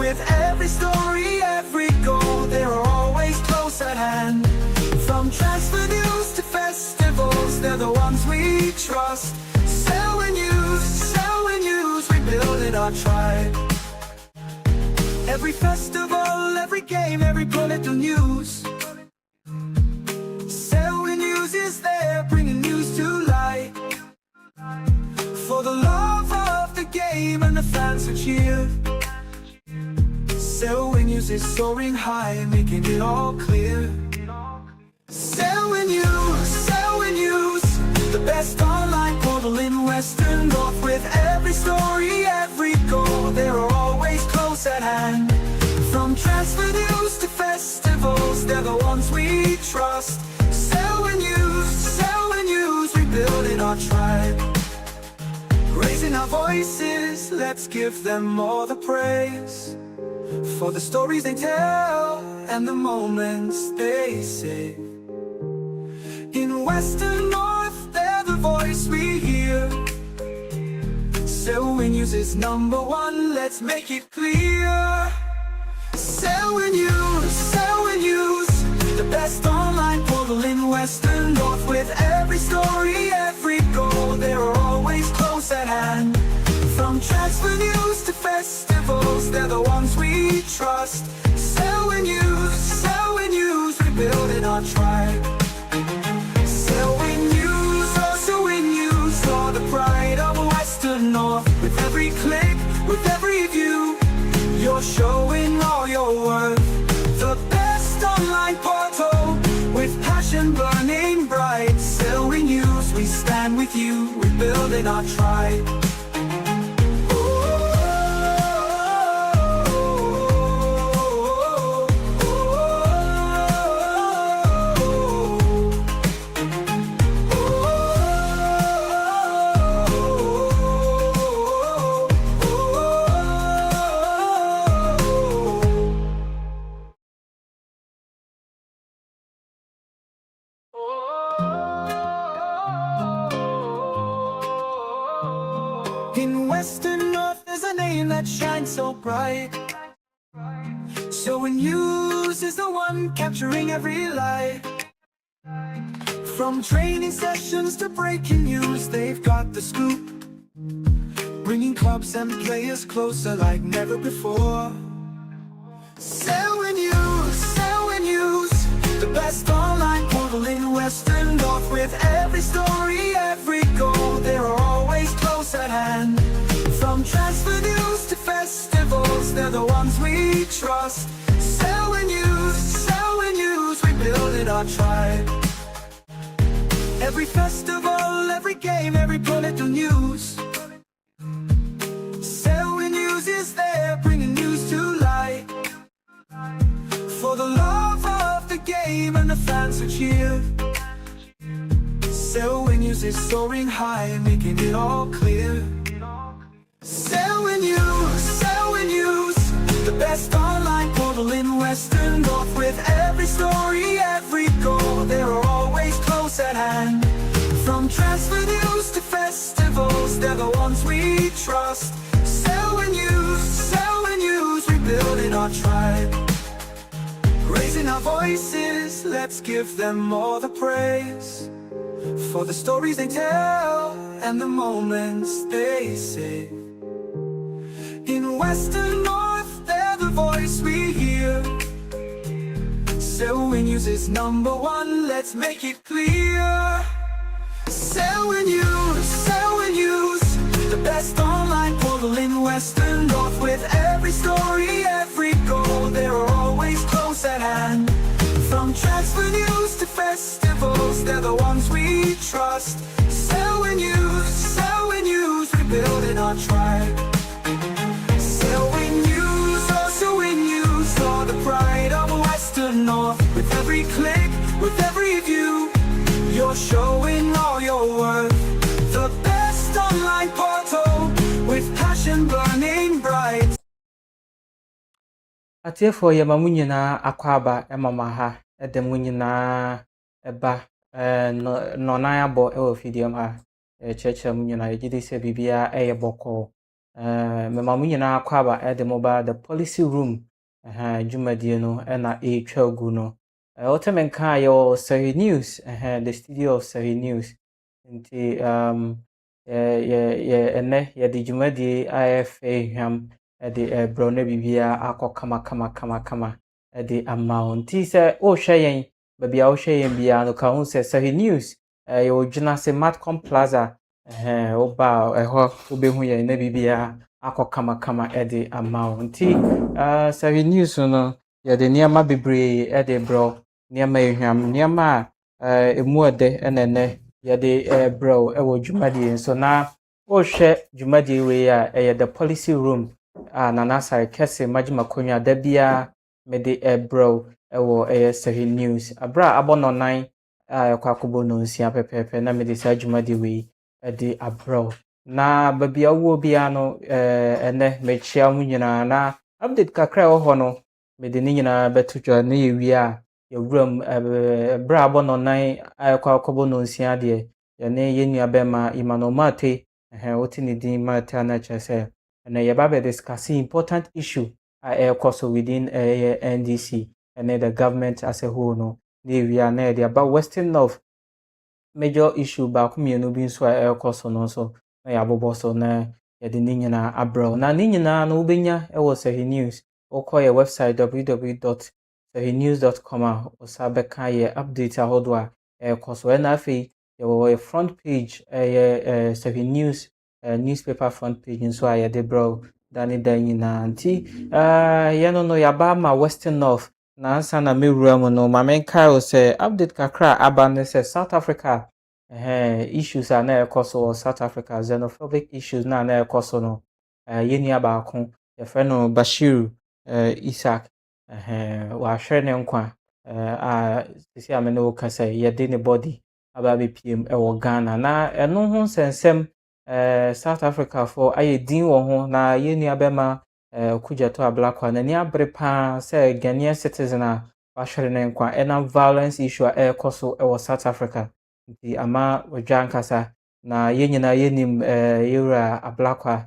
with every story, every goal, they're always close at hand. From transfer news to festivals, they're the ones we trust. Sell and use, we build in our tribe. Every festival, every game, every political news. Sell and use is there, bringing news to light. For the love of the game and the fans who cheer. Selwyn News is soaring high, making it all clear. Selwyn News, the best online portal in Western North. With every story, every goal, they're always close at hand. From transfer news to festivals, they're the ones we trust. Selwyn News, we build in our tribe. Raising our voices, let's give them all the praise. For the stories they tell and the moments they save. In Western North, they're the voice we hear. Selwyn News is #1, let's make it clear. Selwyn News, the best online portal in Western North. With every story, every goal, they're always close at hand. From transfer news to festivals, they're the ones we trust. Selwyn News, we build in our tribe. Selwyn News, oh Selwyn News, are the pride of Western North. With every click, with every view, you're showing all your worth. The best online portal, with passion burning bright. Selwyn News, we stand with you, we build in our tribe. In Western North, there's a name that shines so bright. Selwyn News is the one capturing every light. From training sessions to breaking news, they've got the scoop, bringing clubs and players closer like never before. Selwyn News, the best online portal in Western North. With every story, every goal, they're always close at hand. From transfer news to festivals, they're the ones we trust. Selwyn News, we build in our tribe. Every festival, every game, every political news. Selwyn News is there, bringing news to light. For the love of the game and the fans who cheer. Selwyn News is soaring high, making it all clear. Selwyn News, the best online portal in Western North. With every story, every goal, they're always close at hand. From transfer news to festivals, they're the ones we trust. Selwyn News, we build in our tribe. Raising our voices, let's give them all the praise. For the stories they tell and the moments they save. In Western North, they're the voice we hear. Selwyn News is #1, let's make it clear. Selwyn News, the best online portal in Western North. With every story, every goal, they're always close at hand. From transfer news to festivals, they're the ones we trust. Selwyn News, we build in our tribe. Selwyn News, oh Selwyn News, are the pride of Western North. With every click, with every view, you're showing all your worth. The best online portal, with passion burning bright. Atiefo ye mamunyina akwaba emama ede munyina eba no na abo e ofidiem ha cheche munyina yidi se bibia eye boko mema mo nyinaa kwaba ede the policy room dwumadie no na twa gu no Otemenka yo Sahi News, the studio of Sahi News. Nti ye di dwumadi IFA hwam de bro na bibia akọ kama de ama nti se o hwe yen ba bia o hwe yen bia no ka hu se Sahi News ye odwina se Matcom Plaza o ba ho obehu yen na bibia akọ kama de ama nti Sahi News no ye de niam bebre de bro niam ehwam niam emu ede enene ye de bro ewo dwumadi so na o hwe dwumadi we the policy room na Asare Kesse majima konwa da bia me de bro ewo Sahi News abra abono nan yakwakobo no nsia pepepe na me de sa dwumadi we de abro na babia wo bia no ene mechia mu nyina na update kakra wo ho no me de ni nyina betutwa na ye wi yewuram bra abono nan yakwakobo no nsia de ne yenua bema imano mate woti ne din mate na chese na ye ba be discuss important issue course within NDC and the government as a whole no we are na about Western North major issue ba ku mienu bi nso course no so na ya bobo so na ye de ni nyina abro na ni nyina no ubenya e wo Sahi News o call your website www.sahinews.com osabeka ye update ahodo course na afi your front page Sahi News newspaper front page nso aye de bro dani nyina nti no yaba ma Western North na ansa na mewura mu no ma menka o se update kakra aba ne se South Africa issues na ekoso South Africa xenophobic issues na ekoso no yeni abaako ye fe no Bashir Isaac wa hwe ne nkwa sisi amene wo kasa ye de ne body aba be PM wo Ghana na eno ho sensem South Africa for aye din wo ho na yeni abema kujato ablakwa na ni abrepa say Ghanaian citizen wa hwe ne nkwa ena violence issue ekoso wo South Africa nti ama wodwan kasa na yenyina yenim yura ablakwa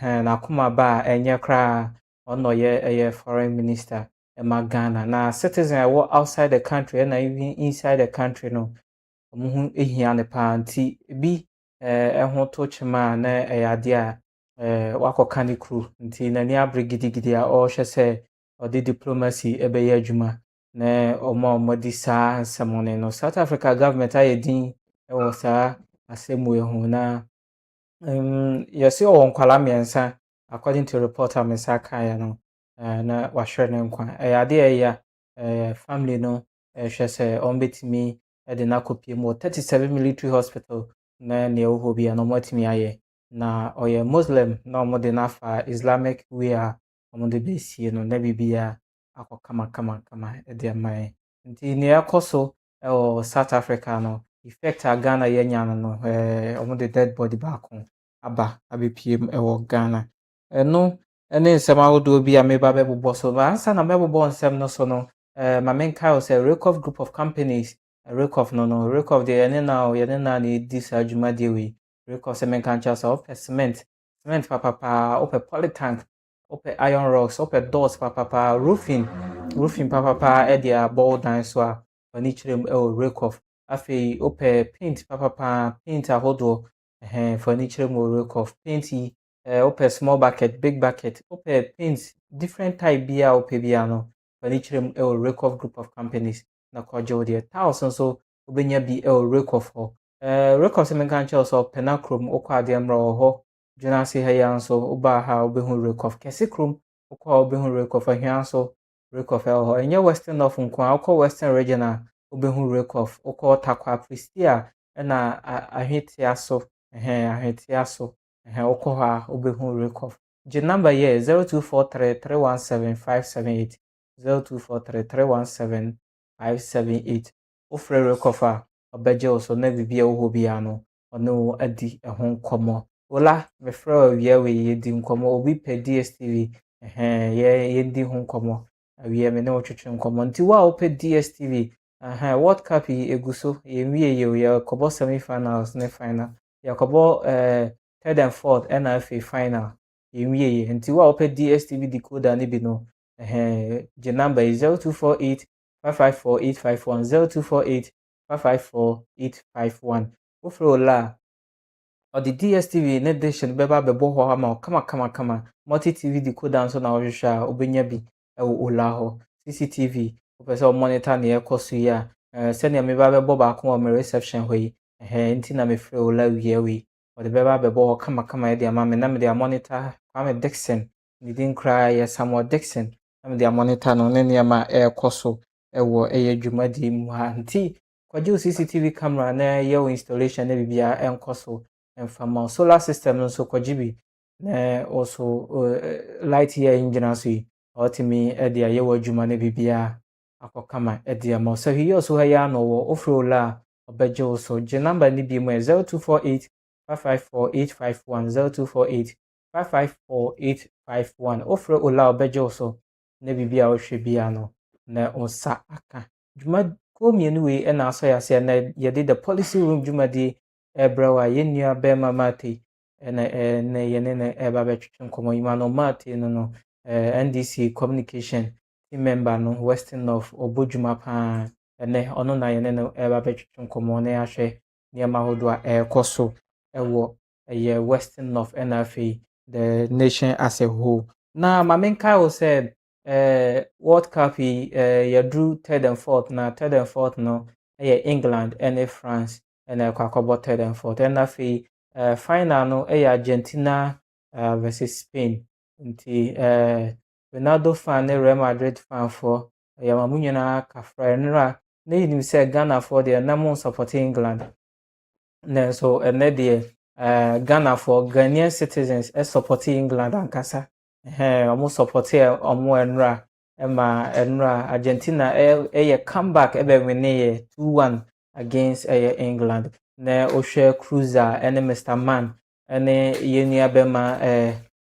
na kuma ba enye kra ono ye foreign minister ema Ghana na citizen wo outside the country na even inside the country no omuhu ehia ne pa nti bi ehho to chima na eyade a wakoka ne kru nti na ni abre gidigidi a o hwe se odi diplomacy ebe ye adwuma na omodi sa nsamone no South Africa government ayedin ewo sa asemu ehu na yesi o nkwala miensa according to reporter mesaka ya no na wahwe ne nkwa eyade ya family no hwe se ombetimi de na kopie mo 37 military hospital na ne wo bia no motimi aye na oye Muslim na omode na fa Islamic way a omode besie no na bibia akọ kama de mai nti ne yakoso South Africa no effect a Ghana yenya no omode dead body back aba abepiem Ghana eno ene nsem awodo bi a meba bebobo so ba ansa na mebobo nsem no so no ma menka o say Rakoff group of companies Rakoff no Rakoff de ene na ne dis adwuma de we Rakoff se menka ncha so cement papa ope polytank ope iron rocks ope doors papa roofing papa e dia ball dan so a ani kirem Rakoff afei ope paint papa paint ahodo furniture mo Rakoff paint ope small bucket big bucket ope paint different type bia ope bia no furniture mo Rakoff group of companies na kwajo de tiles so obenya bi Rakoff ho Rakoff se menka ncha so penacrom okwa de mro ho dwena se ha ya nso oba ha obehu Rakoff Kesse krom okwa obehu Rakoff ahia nso Rakoff ho enye Western of nkwa okwa Western regional obehu Rakoff okwa takwa Pristia na ahwetia so ahwetia so okwa ha obehu Rakoff je number ye 0243317578 0243317578 ofre Rakoff obeje oso na bibia wo bia no ono adi ho nkomo ola me fra wi we yedi nkomo obi pe DSTV ye di ho nkomo awie me ne otwetwe nkomo nti wa ope DSTV World Cup eguso ye wie ye kobo semi finals ne final ya kobo third and fourth ɛna afei final yɛnwie nti wo a wopɛ DSTV decoder ne bi no gye number yi 0248 554 851 0248 554 851 wofrɛ Ola a ɔde DSTV ne dish no bɛba bɛbɔ hɔ ama wo kama multi TV decoder nso na wɔhwehwɛ a wobɛnya bi ɛwɔ Ola hɔ CCTV wopɛ sɛ monitor ne ɛkɔ so yi a sɛnea meba bɛbɔ baako wɔ me reception hɔ yi nti na mefrɛ Ola wei ɔde bɛba bɛbɔ hɔ kama yɛde ama me na mede monitor Kwame Dixon ne din koraa yɛ Samuel Dixon na mede monitor no ne nneɛma ɛkɔ so ɛwɔ ɛyɛ dwumadie mu ha nti kɔgye CCTV camera na yɛ wo installation na bibia ɛnkɔ so mfama solar system no nso kɔgye bi na also light yɛ ngyina so yi ɔtumi ɛde ayɛ wɔ adwuma na bibia akɔ kama ɛde ama so hwɛ yɛ so ha yɛ ano wɔ ofrɛ Ola a ɔbɛgye wo so gye number ne bi mu 0248 554 851 0248 554 851 ofrɛ Ola a ɔbɛgye wo so na bibia wohwɛ bia no na osa aka dwuma ko mienu wei ɛna asɔ yɛ ase na yɛde the policy room dwumadie ɛbrɛ wa yɛn nua bɛrima Mate ɛna na yɛne ne ɛba bɛtwetwe nkɔmmɔ yi ma no Mate no NDC communication team member no Western North ɔbɔ dwuma paa ɛnɛ ɔno na yɛne no ɛba bɛtwetwe nkɔmmɔ na yɛahwɛ nneɛma ahodoɔ a ɛrekɔ so ɛwɔ ɛyɛ Western North ɛna afei the nation as a whole na ma menkae wo sɛ World Cup yi yɛduru third and fourth na third and fourth no England and France ɛna ɛkɔ akɔbɔ third and fourth ɛna afei final no Argentina versus Spain nti Ronaldo fan ne Real Madrid fan for yɛma mo nyinaa kafra ɛnra na yɛnim sɛ Ghana for deɛ na mo support England na so ɛnɛ deɛ Ghana for Ghanaian citizens support England ankasa ɔmo support ɔmo ɛnra ɛma Argentina comeback win 2-1 against England na ohwɛ Cruiser ɛne Mr. Man ɛne yɛnua bɛma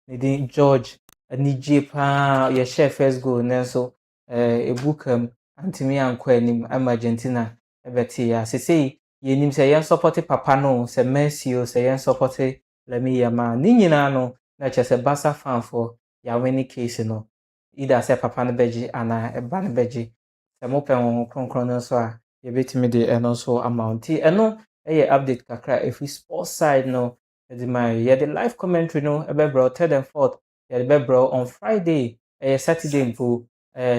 ne din George anigye paa yɛhyɛ first goal nanso ebukam antimi ankɔ anim ama Argentina ɛbɛte ya sesei yɛnim sɛ yɛn support papa no sɛ Messi o sɛ yɛn support Lamine Yamal ne nyinaa no na kyerɛ sɛ Barca fan for yɛawɛne case no either sɛ papa no bɛgye anaa ɛba no bɛgye sɛ mopɛ ho kronkron no nso a yɛbɛtumi de ɛno nso ama nti ɛno update kakra ɛfiri sports side no ɛde ma yɛde live commentary no ɛbɛbrɛ third and fourth yɛde bɛbrɛ on Friday Saturday mpo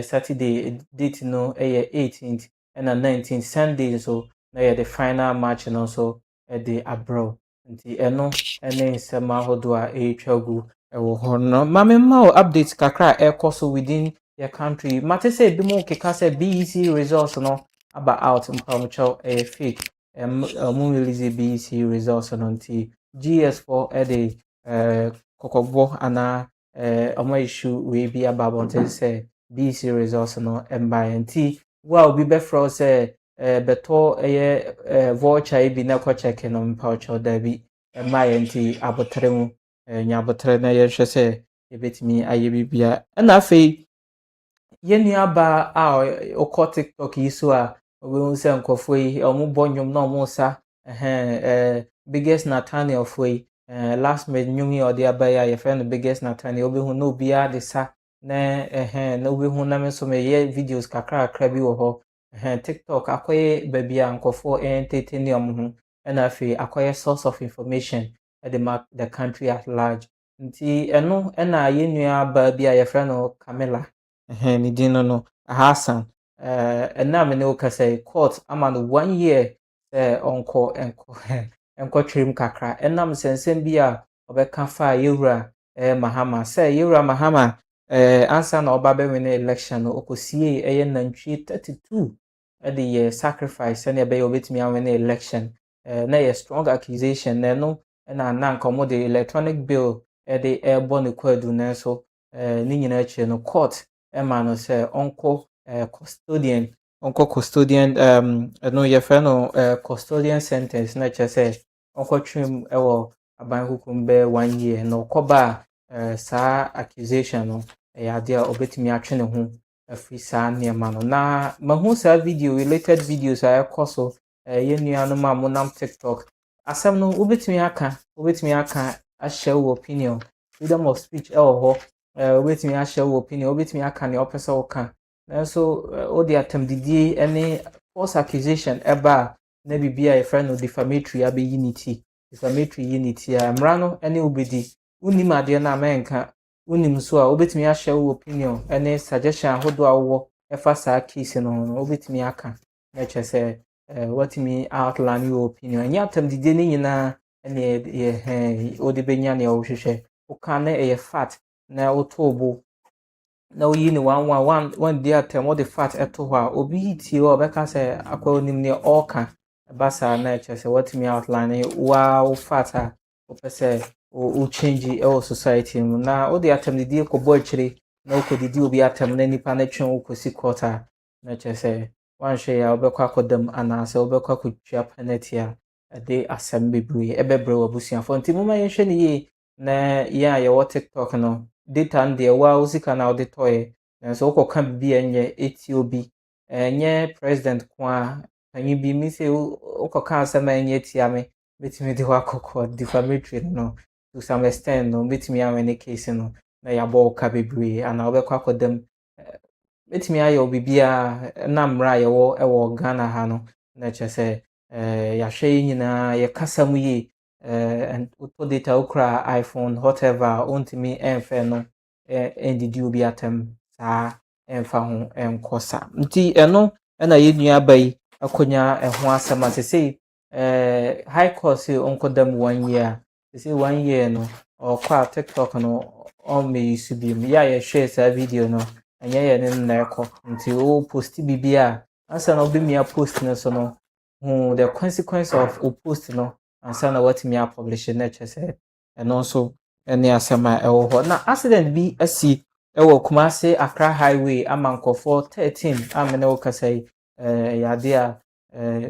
Saturday date no 18th ɛna 19th Sunday nso na yɛde final match no nso ɛde abrɛ nti ɛno ɛne nsɛm ahodoɔ a ɛretwa gu ɛwɔ hɔ no mame ma wo update kakra ɛkɔ so within your country mate sɛ bi mo keka sɛ BEC results no aba out mpamkyɛw fake mo release BEC results no nti GS4 ɛde kokɔbɔ ana ɔmo issue we bi aba abɔnten sɛ BEC results no mbaeɛ nti wo a obi bɛfrɛ sɛ bɛtɔ voucher bi na kɔ check no mpamkyɛw dabi mbaeɛ nti abotere mu nyabotere na yɛhwɛ sɛ yɛbɛtumi ayɛ bibia ɛna afei yɛnua ba a ɔkɔ TikTok yi so a obehu sɛ nkɔfoɔ yi ɔmo bɔ nnwom na ɔmo sa biggest Nathaniel foɔ yi last minute nnwom yi ɔde aba yi a yɛfrɛ no biggest Nathaniel obehu na obiara de sa na na obehu na me nso meyɛ videos kakra bi wɔ hɔ TikTok akɔyɛ baabi a nkɔfoɔ entertain ɔmo ho ɛna afei akɔyɛ source of information ɛde ma the country at large nti ɛno ɛna yɛnua ba bi a yɛfrɛ no Camilla ne din no Hassan ɛna me ne wo kasa court ama no 1 year sɛ ɛnkɔ twem kakra ɛnam sɛnsɛm bi a ɔbɛka fa yɛwura Mahama sɛ yɛwura Mahama ansa na ɔba bɛwene election no ɔkɔsie ɛyɛ nantwie 32 ɛde yɛ sacrifice sɛnea ɛbɛyɛ ɔbɛtumi awene election na yɛ strong accusation na ɛno ɛna nanka ɔmo de electronic bill ɛde ɛbɔ ne kwadu nanso ne nyinaa akyire no court ɛma no sɛ ɔnkɔ custodian ɛno yɛfrɛ no custodian sentence na kyerɛ sɛ ɔnkɔ twem ɛwɔ aban hukum bɛɛ 1 year na ɔkɔba saa accusation no ɛyɛ ade a ɔbɛtumi atwe ne ho afiri saa nneɛma no na mahu saa related videos a ɛkɔ so yɛn nuanom a monam TikTok asɛm no wobɛtumi aka share your opinion. Freedom of speech ɛwɔ hɔ wait me share your opinion wait me aka nea ɔpɛ sɛ ɔka nanso ɔde atamdidie ne false accusation ɛba na biribi a yɛfrɛ no defamatory abɛyi ne ti defamatory yi ne ti a mmara no ne wobɛdi wonim adeɛ no a mɛnka wonim so a wobɛtumi ahyɛ wo opinion ne suggestion ahodoɔ a wowɔ ɛfa saa case no ho no wobɛtumi aka na kyerɛ sɛ watumi outline your opinion ɛnyɛ atamdidie no nyinaa ne yɛ wode bɛnya nea wohwehwɛ woka na ɛyɛ fat na wotoo bo na woyi ne one di atam wode fat ɛto hɔ a obi tie hɔ ɔbɛka sɛ akwa onim ne ɔɔka ɛba saa na ɛkyerɛ sɛ watumi outline wo fat a wopɛ sɛ wo change ɛwɔ society mu na wode atamdidie kɔbɔ akyire na wokɔdidi obi atam na nipa no twe wo kɔsi court a na kyerɛ sɛ wanhwɛ yɛ a wobɛkɔ akɔdam anaasɛ wobɛkɔ akɔtua penalty a ɛde asɛm bebree ɛbɛbrɛ wɔ abusuafoɔ nti moma yɛhwɛ no yie na yɛn a yɛwɔ tiktok no data no deɛ wo sika na wode tɔɛ nanso wokɔka biribi a ɛnyɛ ɛti obi ɛnyɛ president ko a panyin bi mi sɛ wokɔka asɛm a ɛnyɛ tia me bɛtumi de hɔ akɔkɔ defamatory no to some extent no bɛtumi awɛ ne case no na yɛabɔ wo ka bebree anaa wobɛkɔ akɔdam bɛtumi ayɛ wo biribiaa na mmara a yɛwɔ ɛwɔ Ghana ha no na kyerɛ sɛ yɛahwɛ yi nyinaa yɛkasa mu yie wotɔ data wokura iPhone whatever a wontumi ɛmfɛ no ɛndidi obi atam saa ɛmfa ho ɛnkɔ sa nti ɛno ɛna yɛnnua aba yi akɔnya ɛho asɛm a sɛsei high court sɛ ɔnkɔdam 1 year a sɛsei 1 year no ɔkɔ a TikTok no ɔmmɛyi so bi mu yɛ a yɛhwɛ saa video no ɛnyɛ yɛ ne nna ɛkɔ nti wo post bibi a ansa na wobɛmia post no so no the consequence of o post no ansa na watumi a publish na kyerɛ sɛ ɛno nso ɛne asɛm a ɛwɔ hɔ na accident bi asi ɛwɔ Kumase Accra highway ama nkɔfoɔ 13 a mene wo kasa yi yɛade a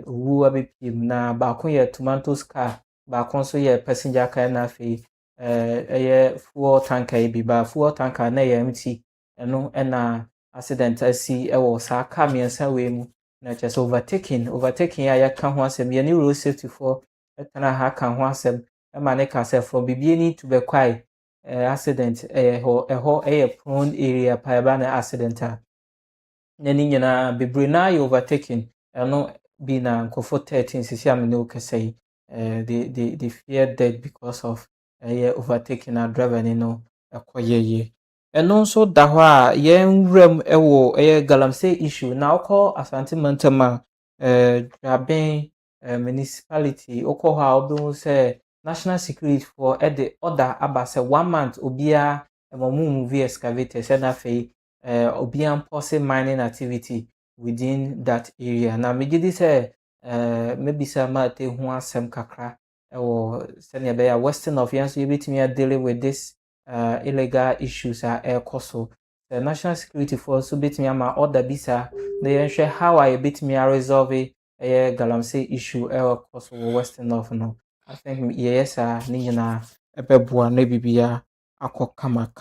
owu abɛpiem na baako yɛ tomatoes car baako nso yɛ passenger car na afei ɛyɛ fuel tanker yi bi ba fuel tanker na yɛ empty ɛno ɛna accident asi ɛwɔ saa car mmiɛnsa wei mu na kyerɛ sɛ overtaking a yɛka ho asɛm yɛne road safety for ɛtena ha ka ho asɛm ɛma ne ka sɛ from bibiani to bɛkwae accident ɛhɔ ɛyɛ prone area pa ɛba na accident a na ne nyinaa bebree na yɛ overtaking ɛno bi na nkɔfo 13 sisi amene okasa yi they fear death because of overtaking na driver ni no ɛkɔyɛyɛ ɛno nso da hɔ a yɛn wram ɛwɔ galamsey issue na ɔkɔ Asante Mantam a Dwaben municipality ɔkɔ hɔ a ɔbɛhu sɛ national security for ɛde order aba sɛ 1 month obiara move excavator sɛ na afei obiara mpɔse mining activity within that area na megye di sɛ mebisa ma te ho asɛm kakra ɛwɔ sɛnea ɛbɛyɛ western of yɛn nso yɛbɛtumi dealing with this illegal issues a ɛkɔ so the national security force so betumi ama order bisa na yɛnhwɛ how a yɛbɛtumi resolve galamsey issue ɛkɔ so wɔ western of no I think yɛyɛ saa ne nyinaa ɛbɛboa na bibia akɔ kama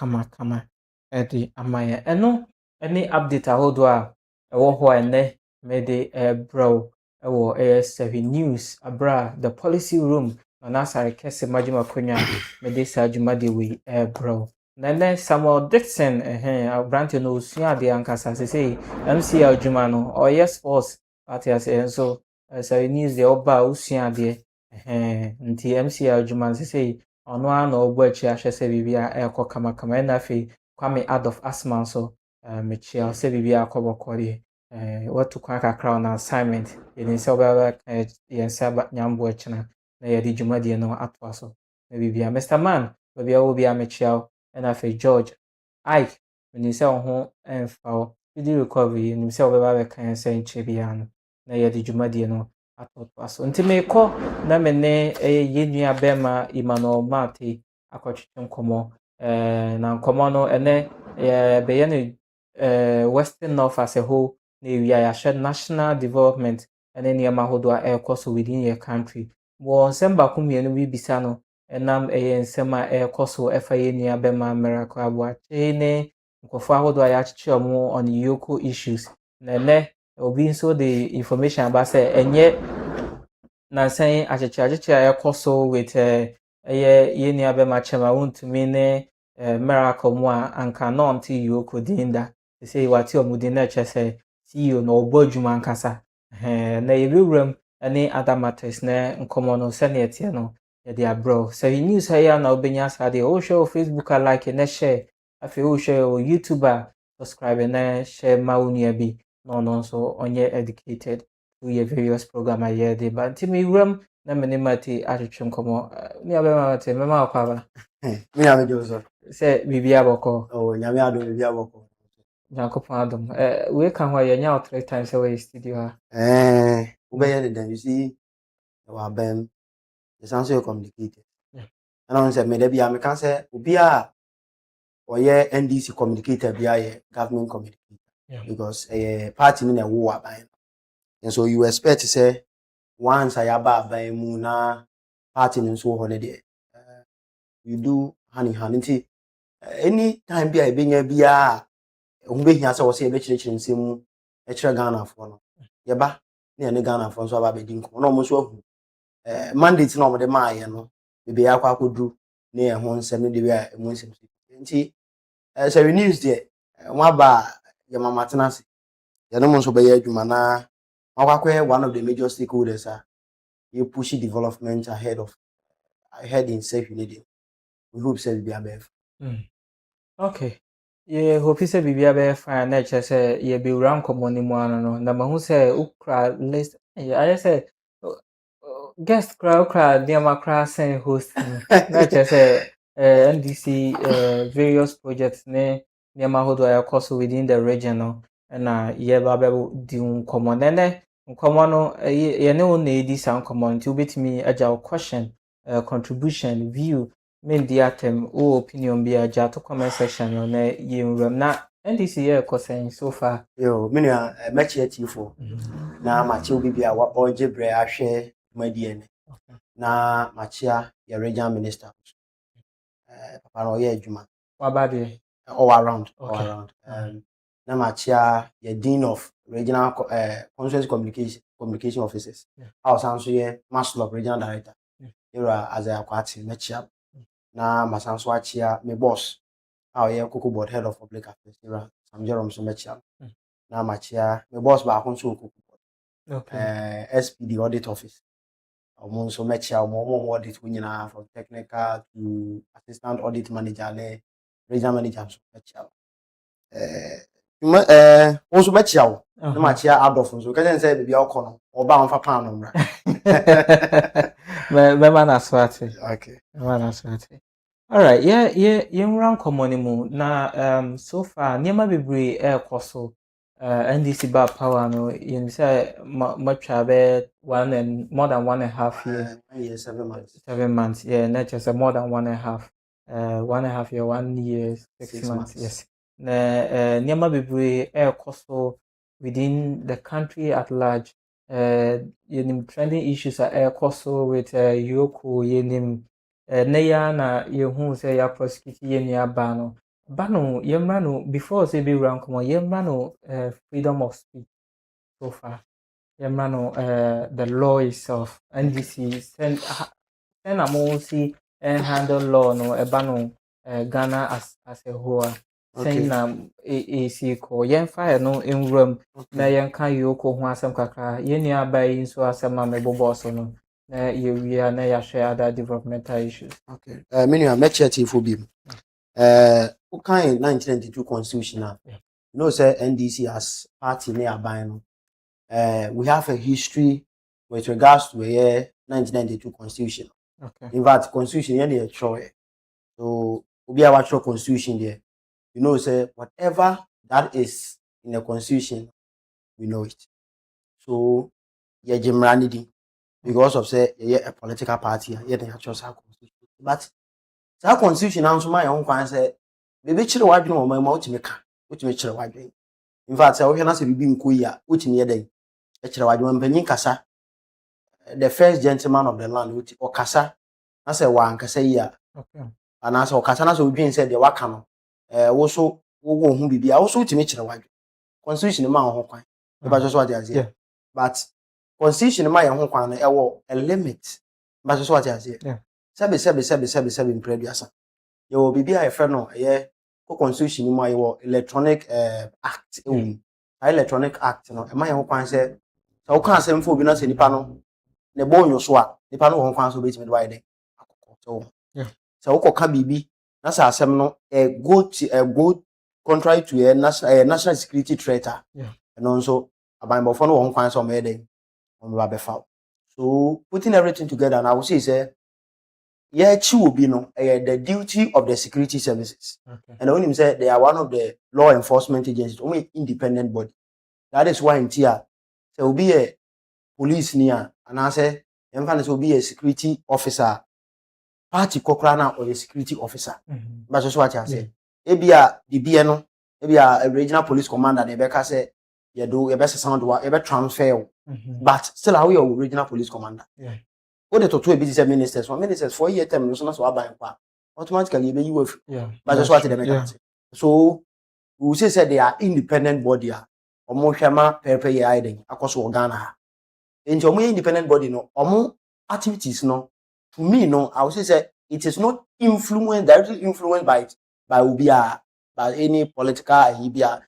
ɛde ama yɛn ɛno ɛne update ahodoɔ a ɛwɔ hɔ a ɛnɛ mede ɛbrɛw ɛwɔ 7 news abra the policy room na Asare Kesse majima konya mede saa dwumade wei ɛbrɛw na ɛnɛ Samuel Dixon abrante no osua de ankasa sɛ MCL dwuma no ɔyɛ sports party as enso 7 news de ɔba osua de nti MCL dwuma sɛ ɔno a na ɔbɔ akyi ahwɛ sɛ bibia ɛkɔ kama na afei Kwame Adolf Asman so mechia sɛ bibia akɔbɔkɔ de watu kwa kakra on assignment yɛn sɛ ɔbɛba yɛn sɛ nyambo akyina na yɛde dwumadie no atoa so na bibia Mr. Man bibia wo bia mechia na afei George Ike yɛn sɛ ho ɛmfa wo di recovery yɛn sɛ ɔbɛba bɛka yɛn sɛ nkyɛ bia no na yɛde dwumadie no atoa so nti mekɔ na me ne yɛnua bɛma Emmanuel Mate akɔtwetwe nkɔmɔ na nkɔmɔ no ɛnɛ bɛyɛ no Western North as a whole na ewia yɛahyɛ national development ɛne nneɛma ahodoɔ a ɛrekɔ so within your country wɔ nsɛm baako mmienu bi bisa no ɛnam nsɛm a ɛrekɔ so ɛfa yɛnua bɛma Miracle Aboakye ne nkɔfoɔ ahodoɔ a yɛakyekyere wɔn on yoko issues na ɛnɛ obi nso de information aba sɛ ɛnyɛ nansan akyekyere a ɛkɔ so with yeni abema chema wontumi ne miracle mu anka no nti yoko dinda say wati omudi na chese CEO no obo adwuma ankasa na yebewuram ne other matters na nkomo no se na etie no de abro so news ya na obenya sade o share Facebook like na share afi o share o YouTuber subscribe na share maunia bi no so onye educated through your various program aye de ba ntimi wuram na mene mate atwetwe nkomo ni abema mate mema akwaba mi na me jozo se bibia boko oh nyame ado bibia boko Jankopon adom we kan ho ye nya 3 times away studio ha ubeye the then you see our bem the sound so communicated and on say me da bia me kan say obi a oye NDC communicator bia ye government communicator because party ni na wo aban and so you expect to say once I aba aban mu na party ni so ho ne de you do honey honey any time bia e benya bia umbe hia se wo se be chire nsemu e chire Ghana afo no ye ba na ne Ghana afo so aba be din ko no mo so ahu mandate na mo de maaye no bebe ya kwa kodru na ye ho nsem ne de we a emu nsem nti se we news de wa ba ye mama tenase ye no mo so be ye adwuma na akwa one of the major stakeholders you push development ahead in safe unity we hope say be above okay ye hope say bibia be fine na che say ye be wura nkomo ni mu ano no na mahu say ukra list I say guest crowd dia kra send host na che say NDC various projects ne dia hodo ya course within the region no na ye ba be di nkomo ne nkomo no ye ne o na edi sa nkomo nti obetimi agya question contribution view men di atem o opinion bi agya to comment section no na ye nwuram na NDC ye kosen so far yo me na match tifo na match obi bia wa bonje bre ahwe madie ne na machia your regional minister papa no ye adwuma wabade all around okay. na machia your dean of regional conference communication officers house anso ye master of regional director era as a kwati machia na masanso achia me boss ye Cocoa board head of public affairs era Sam Jerome so machia na machia me boss ba konso Cocoa board SPD audit office so mechia audit nyina from technical to assistant audit manager le regional manager so mechia also mechia na machia adolf so ka say bibia okono oba on fa pan no mra me na swati okay me na swati all right ye nran komoni mu na so far niema bebre koso NDC ba power no you say matwa be more than 1.5 years 7 months yeah not just more than 1.5 1.5 year 1 year 6 months yes na niema bebre koso within the country at large yenim trending issues are koso with Yoko yenim na na yehu say ya prosecute yeni aba no bano yemra no before say be rank mo yemra no freedom of speech so far yemra no the law itself NDC send am see handle law no ebano Ghana as a whole send na AC ko yen fire no enwuram na yen kan Yoko ho asem kakra yeni aba yi so asem am ebobo so no na ye na ya share other developmental issues okay menu match tifo bi okay 1992 constitution you know say NDC as party near aban no we have a history with regards to the 1992 constitution okay in fact constitution here dey show so obi a watch constitution there you know say whatever that is in the constitution we know it so ye jimrani di because of say ye a political party ye dey actually constitution but that constitution now so my own kwan say bebe chire wadwene o ma utimi ka utimi chire wadwene in fact say wo hwe na say bibi nkoyi a utimi ye dey e chire wadwene mpanyin kasa the first gentleman of the land o kasa na say wa ankasa yi a okay ana say o kasa na say odwin say de waka no wo so wo hu bibi a wo so utimi chire wadwene constitution ma ho kwan e ba so what dey but constitution ma ye ho kwan no e wo a limit ba so what dey sebe impreduasa ye wo bibia ye frɛ no ye constitution mu ayo electronic act electronic act no e ma ye ho kwan sɛ wo kan asɛm fo obi na sɛ nipa no ne bonyo so a nipa no ho kwan so betimi de wa ye den akokɔ so wo koka bibi na sɛ asɛm no go contrary to national security threat no so abanbofo no ho kwan so me den on ba befa. So putting everything together, and I would say will be the duty of the security services. And when him said they are one of the law enforcement agencies, only independent body. That is why in Tia there will be a police near, and I say, will be a security officer, party cochrana or a security officer. That's just what I say. Ebia the BNO, ebia a regional police commander, the Becca say, you do your best sound, you transfer. But still, are we your regional police commander? What the two business ministers, for ministers 4 year term, so much automatically you will. But that's what they make. So we say they are independent body. Or more shama pepe hiding across Ghana. In your independent body, no, or more activities, no. To me, no, I would say it is not directly influenced by Ubia, by any political Ibia.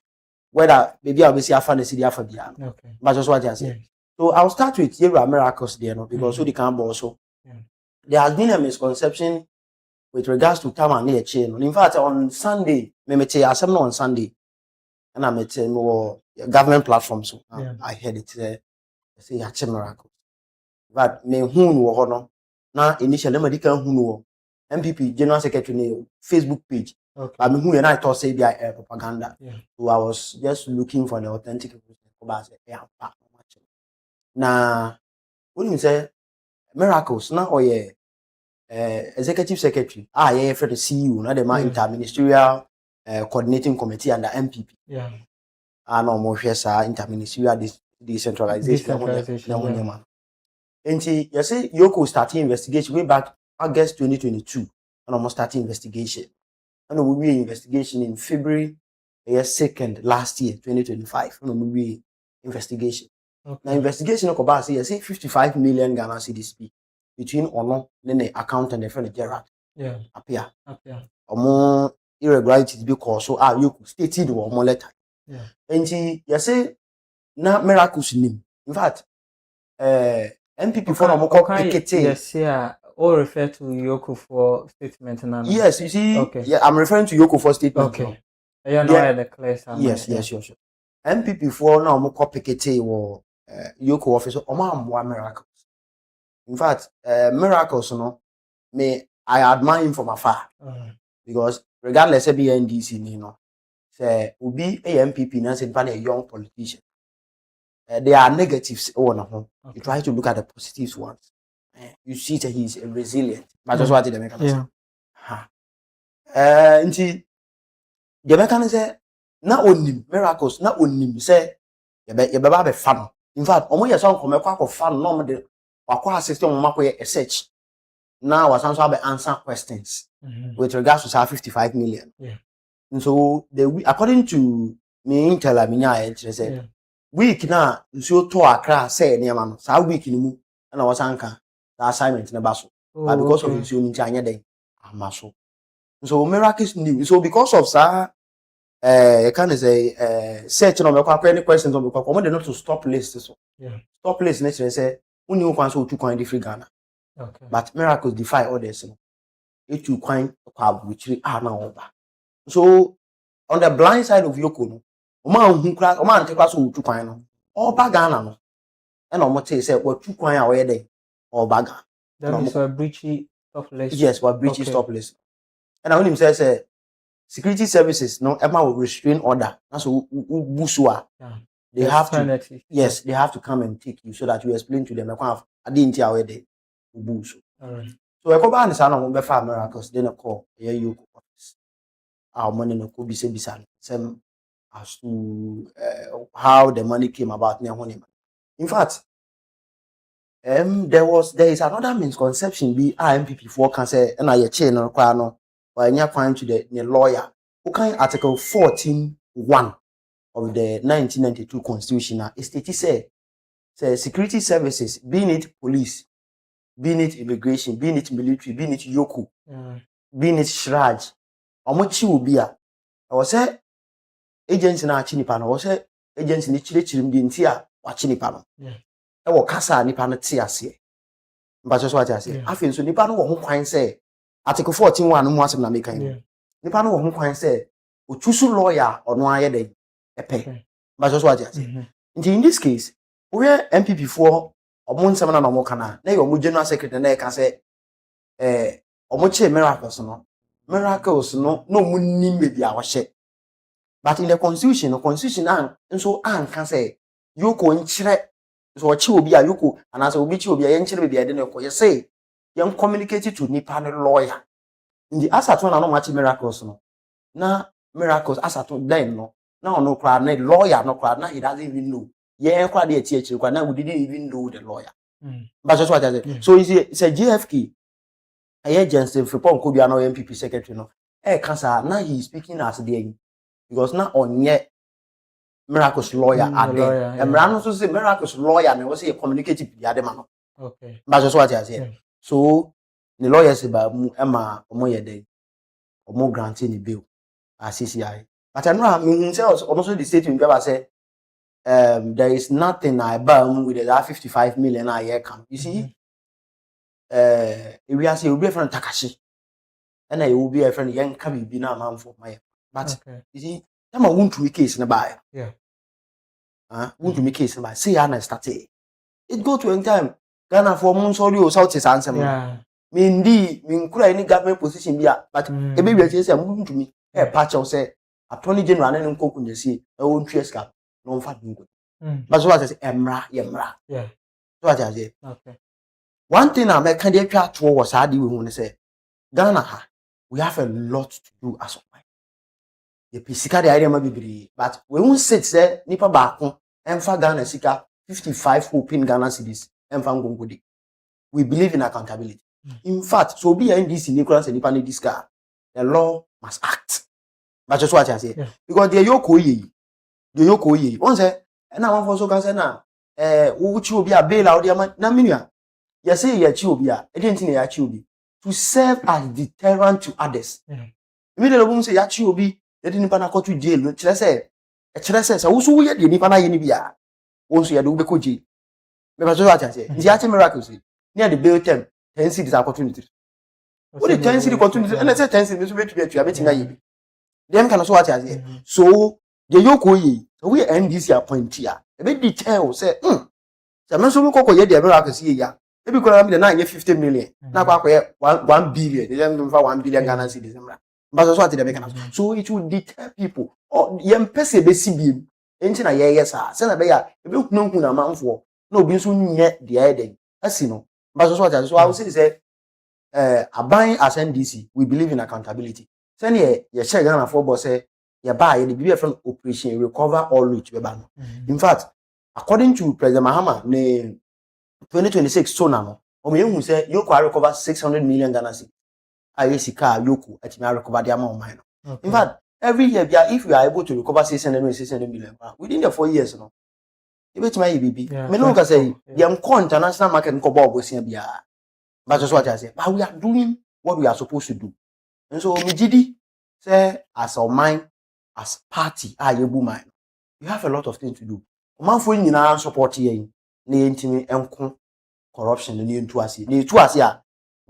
Whether maybe I'll be see a fantasy for Bia. Okay. But just what I say. So I'll start with miracles there, no, because so they can also. There has been a misconception with regards to time and near chain. In fact, on Sunday, on Sunday, and I met more government platforms. So I heard it say a miracle. But me who no now initially medical who MPP General Secretary Facebook page. But me who and I thought say be a propaganda. So I was just looking for the authentic now, when you say miracles, now or executive secretary, for the CEO, not the interministerial coordinating committee and the MPP. And almost yes, interministerial decentralization. And you say Yoko started investigation way back August 2022, and almost started investigation. And we will investigation in February 2nd last year, 2025. And we will investigation. Now investigation of about say 55 million Ghana cedis between Ono then the account and the friend Gerard. Appear. More irregularities because so you stated or more letter. And you say na miracles name. In fact, MPP for Pikete. Yes, yeah. Or refer to Yoko for statement now. Yes, you see, I'm referring to Yoko for statement. Okay. You know the class. Yes. MPP for now more Pikete or Yoko officer or miracles. In fact, miracles, I admire him from afar because regardless of the NDC, say Ubi a MPP now said a young politician. There are negatives. You try to look at the positives ones. You see that he's resilient. But that's what the mechanism. The mechanism not only miracles, not only say you be fun. In fact, almost some come fun normally. Our system a search. Now was answer questions with regards to 55 million. And so according to me intel say week now so to Accra say near man so week in and I was anchor the assignment in baso. But because of his own China day amaso. So miracles new. So because of sir can say search no me any questions on because come not to stop list so. Stop list next say when you can so to coin the free Ghana. But miracles defy others. It you coin which are now over. So on the blind side of Yoko, man take us to coin or Bagana no. And on what say what two coin away there or Baga. That is a breachy stop list. Yes, what breachy stop list. And I when him says security services no Emma will restrain order. That's Busua. They have to they have to come and take you so that you explain to them I didn't tell where they bush. So I go back and say no be fa miracles then a call you office. Our money no could be say same as to how the money came about near home. In fact, there is another misconception be MPP for can say and I chain no kwa no or nya kwan to the lawyer who can article 14(1) of the 1992 constitution it states say security services being it police being it immigration, being it military, being it Yoko, Yeah. being it Shraj, omochi will be a say agency na achi nipa no say agency ni chirechirim di nti a wachi nipa no. Yeah. E wo kasa nipa no te ase. Mba so ate ase. Afi so nipa no wo ho kwan say article 14 no mu asem na mekan. Yeah. Nipa no wo ho kwan say ochusu lawyer ono aye den epe. Mba so ate ase. In this case, we MPP for omo nsem na no kana na ye omo general secretary na e ka say omo che miracles no omo nim be bia wo hye. But in the constitution nso anka say Yoko nkyere so ochi obi a Yoko anase obi chi obi a ye nkyere be bia de no ko ye say ye communicate to nipa no lawyer. In the asato na no machi miracles no na miracles asato then no na ono kra na lawyer no kra na he doesn't even know. Yeah, kwa de echi kwa na we didn't even know the lawyer. But just what I said. So it's a JFK. A agency for Pon Kobi no MPP secretary no. Kansa na he speaking as the because na on yet Miracles lawyer at there. And Mirano so say Miracles lawyer and was a communicative man. Okay. But just what I said. So the lawyer say ba Emma omoye day or more granting the bill as CCI. But I know me say also the statement I say there is nothing I buy with that 55 million a year come. You see, if we are say we be friend Takashi, and I will be a friend young can be na man for my. But you see, I'm a want to make case in a buy. Yeah. Want to make case in a buy. See, I started. It go to any time. Ghana for months or South is answer. Yeah. Me indeed, me could any government position be but a baby say I'm moving to me. A patch of say Attorney General and Cook you see a own trees cap. No fat good. But what I say, Emra. Yeah. So what I say. Okay. One thing I make candidate chat was I do want to say, Ghana, we have a lot to do as of now. The physical the idea may be, but we won't sit there, nipa back and for Ghana Sika 55 hoping Ghana cities and fan gongodi. We believe in accountability. In fact, so be NDC Nicholas and Nipa this car, the law must act. But just what I say, because the Yoko ye, one say, and I want for so can say now, which will be a bail out there, na minia. You say you chubia, I didn't think you chubi to serve as deterrent to others. Immediately, when say yachubi, they didn't pan to jail. Chere say, so who so yet the nipana yenibia. Also, you do be koji. Because what I say, the actual miracles near the bail term, 10 cities opportunity. What the 10 city opportunity, and I said 10 cities to be a meeting. Them can also what I say. So, the Yoko ye, so we end this year point here. A bit detail say, so Coco ye the miracles here. Maybe could have been 50 million. Now, 1 billion. They don't for 1 billion Ghana cedis. But that's what they make. So it will deter people. Or young person be CB. Engine a yes, sir. Send a bear. If you know who a man for, no be soon yet the idea. As you know. But that's what I so I will say, a buying as NDC, we believe in accountability. Send ye, share Ghana for boss say, you buy the be from operation, recover all loot. In fact, according to President Mahama, 2026 so now, who say Yoko recover 600 million Ghana cedis. I see car Yoko at me recover the amount of mine. In fact, every year, if we are able to recover 600 million within the 4 years, no, you bet my baby. Me no can say, the international market and cobalt was here. But that's what I say. But we are doing what we are supposed to do. And so, Mijidi say, as our mind, as party, you have a lot of things to do. Man for you now support here. Corruption and into us. The two us here.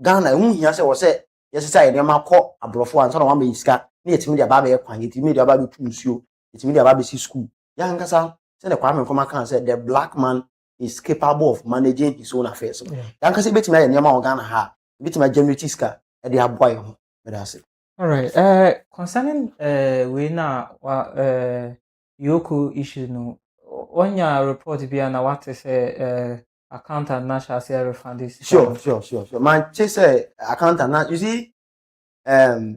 Ghana, who he say was say, yes, I am a call a brofo and son of one is cat, near to me the baby, it me the baby to you, it's me the baby school. Young Gassa said the Kwame from account said the black man is capable of managing his own affairs. Young Cassie bet me and Yama Ghana ha, bit my generative and they are boy. But I said, all right. Concerning we now Yoko issue no. On your report be an what to say accountant national share refund this. Sure. Man, say accountant, you see,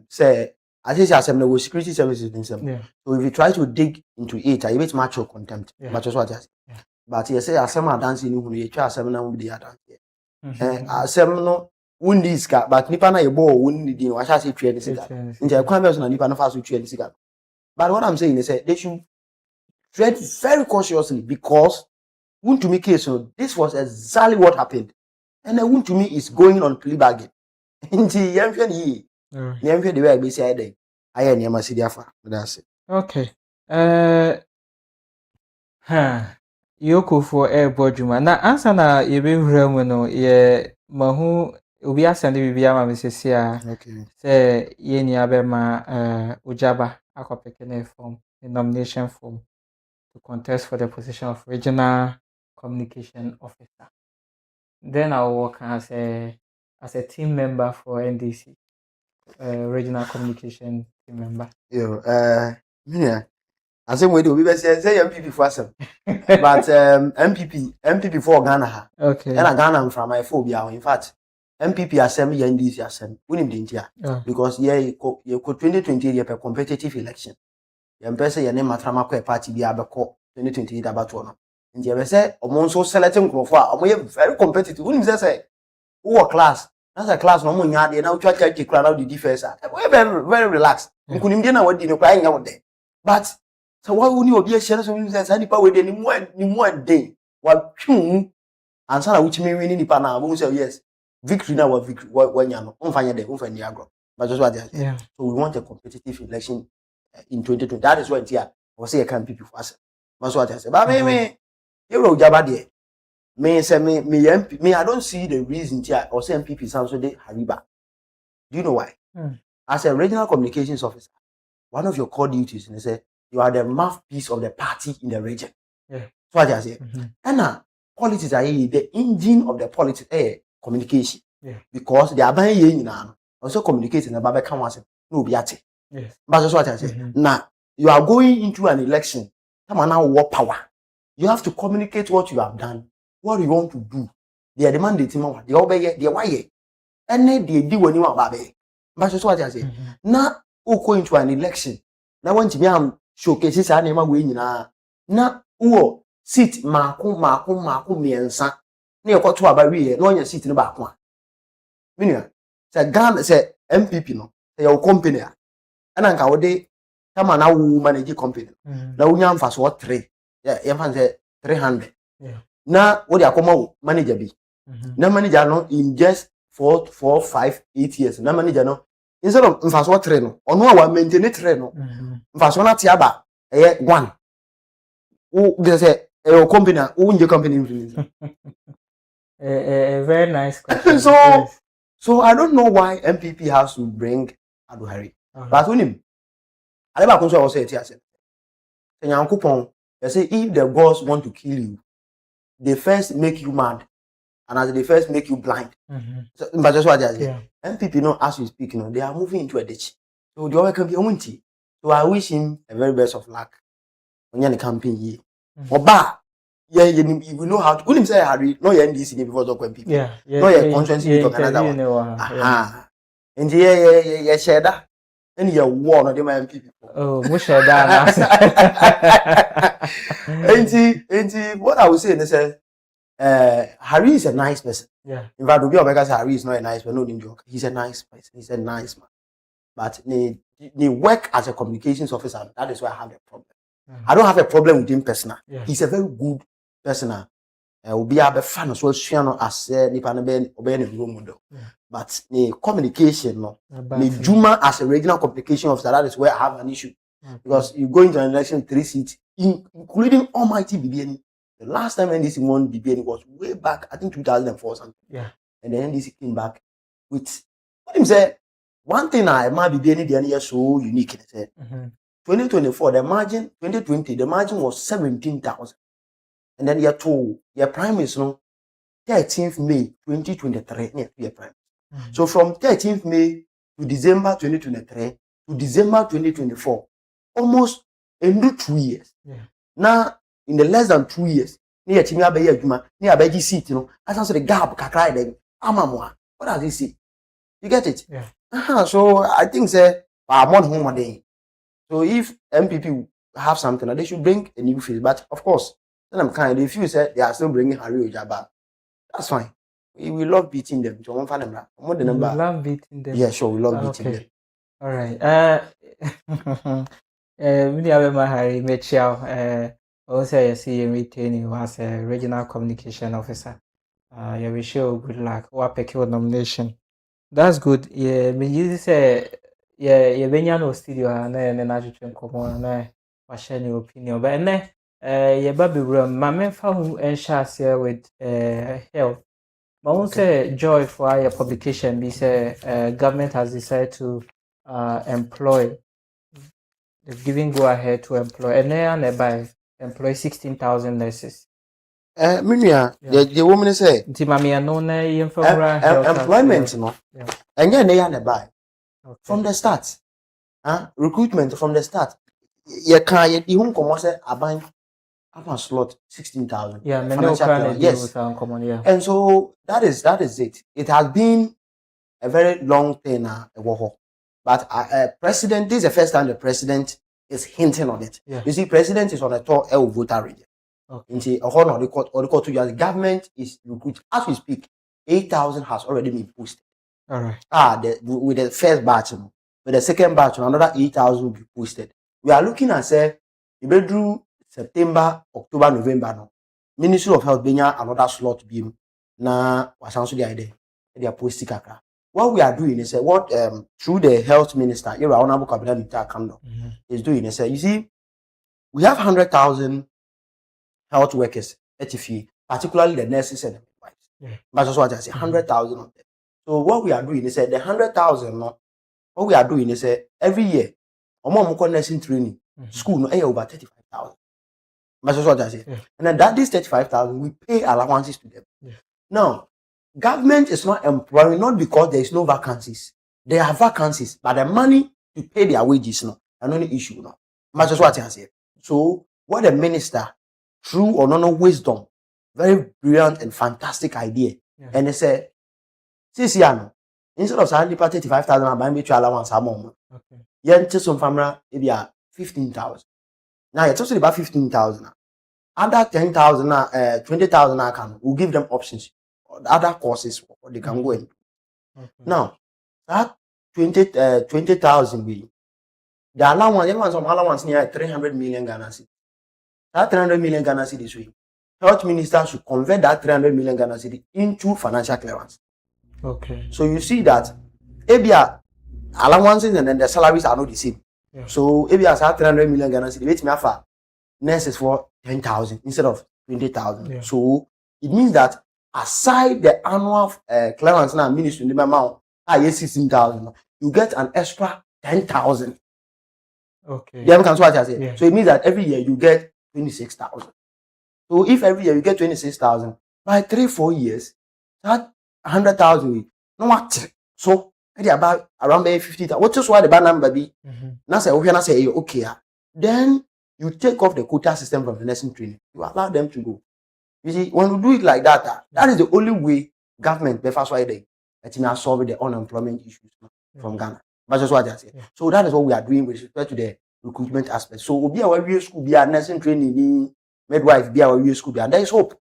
say, I think assembly with security services in some. So if you try to dig into it, I bet much of contempt. But just what I say. But you say assembly dancing who you try assembly will be dance. Assembly no wundi iska, but nipa na yebo wundi di wa say trade sika. Nje kwan be so na nipa na fast trade sika. But what I'm saying is that they should tread very cautiously because to make case, this was exactly what happened. And I want to me is going on plea bargain. Nti yɛnhwɛ ne yie. Yɛnhwɛ the way I be say ayɛ ayɛ nneɛma si di afa. That's it. Okay. Yoko airport juma. Na ansa na yɛbɛwura mu no yɛ mahu obi asɛnde biribi ama me sesi a Okay. sɛ yɛni abɛma Ojaba akɔpeke ne form, the nomination form to contest for the position of regional communication officer. Then I'll work as a team member for NDC, regional communication team member. Yo, yeah. I say we do. We say MPP for us, but MPP for Ghana ha. Okay. And Ghana from my phobia. In fact, MPP assembly NDC assembly. We need India because you 2020 year per competitive election. You person your name matrama ko party bi abeko 2028 abato no. Nti you say omo so selecting crofo a omo very competitive. We need say who class. That's a class no mo nya de na utwa church kra na di first. We very relaxed. Nkunimde na wadi no kwa nya wode. But so why would you be a share so you say nipa we dey ni mo day wa twu ansa na which me win nipa na we say yes victory na wa victory wa nya no onfanya dey onfanya agro but just what they say. So we want a competitive election in 2020. That is what here I say I can people for us. That's what I say. But me you know Ojaba there me say me I don't see the reason here or say MPP sound so they hariba. Do you know why? As a regional communications officer, one of your core duties is say you are the mouthpiece of the party in the region. So what I say. And now politics are the engine of the politics communication. Because they are buying you now. Also communicating about the once no be at it. But that's what I say. Now you are going into an election. Come on now, what power? You have to communicate what you have done, what you want to do. They are demanding they obey they why. And then they do when you are baby. But that's what I say. Now who go into an election. Now when you am showcases our name away na uo seat mako miensa na yekoto aba wie na onya seat no ba ko a minia say Ghana say MPP no say your company a na nka wo de kama na wo manage company na wo nya mfa so 3 ye fan say 300 na wo de akoma wo manager bi na manager no in just 4 5 8 years na manager no instead of mfa so 3 no ono a wa maintain 3 no mfa so na tiaba 1 who say a company who in your company influence. A very nice question. So I don't know why MPP has to bring Aduhari. But when him I never consider also say they say if the gods want to kill you, they first make you mad and as they first make you blind. So, but that's what they say. MPP no as we speak, they are moving into a ditch. So the other can be a So I wish him a very best of luck. On the campaign ye. Oba, you know how to. When say Harry, no NDC before the people. No conscience to another one. Aha. And yeah, share that. And you one of them MPP. Oh, much share that. And what I would say is Harry is a nice person. In fact, because Harry is not a nice person, no joke. He's a nice person. He's a nice man. But they work as a communications officer. That is why I have a problem. I don't have a problem with him personally. He's a very good person. Will be a fan as well as but the communication, the Juma as a regional communication officer, that is where I have an issue. Because you go into an election 3 seats, including Almighty BBN. The last time NDC won BBN was way back, I think 2004 or something. And then NDC came back with what him say. One thing I might be BBN the year so unique. 2024, the margin, 2020, the margin was 17,000. And then year 2, your prime is 13th May 2023, year prime. So from 13th May to December 2023 to December 2024, almost in 2 years. Now, in the less than 2 years, near Timia Bay Juma, near Beji seat, as I the gap, Kakrai, Amamwa. What does he see? You get it? So I think, say, I'm on home a day. So if MPP have something, they should bring a new face. But of course, then I'm kind. If you say they are still bringing Harry Ojaba, that's fine. We love beating them. So we love beating them. Yeah, sure, we love beating them. All right. We have Harry Mitchell. Also, I see him retaining as a regional communication officer. Yeah, wish you good luck. What pick your nomination? That's good. Yeah, me you say yeah benya no studio na na twetwe nkomo na wa share your opinion. But yeah baby bro, my main who ensure with health. But who say joy for our publication be say government has decided to employ, they've given go ahead to employ and by employ 16,000 nurses. Minia, Yeah. the woman say Nti mami ano na yemfamura health employment no. Yeah. And then they are buy Okay. from the start. Recruitment from the start. You can you home come say aban a slot 16,000. Yeah, financial clearance. Yes. Yeah. And so that is it. It has been a very long thing but president, this is the first time the president is hinting on it. Yeah. You see, president is on a tour voter region. Okay. Into a whole the court to the government is recruiting. As we speak, 8,000 has already been posted. All right. With the first batch, with the second batch, another 8,000 will be posted. We are looking at say Ibedru September, October, November no. Ministry of Health benya another slot beam na wasanso the idea. They are posting kakra. What we are doing is what through the health minister, your honorable cabinet is doing is you see, we have 100,000 health workers, particularly the nurses and the midwives. Yeah. But that's what I say, 100,000 of them. So what we are doing is the 100,000, no, what we are doing is every year, nursing training, school, no, over 35,000. But that's what I say. Yeah. And then that is 35,000, we pay allowances to them. Yeah. Now, government is not employing, not because there is no vacancies. There are vacancies, but the money to pay their wages, no, and only issue, no. But that's what I say. So what the minister, through or no wisdom, very brilliant and fantastic idea. Yeah. And they say, instead of salary 35,000, I'm buying allowance a month. Okay. Yeah, just some family, maybe 15,000. Now you're talking about 15,000. Other 10,000, 20,000, we'll give them options, other courses, or they can go in. Okay. Now, that 20,000 be the allowance, everyone some allowance near 300 million Ghana cedis. That 300 million Ghana cedis this week, health minister should convert that 300 million Ghana cedis into financial clearance. Okay. So you see that ABR allowances and then the salaries are not the same. Yeah. So ABR has 300 million Ghana cedis. Wait me for nurses for 10,000 instead of 20,000. Yeah. So it means that aside the annual clearance now ministry in the amount, 16,000, you get an extra 10,000. Okay. That's what I say. Yeah. So it means that every year you get 26,000. So if every year you get 26,000, by 3-4 years, that 100,000, no what? So about around 50,000. What is why the bad number be? Now say okay. Then you take off the quota system from the nursing training. You allow them to go. You see, when you do it like that, that is the only way government, the first way they solve the unemployment issues from Ghana. But that's what I say. Yeah. So that is what we are doing with respect to the recruitment aspect. So we'll be our school, be our nursing training, midwife, be our school, and there is hope.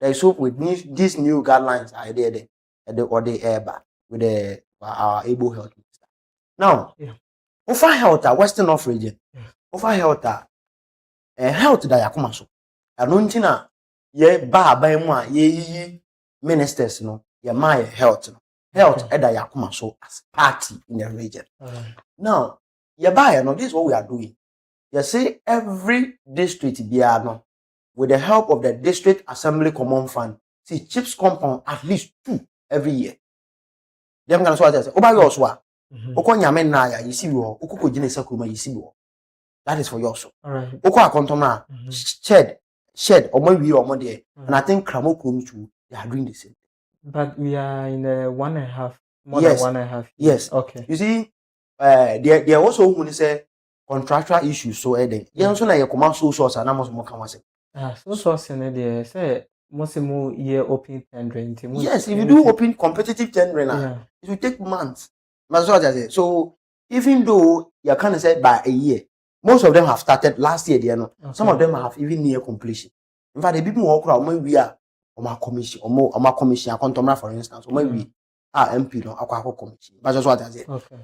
There is hope with these new guidelines are there, or the air with our able health minister. Now, over health, Western North region, over health, health that yakuma so. Anuntina ye ba mu ye ministers no ye my health no. Health eda yakuma so as party in the region. Now, ye ba no, this is what we are doing. You say every district biya no, with the help of the district assembly common fund, see chips compound at least 2 every year. Them can so I say, oba your so oko nyame na ya yisi wo, oko gine sakruma yisi wo. That is for yours. All right. Oko akontoma shed omo wi omo there. And I think Kramokrom too, they are doing the same. But we are in a 1.5, more yes. than 1.5 years. Yes. Okay. You see, they also when they say contractual issues so then. You also na your command so source and amos mo kan say. So source na there say most mo year open tendering. Yes, if you do open competitive tendering, it will take months. That's what I say. So even though you can say by a year, most of them have started last year, you know. Okay. Some of them have even near completion. In fact, the people who work around we are on my commission, on my commission, I can't for instance, or maybe MP no akwa commission. But that's what I say. Okay.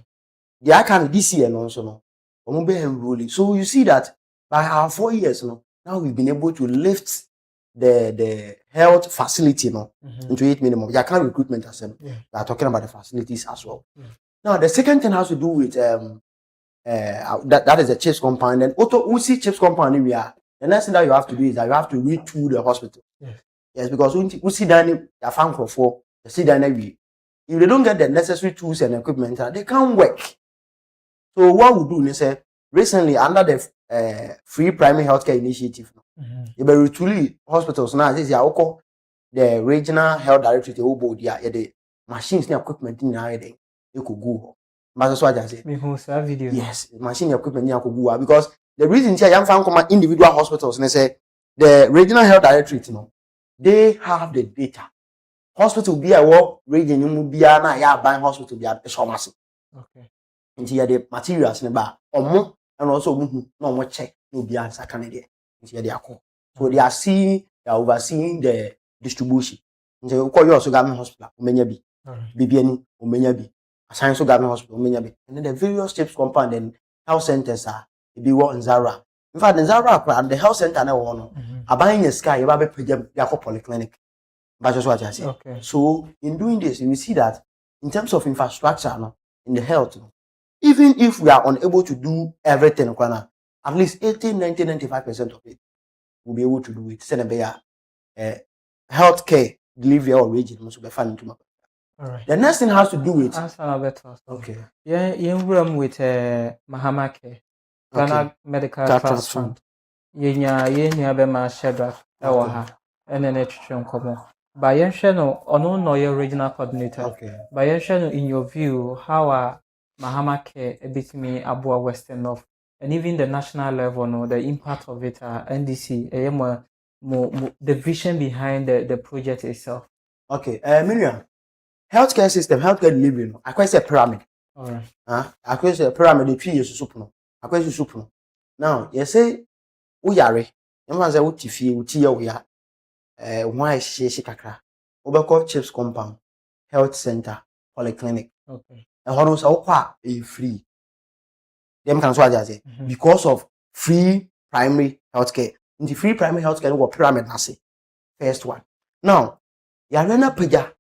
The can this year also no. Enrolling. So you see that by our 4 years now we've been able to lift the health facility no Mhm. into it minimum. You can't recruitment as well. Yeah. We are talking about the facilities as well. Yeah. Now the second thing has to do with that is the chips compound. And auto usi chips compound we are. The next thing that you have to do is that you have to read through the hospital. Yes, because we see that you found for the see that we. If they don't get the necessary tools and equipment, they can't work. So what we do is say recently under the free primary healthcare initiative, you be truly hospitals now. This is the regional health directorate board. Yeah, the machines and equipment in there. You could go. That's what I say. Video. Yes, machine equipment you could go because the reason here I'm found come individual hospitals and they say the regional health directorate, they have the data. Hospital be a what region you be na ya buying hospital be a pharmacy. Okay. Nti ya the materials ne ba omo and also omo na omo check no be answer kan there. Nti ya the akọ. So they are overseeing the distribution. Nti you call your government hospital omenya bi. Bibiani omenya bi. Assign so government hospital omenya bi. And then the various chips compound and health centers are be what in Zara. In fact in Zara the health center na wo no. Aban your sky you ba be pejam yakọ polyclinic. But just what I say. Okay. So in doing this, you see that in terms of infrastructure, in the health, even if we are unable to do everything, at least 80, 90, 95% of it, we'll be able to do it. Send a healthcare delivery or region. All right. The next thing has to do with okay. Yeah, room with Mahama Care, Ghana Medical Trust Fund. Yenya bema Shedra Ewaha, and then a common. By Yenshano, no your regional coordinator. Okay. By Yenshano, in your view, how are Mahama Care a bit me Abua Western North, and even the national level, no, the impact of it, NDC, the vision behind the project itself. Okay, Miriam, healthcare system, healthcare delivery, I quite say pyramid. All right. I quite say pyramid, the tree is soup. I quite say soup. Now, you say, Uyare, you must say, Uti, we are. Why she kakra obeko chips compound health center polyclinic okay and hono say okwa e free dem can so ajaze because of free primary healthcare in the free primary healthcare no pyramid na say first one now ya rena peja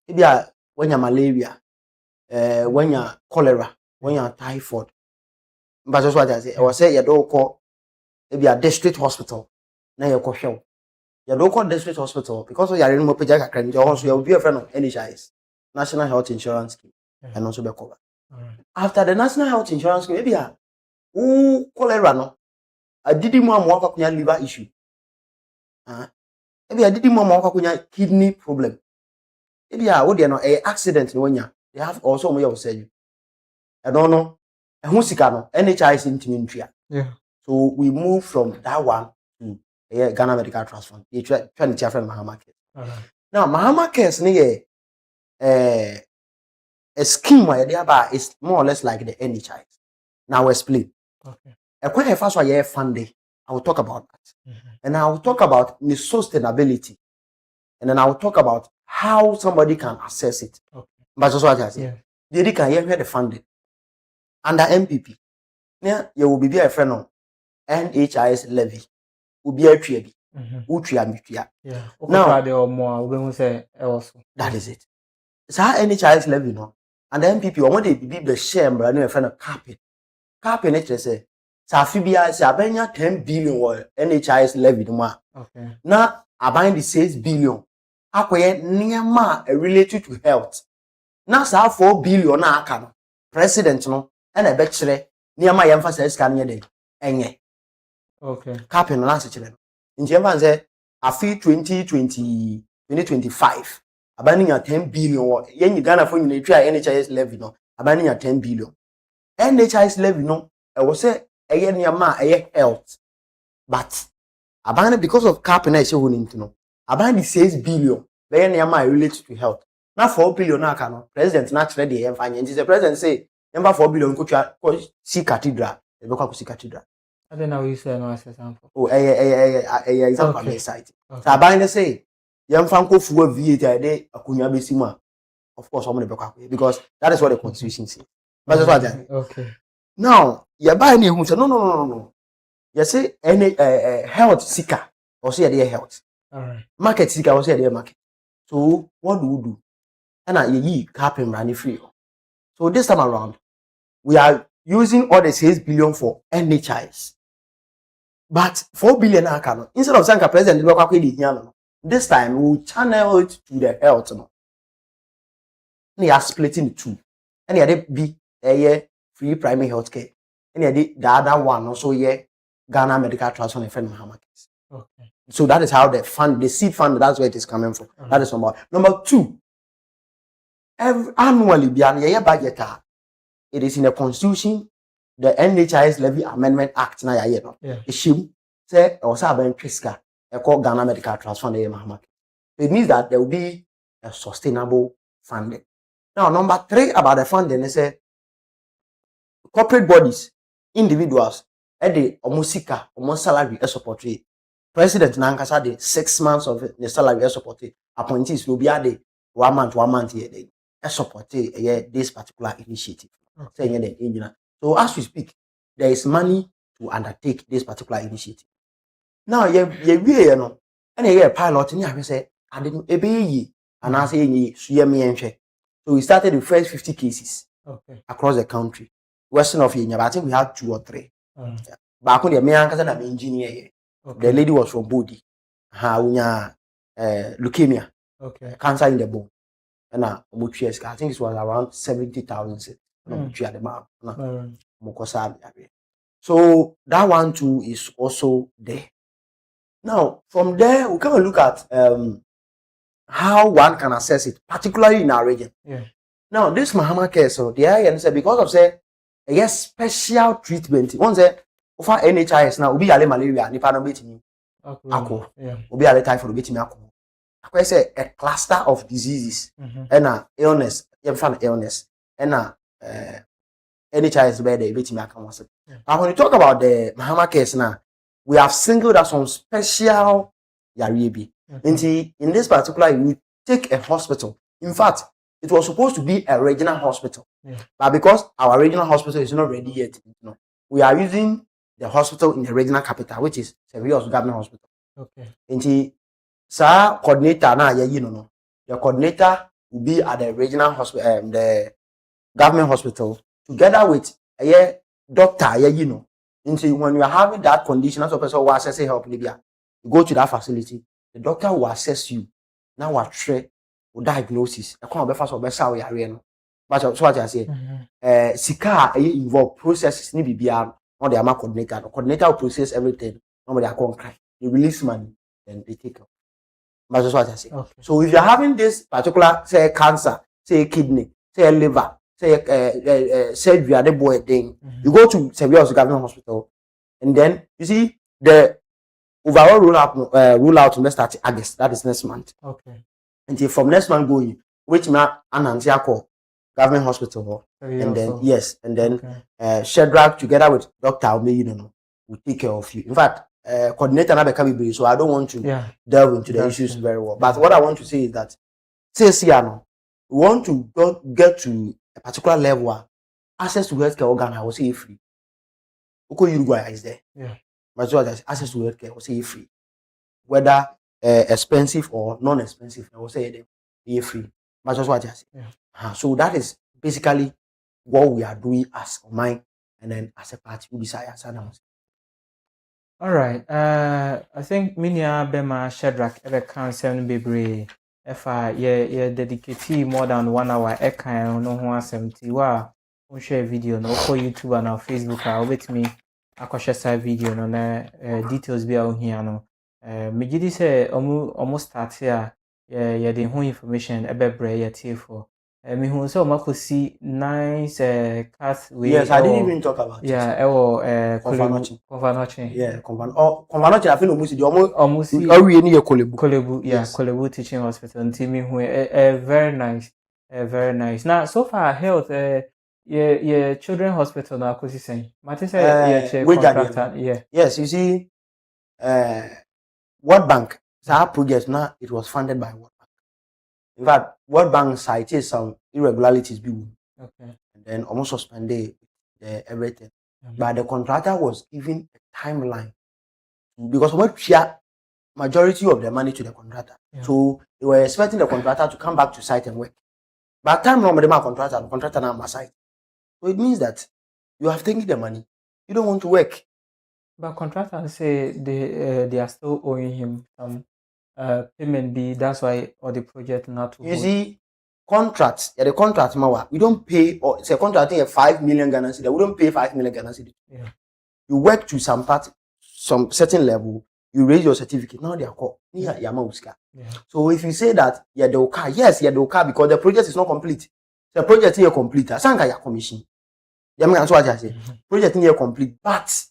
e bia wanya malaria wanya cholera wanya typhoid but so ajaze e was say you do call e bia district hospital na you ko hwe your local district hospital because you are in Mopeja Kakran, also you will be a friend of NHIS, National Health Insurance Scheme, and also be covered. After the National Health Insurance Scheme, maybe cholera no, I did more liver issue. Maybe I did more kidney problem. Maybe I would a accident when they have also more of surgery. I don't know. And who's NHIS in yeah. So we move from that one to Ghana Medical Trust Fund. You try to tell Mahama Care. Now, Mahama Care is a scheme where is more or less like the NHIS. Now, I'll explain. Okay. A quite first one funding. I will talk about that. And I will talk about the sustainability. And then I will talk about how somebody can access it. Okay. But just what I say. They can hear the funding. Under MPP. Now, you will be a friend of NHIS levy. Ubi a tree. Yeah. Now, that is it. So NHIS levy no, and the MPP or they be the share but no friend of carpet. Carpet nature say Safibia say abenya 10 billion or NHIS levy no. Okay. Now abang the 6 billion. Akoye niyama related to health. Now sa 4 billion na aka no. President no and a betchere niyama yemfa scan ye dey enye. Okay. Carpet no na se chere. Nti yemfa say afi 2025 abani ya 10 billion yenyi Ghana for nyina twa NHIS levy no abani ya 10 billion NHIS levy no e wo say eye niam health but abani because of cap na e she honi no abani 6 billion be niam related to health na 4 billion na aka no president na kire de yem fanye nti the president say yemba 4 billion ko twa si cathedral e be kwa si cathedral I don't know you say no as example. Oh example okay. Site okay. So abani say yemfa nkofuwa VAT ade akunya besima of course I'm going to because that is what the constitution says. But that's what okay. Now, you buy any who say no. You say any health seeker or say their health. All right. Market sika was there market. So what do we do? And ye cap and run free. So this time around, we are using all the 6 billion for NHIs. But 4 billion instead of saying president, this time we'll channel it to the health. And you are splitting the two. And you are be a free primary health care. And you the other one also Ghana Medical Trust Fund and Friend Muhammad. Okay. So that is how the seed fund, that's where it is coming from. That is number 2. Annually, budget, it is in the constitution, the NHIS Levy Amendment Act. Na yeah. Say also about Triska, called Ghana Medical Trust Fund. It means that there will be a sustainable funding. Now, number 3 about the funding is corporate bodies, individuals, the omusika, almost salary support. President Nankasa de 6 months of the salary support. Appointees will be at the 1 month here. Support this particular initiative. Okay. So as we speak, there is money to undertake this particular initiative. Now, you know, and a pilot, and you say, I didn't obey and I say, so we started the first 50 cases across the country. Western of Yenya, I think we had 2 or 3. Back on the American engineer, the lady was from Bodi, leukemia, cancer in the bone. And I think it was around 70,000. So that one too is also there. Now, from there, we can look at how one can assess it, particularly in our region. Now, this Mahama Kesse, so the area said because of say, special treatment. One say, for NHIS now, we be malaria, nipa no betimi. Obi ale typhoid betimi ako. I say a cluster of diseases and illness, illness, and NHIS bed betimi ako. Now, when you talk about the Mahama Kesse now, we have singled out some special yaribi. In this particular, we take a hospital. In fact, it was supposed to be a regional hospital, but because our regional hospital is not ready yet, we are using the hospital in the regional capital, which is Sevilla's government hospital. Okay. Sir, coordinator now, the coordinator will be at the regional hospital, the government hospital, together with a doctor, when you are having that condition, as a person who access help, Libya, you go to that facility, the doctor will assess you. Now what try or diagnosis. I can't be fast or better or yariano. But so what I say, Sika involve processes ni BBR on the AMA coordinator. The coordinator will process everything. Nobody are going cry. They release money, then they take up. But that's what I say. Okay. So if you're having this particular, say cancer, say kidney, say liver, say surgery at the boy thing, you go to Sevilla's government hospital, and then you see the overall rule out will start August. That is next month. Okay. Until from next month going, which man Anantiako government hospital, and then yes, and then Shedrack together with Dr. Alme, will take care of you. In fact, coordinator na become be, so I don't want to delve into the issues very well. But what I want to say is that we want to get to a particular level, access to healthcare organ, I will say free. Oko Uruguay is there. Yeah. But so access to healthcare, I will say free. Whether expensive or non-expensive, I will say they free. But that's what I say. Yeah. So that is basically what we are doing as a mind, and then as a party, we decide. All right. I think Minia Bema Shadrach ever cancer Bebre. If I dedicate more than 1 hour, I can no one 70. Wow, we share video no for YouTube and our Facebook. I'll bet me I share side video no details be out here no. Me did say almost start here. Yeah, the whole information about bread for. Me who so much see nice cast way. Yes, I didn't even talk about it. Yeah, Convanoche. Yeah, Convanoche. I feel almost Kolebu, yeah, Kolebu Teaching Hospital and Timmy who very nice. Very nice. Now so far health yeah, children hospital now cause you saying. Mate say contractor, yeah. Yes, you see World Bank, our project now it was funded by World Bank. In fact, World Bank cited some irregularities okay. And then almost suspended everything. But the contractor was given a timeline because what majority of the money to the contractor. Yeah. So they were expecting the contractor to come back to site and work. By the time the contractor now on site. So it means that you have taken the money. You don't want to work. But contractors say they are still owing him some payment be. That's why or the project not to You see, contracts, the contract we don't pay, or it's a contract in 5 million Ghana cedi. We don't pay 5 million Ghana cedi. Yeah. You work to some certain level, you raise your certificate. Now they are called. Yeah. So if you say that they will car, yes, they will car because the project is not complete. The project is complete. Sanka ya commission. That's what I say. Project is complete, but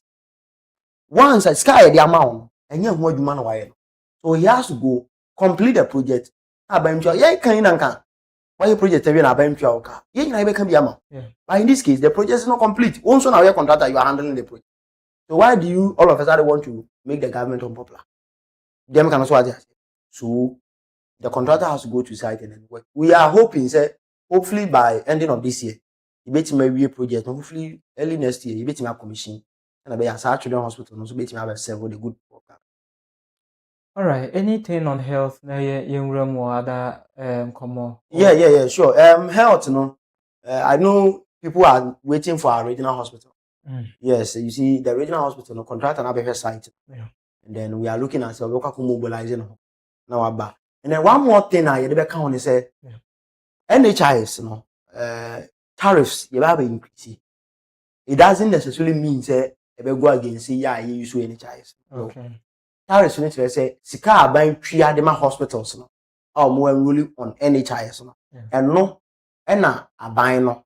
once a sky the amount, and you want man wire. So he has to go complete the project. Yeah, can why project every na buy car. Yeah, can be amount. But in this case, the project is not complete. Once on our contractor, you are handling the project. So why do you all of a sudden want to make the government unpopular? Them can also adjust. So the contractor has to go to site and then work. We are hoping, say, hopefully by ending of this year, you bet me a project. Hopefully early next year, you bet me a commission. And I be a children hospital, so bet me have several the good work. All right. Anything on health? Young room or other come Yeah, sure. Health, I know people are waiting for our regional hospital. Yes, you see, the regional hospital, no contract and have site. Yeah. And then we are looking at local mobilizing now about. And then one more thing I never count is NHIS, tariffs you have increase. It doesn't necessarily mean say go against you use NHIS. Okay. Tariffs need to say sika buying pre-adema hospitals or more enrolling on NHIS and no na aban no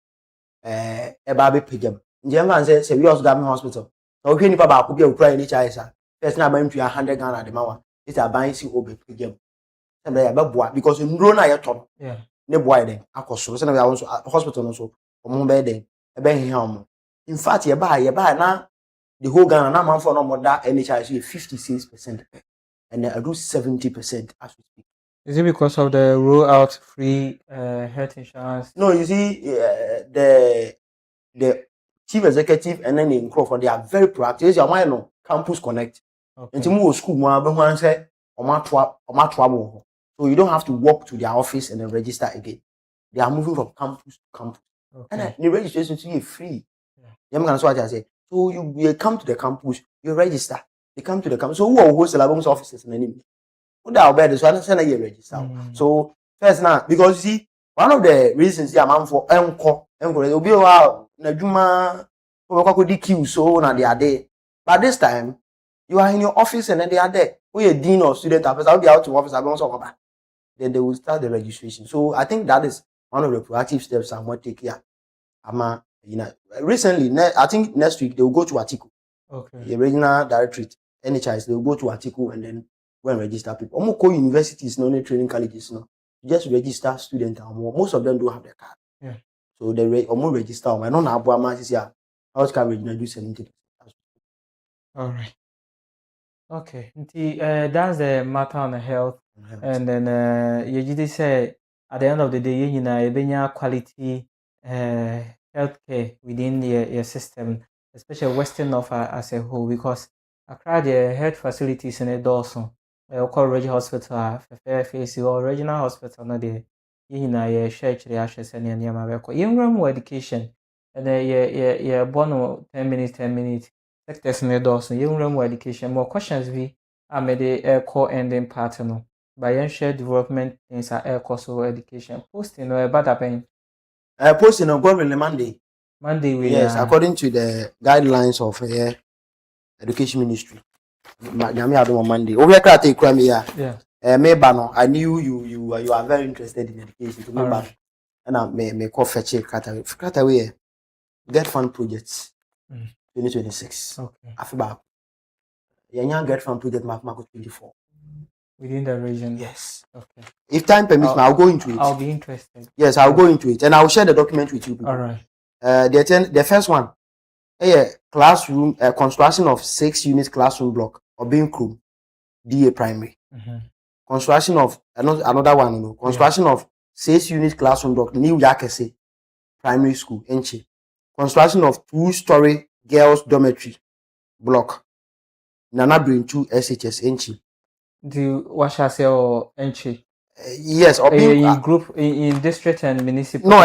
eba be pagam. Njem say we also government hospital. So we nipa ba ko bia okura NHIS first na aban 100 Ghana de mawa. It's aban si obe pagam. Say be boa because nro na ye to. Yeah. Ne boy den akoso say na we also hospital no so omo be den ebe hia omo. In fact ye ba na the whole Ghana na man for no more that NHIS is 56% and I do 70% as we speak. Is it because of the roll-out free health insurance? No, you see, the chief executive and then in Crawford, they are very proactive. It's your mind no campus connect. Okay. Into more school, more say so you don't have to walk to their office and then register again. They are moving from campus to campus, and the registration is free. Yeah. That's what I say. So you come to the campus, you register. They come to the campus. So who are host the offices and any? Who are bed? So I understand you register. So first now, because you see, one of the reasons I'm for encore, will be wow, Najuma, queue so now they are there. But this time, you are in your office and then they are there. We a dean or student office, I'll be out to office, I don't talk about. Then they will start the registration. So I think that is one of the proactive steps I'm going to take here. Recently, I think next week they will go to Atiku. Okay. The regional directorate, NHIS, they will go to Atiku and then go and register people. Almost all universities, no training colleges, no. Just register students. Most of them don't have their card. Yeah. So they almost register. I don't know how much is here. House coverage regional do 70%. All right. Okay. That's the matter on the health. And then you just say at the end of the day, you know, quality healthcare within your system, especially Western North as a whole, because across the health facilities in the Dawson, call regional hospital, face or regional hospital, no day, you know, your church, the ashes, and your America. You more education, and then you're born 10 minutes, sectors in the Dawson, you more education, more questions we are made the core ending pattern. By share development things are air course or education. Posting or bad happening. Posting on government Monday. Monday we yes, according to the guidelines of education ministry. On Monday. Over yeah. I knew you are very interested in education. Right. And I may call fetch Krataway get fund projects 2026. Okay. After back. Young get fund project Marco 24. Within the region. Yes. Okay. If time permits, I'll go into it. I'll be interested. Yes, I'll go into it, and I'll share the document with you. All right. The first one, classroom construction of 6 units classroom block or being crew, DA primary. Construction of another one, construction of 6 units classroom block, New Yakese primary school, Enchi. Construction of 2-story girls dormitory block, Nana Brin 2 SHS, Enchi. Do what shall I say or entry? Yes, or being In group in district and municipal. No,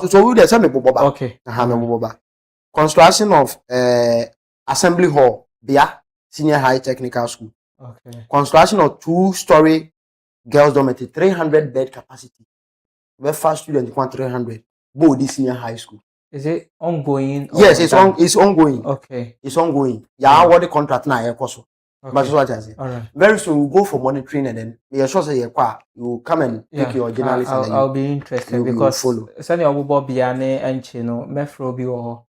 so we dey say me boboba. Okay. Me boboba. Construction of assembly hall, Bia Senior High Technical School. Okay. Construction of 2-story girls dormitory, 300 bed capacity. Where first student want 300. Bodi Senior High School. Is it ongoing? Yes, it's ongoing. Okay. It's ongoing. Yeah, what the contract now also. Okay. But that's what I say. All right. Very soon we'll go for monitoring and then you're sure say you come and take your journalist and then I'll be interested because sani obubo biane enchi no mefro bi wo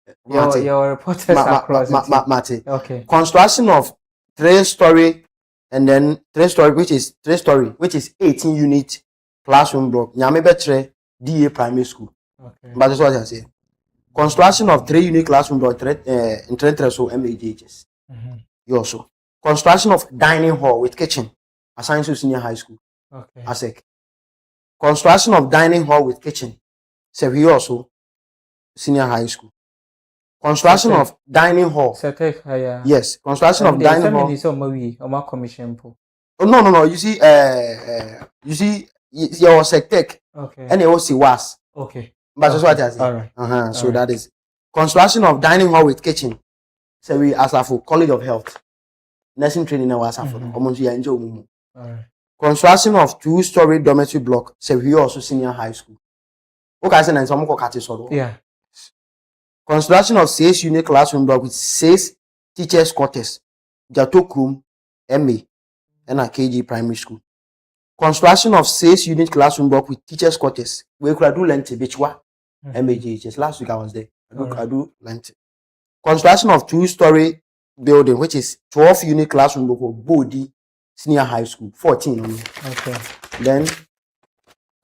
your reporters across Mate. Okay. Construction of 3-story and then 3-story which is 18 unit classroom block. Nyame betre DA primary school. Okay. But that's what I say. Construction of 3-unit classroom block in so MAGHS. You also. Construction of dining hall with kitchen, assigned to senior high school. Okay. ASEC. Construction of dining hall with kitchen, Sevi also senior high school. Construction of dining hall. Yes. Construction of dining hall. Commission. Oh no. You see, your SecTech. Okay. And it also was. Okay. But that's what I say. All right. So that is construction of dining hall with kitchen. Sevi Asafo College of Health. Nursing training na wasa for omonso ya nje omumu. Construction of 2-story dormitory block Sevi also senior high school. Okay, say na nso mo kati so. Yeah. Construction of 6-unit classroom block with 6 teachers quarters. Jatokrum MA and a KG primary school. Construction of 6-unit classroom block with teachers quarters. We could do lente bichwa MAGHS. Last week I was there. I do lente. Construction of 2-story building, which is 12-unit classroom block of Bodi Senior High School, 14 only. Okay. Then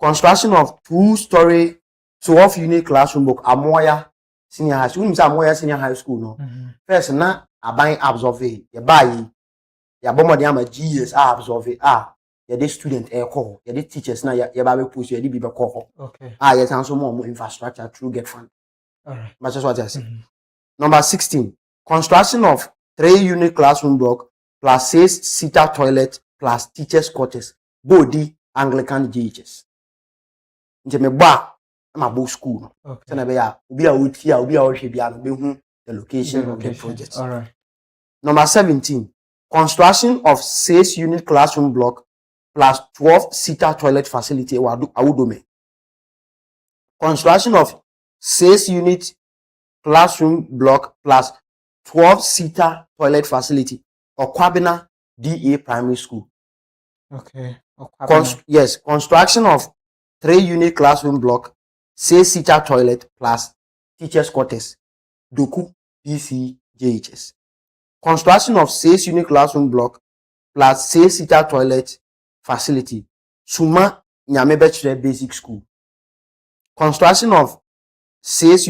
construction of 2-story 12-unit classroom block Amoya Senior High School. Amoya Senior High School no. First na aban absorb ye buy ya bomo de ama GS absorb ye de student call ye de teachers na ye ba be push ye de be call. Okay. Yes and so more infrastructure through get fund. All right. But that's what I say. Number 16, construction of 3-unit classroom block plus 6-seater toilet plus teachers quarters. Bodi Anglican GHS. Nje me ba na bo school. Okay. So na be ya obi a woti a obi a ohwe bia no be hu the location of the project. All right. Number 17, construction of 6-unit classroom block plus 12-seater toilet facility awudome. Construction of 6-unit classroom block plus 12-seater toilet facility Okwabena DA primary school. Okay. Yes, construction of 3-unit classroom block, 6-seater toilet plus teachers quarters Doku PC JHS. Construction of 6-unit classroom block plus 6-seater toilet facility Suma Nyamebechre Basic School. Construction of 6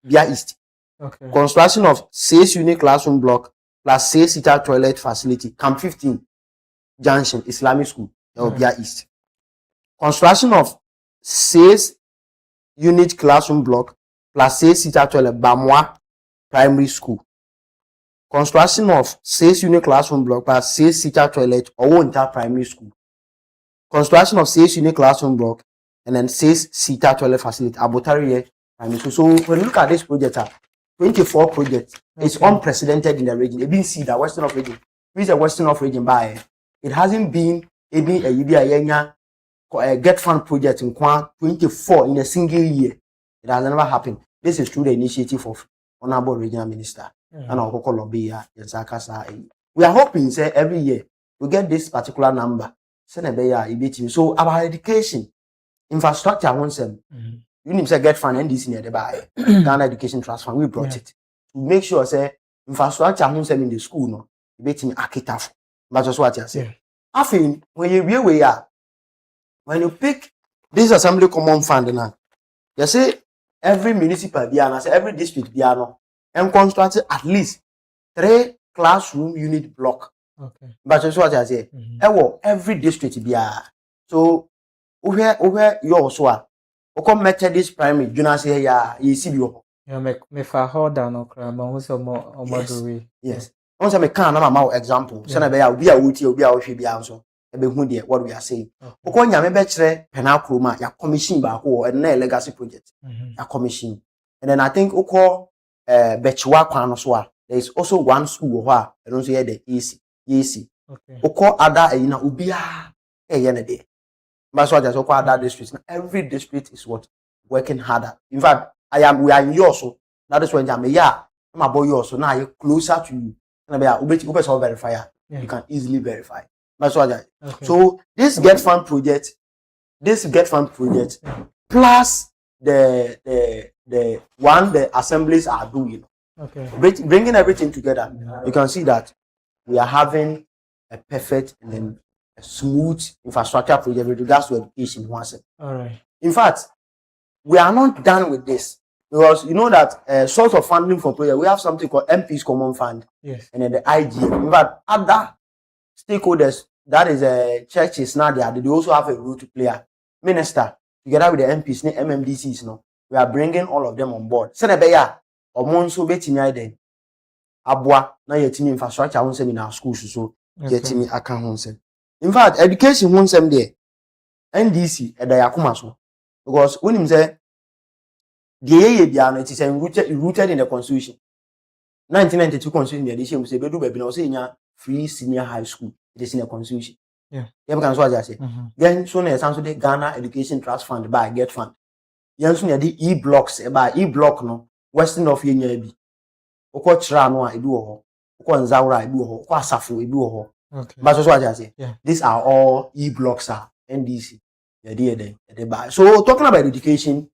Bia East. Okay. Construction of 6-unit classroom block plus 6-seater toilet facility Camp 15 Junction Islamic School Bia East. Construction of 6-unit classroom block plus 6-seater toilet Bamwa Primary School. Construction of 6-unit classroom block plus 6-seater toilet Owonta Primary School. Construction of 6-unit classroom block and then 6-seater toilet facility Abotariye Primary School. So when you look at this project, 24 projects, it's unprecedented in the region. It been see that Western of region. Which the Western of region by it hasn't been a get fund project in 24 in a single year. It has never happened. This is through the initiative of Honorable Regional Minister and our local lobby. We are hoping say every year we get this particular number. So our education infrastructure wants them. You need to get fund and this near the buy Ghana Education Trust Fund. We brought it to make sure say infrastructure wants them in the school. No, you bet me akitaf. But just what you say. I think when you pick this assembly common fund now, you say every municipal biano, say every district biano, and construct at least 3 classroom unit block. Okay. But just what I say. Every district biya. So over your so Oko Methodist primary, Juna say ya CBO. Yeah, me fa hold down okra, but who's a more Yes. once I can na example so na be ya obi a wuti obi a wohwe bia nso e be hu de what we are saying okọ nya me be kire penakro ma ya commission ba ko na legacy project ya commission and then I think okọ bechiwa kwan no so a there is also one school ho a e no so ye the EC okọ ada na obi a ye na de but so just okọ ada district every district is what working harder in fact we are in yours so that is when jam my boy yours so now you closer to you and be a verify you can easily verify that's what so this get fund project plus the one the assemblies are doing bringing everything together you can see that we are having a perfect and then a smooth infrastructure project with regards to education. All right. In fact, we are not done with this because you know that source of funding for project we have something called MP's Common Fund. Yes. And then the IG. In fact, other stakeholders that is churches now they also have a role to play. Minister together with the MPs, MMDCs, no, we are bringing all of them on board. So the or monso betting then abwa na yetimi infrastructure won say in our schools so yetimi aka won say. In fact, education won some there. NDC e da yakoma so because when him say the ye bia no it is rooted in the constitution. 1992 constitution the edition say bedu baby na say nya free senior high school it is in the constitution. Yeah. You can so as say. Then so na so the Ghana Education Trust Fund by Get Fund. Yen so na the e-blocks by e-block no western of yen bi. Oko chira no a ebi wo ho. Oko nzawra ebi wo ho. Oko asafo ebi wo ho. Okay. But so as say. Yeah. These are all e-blocks are NDC. So talking about education,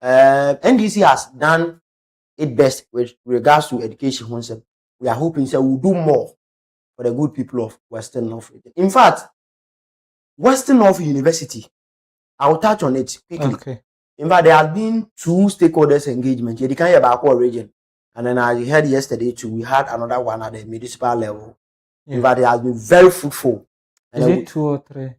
NDC has done it best with regards to education. We are hoping that we'll do more for the good people of Western North. In fact, Western North University, I'll touch on it quickly. Okay. In fact, there have been 2 stakeholders engagement. You can hear about our region. And then I heard yesterday too, we had another one at the municipal level. Yeah. In fact, it has been very fruitful. Is it 2 or 3?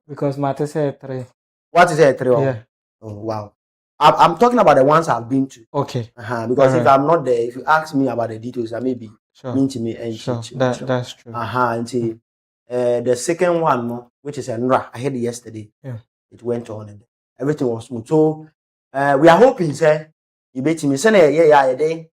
Because Mate said 3. What is it? 3? Yeah. Oh wow. I'm talking about the ones I've been to. Okay. Because if I'm not there, if you ask me about the details, I may be sure. to me and sure. That's true. And see, the second one, which is NRA, I heard it yesterday. Yeah. It went on and everything was smooth. So we are hoping, sir, you bet me, say,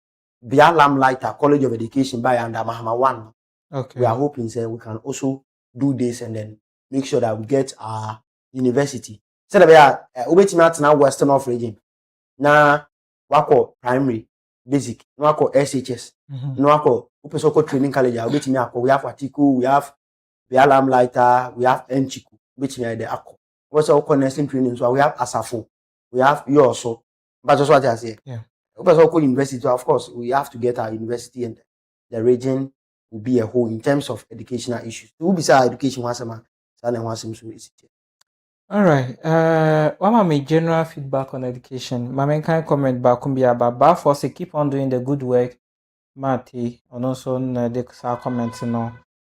the Lam Lighter College of Education by under Mahama 1. Okay. We are hoping, sir, we can also do this and then make sure that we get our university. So that we are obetimi now Western North region. Na wako primary, basic, no wako SHS, no wako upesoko training college. Obetimi ako. We have Atiku, we have the Alarm Lighter, we have Enchiku. Obetimi the ako. What's our nursing training? So we have Asafo, we have you also. But that's what I say. Yeah. Upesoko university. So of course, we have to get our university and the region will be a whole in terms of educational issues. We will be say education once a month. All right. What are my general feedback on education? My main kind comment back can be about for say keep on doing the good work. Mate, and also the comments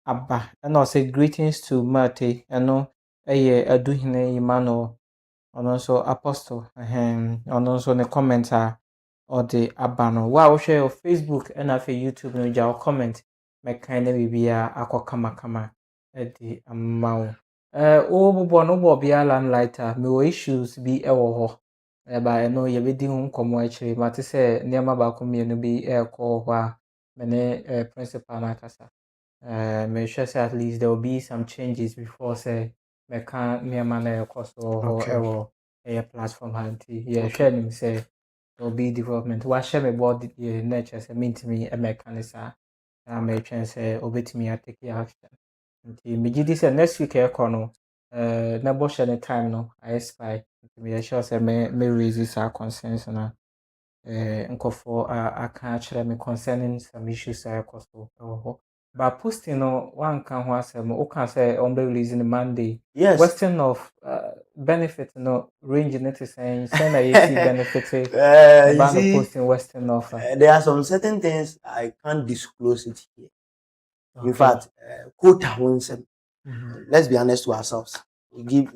abba. And also greetings to Mate. And no, doing Emmanuel, and also Apostle. And also the comments are or the abba no. Wow, share your Facebook and YouTube no jaw comment. My kind of be kama the amount. No be alarm lighter. Me issues be ho. Ba no ye bedi ho nkomo akire. Mate se niam ba ko mienu bi ko ho a me principal na kasa. Me sure say at least there will be some changes before say me can niam na cost ho platform hanti. Yeah, share nim say there will be development. Wa share me board the nature say mean to me mechanism. Me try say obetimi take action. Nti this next week no na bo share time no I spy me sure say me raise our concerns na nkofo aka kire me concerning some issues I cost but posting no one can ho asem o can say on be releasing Monday. Yes. Question of benefit no range net is saying send a benefit about the posting Western offer. There are some certain things I can't disclose it here. Okay. In fact, quota wins. Let's be honest to ourselves. We give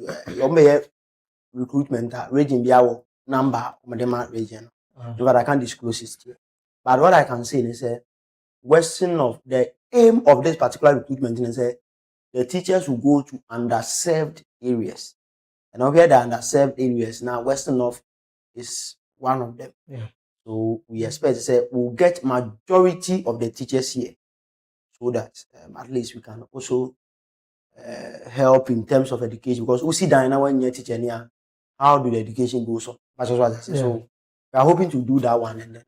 recruitment region biawo number of region. But I can't disclose it here. But what I can say is Western North, the aim of this particular recruitment is say the teachers will go to underserved areas. And over here, the underserved areas now, Western North is one of them. Yeah. So we expect to say we'll get majority of the teachers here, so that at least we can also help in terms of education, because we see that now when you're teaching here, how do the education go so? That's what I say. Yeah. So we are hoping to do that one, and then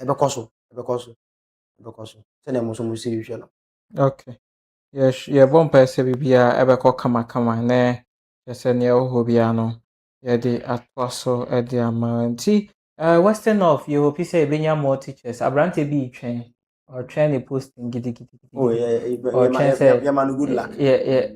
because send them also see you. Okay. Yes, yeah, bon person bibia ebeko kama na yese ne ho bia no ye de atwaso e de amanti Western of you hope say benya more teachers abrante bi twen or train a posting gidi. Oh yeah, or train say yeah, man, good luck. Yeah.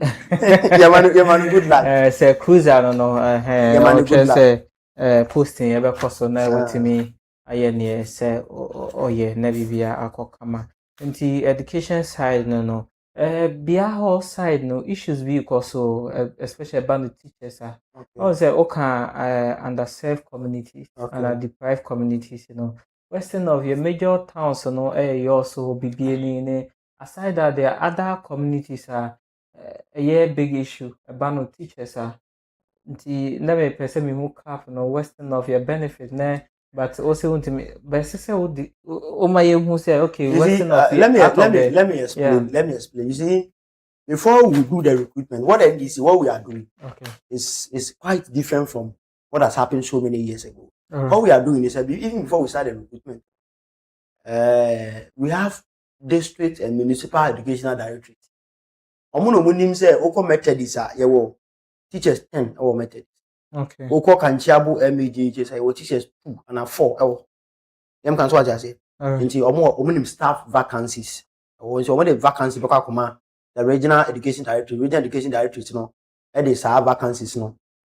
Yeah, man, good luck. Say cruiser no Yeah, or man, train good luck. say posting ebeko so na wetimi aye ne say oye na bibia akokama nti education side no Bia side no issues be also especially about the teachers are also underserved communities and deprived communities, Western of your major towns, you also be being aside that there are other communities are a big issue about no teachers are never person me move cap no Western of your benefit but also want to me but say who say okay Western of let me explain. Let me explain. You see, before we do the recruitment, what we are doing is quite different from what has happened so many years ago. What we are doing is even before we start the recruitment, we have district and municipal educational directorate. Say method is teachers 10 our method. Okay. Oko Kanchiabu MAGHS, I teachers 2 and 4. Them can so I say. Into omo staff vacancies. Or so when the vacancy the regional education directorate, and they have vacancies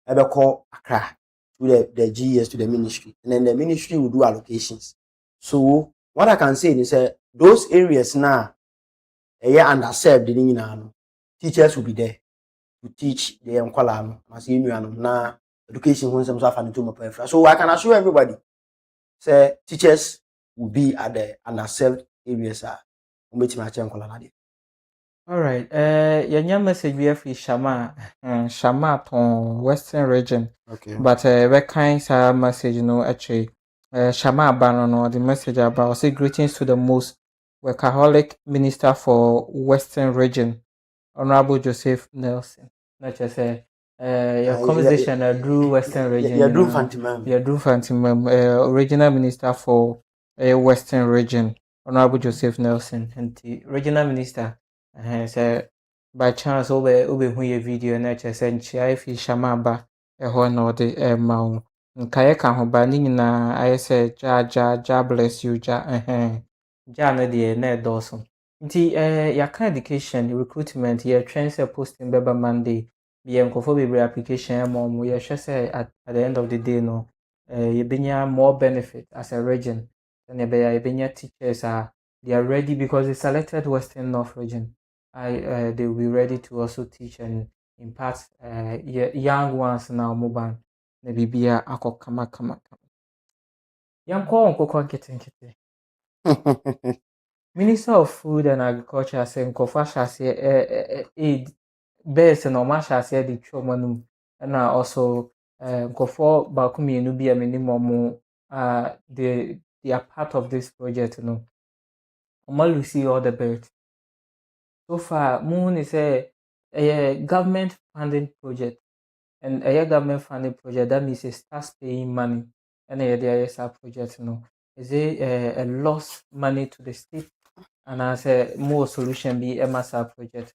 ever call Accra to the GES to the ministry, and then the ministry will do allocations. So what I can say is those areas now underserved, teachers will be there to teach the Nkwala na education when some so I can assure everybody, say teachers will be at the underserved areas. All right. Your message we have is Shama on Western region. Okay. But we kind of message, actually, Shama Banono, the message about say greetings to the most workaholic minister for Western region, Honorable Joseph Nelson. Not just say your conversation drew Western region. Yeah, Drew Fantimam. Regional minister for Western region, Honorable Joseph Nelson, and the regional minister. So by chance ube hu ye video na che se nchia ifi shama ba eho na ode ma wo nkaye ka ho ba ni nyina aye se ja bless you ja na de na edoso nti ya ka education recruitment ye train se posting beba Monday ye nkofo bebre application mo mo ye hwe se at the end of the day no ye benya more benefit as a region and ye benya teachers they are ready because they selected Western North region. They will be ready to also teach and impart young ones now mobile na bibia akọ kama yanko nkokọ nkete Minister of Food and Agriculture say nkọfa hyase aid best na ọma hyase de twọmanum na also nkọfọ baako mmienu bi a minimum they are part of this project no ọma see all the best. So far, Moon is a government funding project, and a government funding project that means it starts paying money. And a DISR project, is a lost money to the state, and as a more solution be MSR project.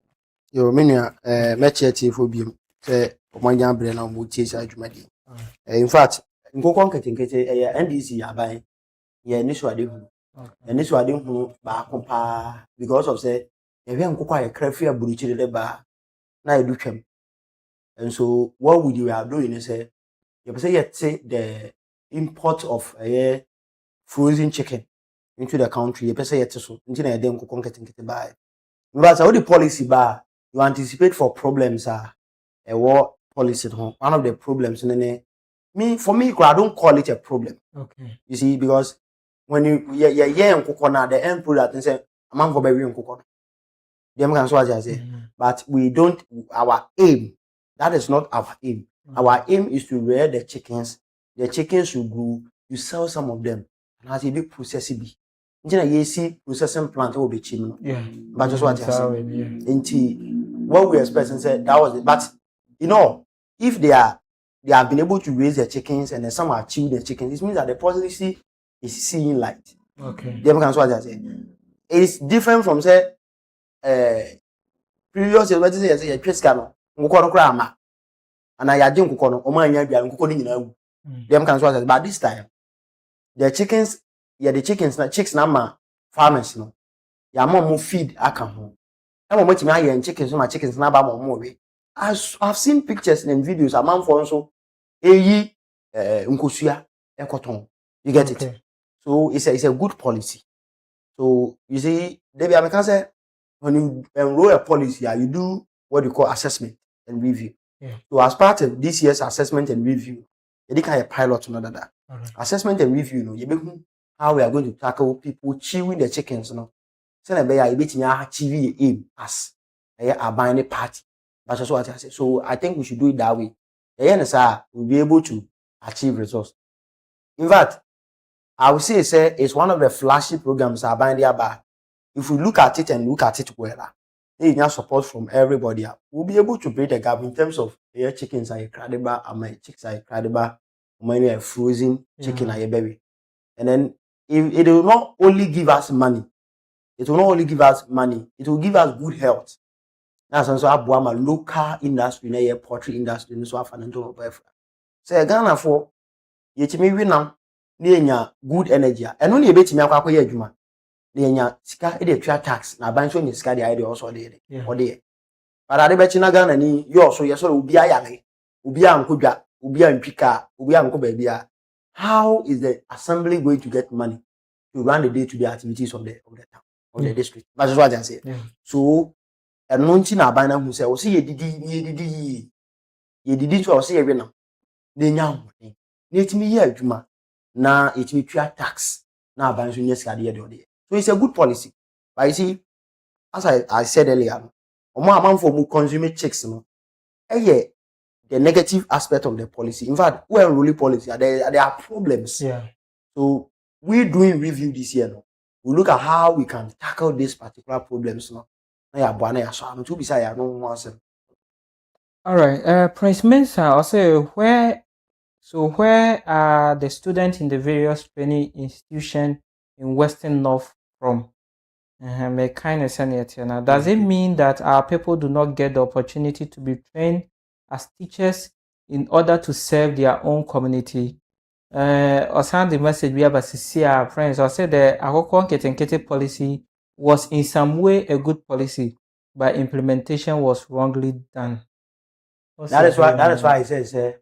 Yo, mania, match for beam, say, Omanya Brena, Mutis, Ajumadi. In fact, Nkokon Ketinkete, NDC, Yabai, yeah, initially, and this one didn't know back because of say, if you have quite a crafty aburichi the bar, now you do them. And so, what we are doing is say, you say the import of a frozen chicken into the country, you say yet so, into a dem getting buy. But how the policy bar, you anticipate for problems a war policy at home. One of the problems in for me, I don't call it a problem. Okay. You see, because when you and coconut, the end product and say a man for baby and coconut. Them can so as I say, but we don't. Our aim, that is not our aim. Our aim is to rear the chickens. The chickens will grow. You sell some of them, and as you be processing be. You see processing plant will be cheap. Yeah. But just what I say. What we expect and said that was it. But you know, if they have been able to raise their chickens and then some are chew their chickens, it means that the policy is seeing light. Okay. Them can so as I say. It's different from say previous years what say say twiska no nkoko no kra ama ana ya je nkoko no o ma anya bia nkoko no nyina wu dem kan so say but this time the chickens na chicks na ma farmers no ya mo feed aka ho e mo matimi aye chickens so ma chickens na ba mo we I've seen pictures and videos among for so eyi nkosua ekoton you get it. So it's a good policy. So you see Debbie I can say when you enroll a policy, you do what you call assessment and review. Yeah. So as part of this year's assessment and review, you can a pilot no that. Assessment and review, you how we are going to tackle people chewing the chickens. Send a bear, you bet me achieve aim as a binding party. That's just what I say. So I think we should do it that way. The NSA will be able to achieve results. In fact, I would say it's one of the flashy programs are binding about. If we look at it and look at it well, you need support from everybody. We'll be able to bridge the gap in terms of your chickens are incredible, and my chicks are incredible, many are frozen chicken are baby. And then if it will not only give us money, it will give us good health. That's also a local industry, poultry industry, so financial welfare. So Ghana for yetimi we now good energy. And only a bit me akwa the sika e dey try tax na ban so ni sika dey ide also dey or dey but ade be china Ghana ni you also yes so obi ayale obi ankodwa obi antwika obi anko ba bia. How is the assembly going to get money to run the day-to-day activities of the town of the district? That's what I say. So enonti na ban na hu say o say yedidi so o say we na nya ho ni etimi ye adwuma na etimi twa tax na ban so nya sika dey dey. So it's a good policy. But you see, as I said earlier, for consuming chicks, the negative aspect of the policy. In fact, we're really policy. There are problems. Yeah. So we're doing review this year. We look at how we can tackle these particular problems. All right. Prince Mensah, also where are the students in the various training institutions in Western North from? Does it mean that our people do not get the opportunity to be trained as teachers in order to serve their own community? Or send the message we have as see our friends or say the Akoko Nkete policy was in some way a good policy, but implementation was wrongly done. That is why I said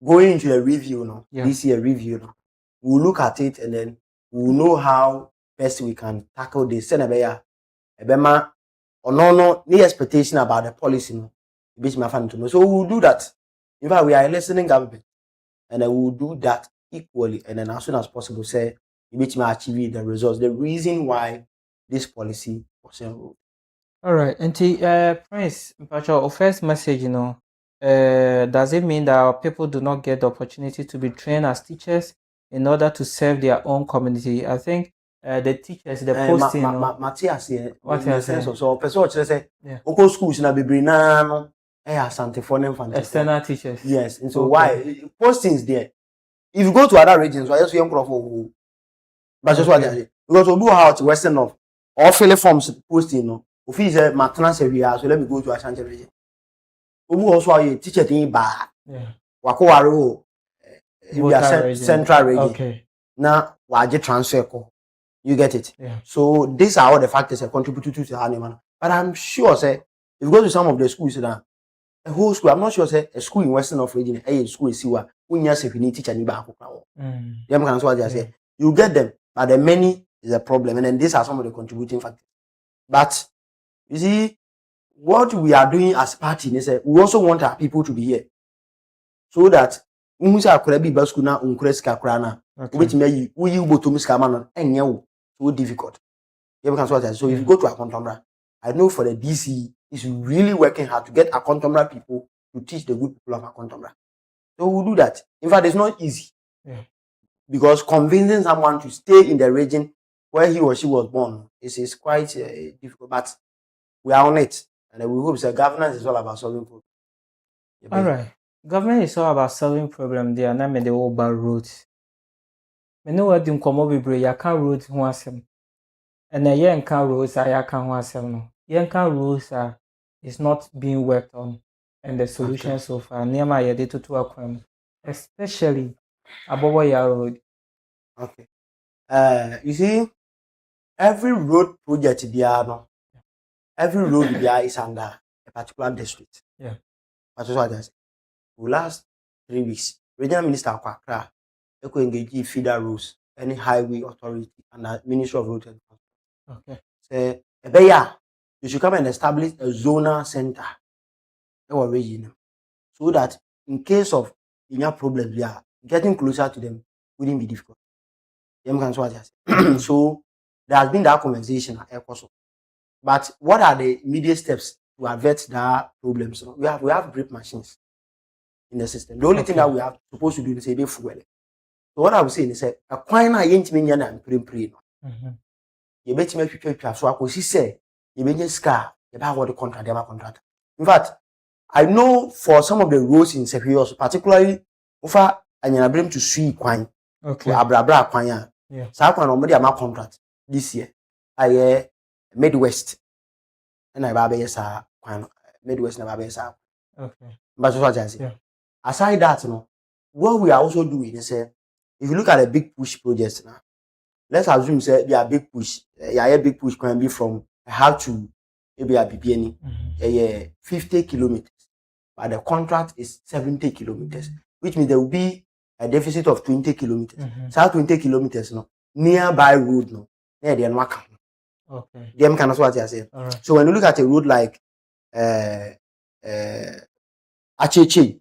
going into a review this year review we'll look at it and then we'll know how best we can tackle this. Ebema or no expectation about the policy so we'll do that. In fact, we are a listening government and then we'll do that equally and then as soon as possible say you achieve the results, the reason why this policy was enrolled. All right, and Prince, our first message, does it mean that our people do not get the opportunity to be trained as teachers in order to serve their own community? I think the teachers, the posting. Matthias, in the sense of so, person say, "Oko schools na bibri na no, asante for them external teachers." Yes, and so why postings there? If you go to other regions, why just young crowd but just what they say because we do how to Western North or fill forms posting if is a maintenance area, so let me go to Ashanti region. We also a teacher thing bad. Wako central region. Okay. Now waje transfer call. You get it? Yeah. So these are all the factors that contribute to the animal. But I'm sure say if you go to some of the schools now, a whole school, I'm not sure say a school in Western North region, a school is siwa, unya se fini teacher ni ba ko. Them can what I say. You get them, but the many is a problem, and then these are some of the contributing factors. But you see, what we are doing as a party is we also want our people to be here, so that school na Which may you go to Miss Kamano and you so difficult. You can sort so if you go to a contemporary, I know for the DC is really working hard to get a contemporary people to teach the good people of a contemporary. So we'll do that. In fact, it's not easy. Because convincing someone to stay in the region where he or she was born is quite difficult. But we are on it. And we hope that governance is all about solving problems. All right. Government is all about solving problems. They are not made the whole bad roads. I know what you come over ya can roads who asem. And a yen can roads I can who asem no. Yen can roads is not being worked on. And the solution so far near my yede to aquam. Especially Aboboya Road. Okay. You see, every road project every road is under a particular district. Yeah. That's what I say. For last 3 weeks, Regional Minister Kwakra engage feeder roads, any highway authority and the Ministry of Road and Transport. Okay. Say, you should come and establish a zonal center in our region, so that in case of any problems, getting closer to them wouldn't be difficult. So there has been that conversation at ECOSO. But what are the immediate steps to avert that problems? We have grip machines in the system. The only thing that we are supposed to do is say fuel. So what I was saying is a coin I ain't mean and pre. You bet me so I could say you may scar about what the contract. In fact, I know for some of the roads in Sepios, particularly over and bring to Sui Quine, to Abrabra Quine. So I can already have my contract this year. I Midwest. And I baby yes Midwest and baby yes. Okay. But what I say. Aside that, what we are also doing is if you look at a big push project now, let's assume say there are big push. A big push can be from how to maybe a BPN 50 kilometers, but the contract is 70 kilometers, which means there will be a deficit of 20 kilometers. So 20 kilometers nearby road near the Nwaka. Okay. Them kind of what I say. Right. So when you look at a road like Acheche,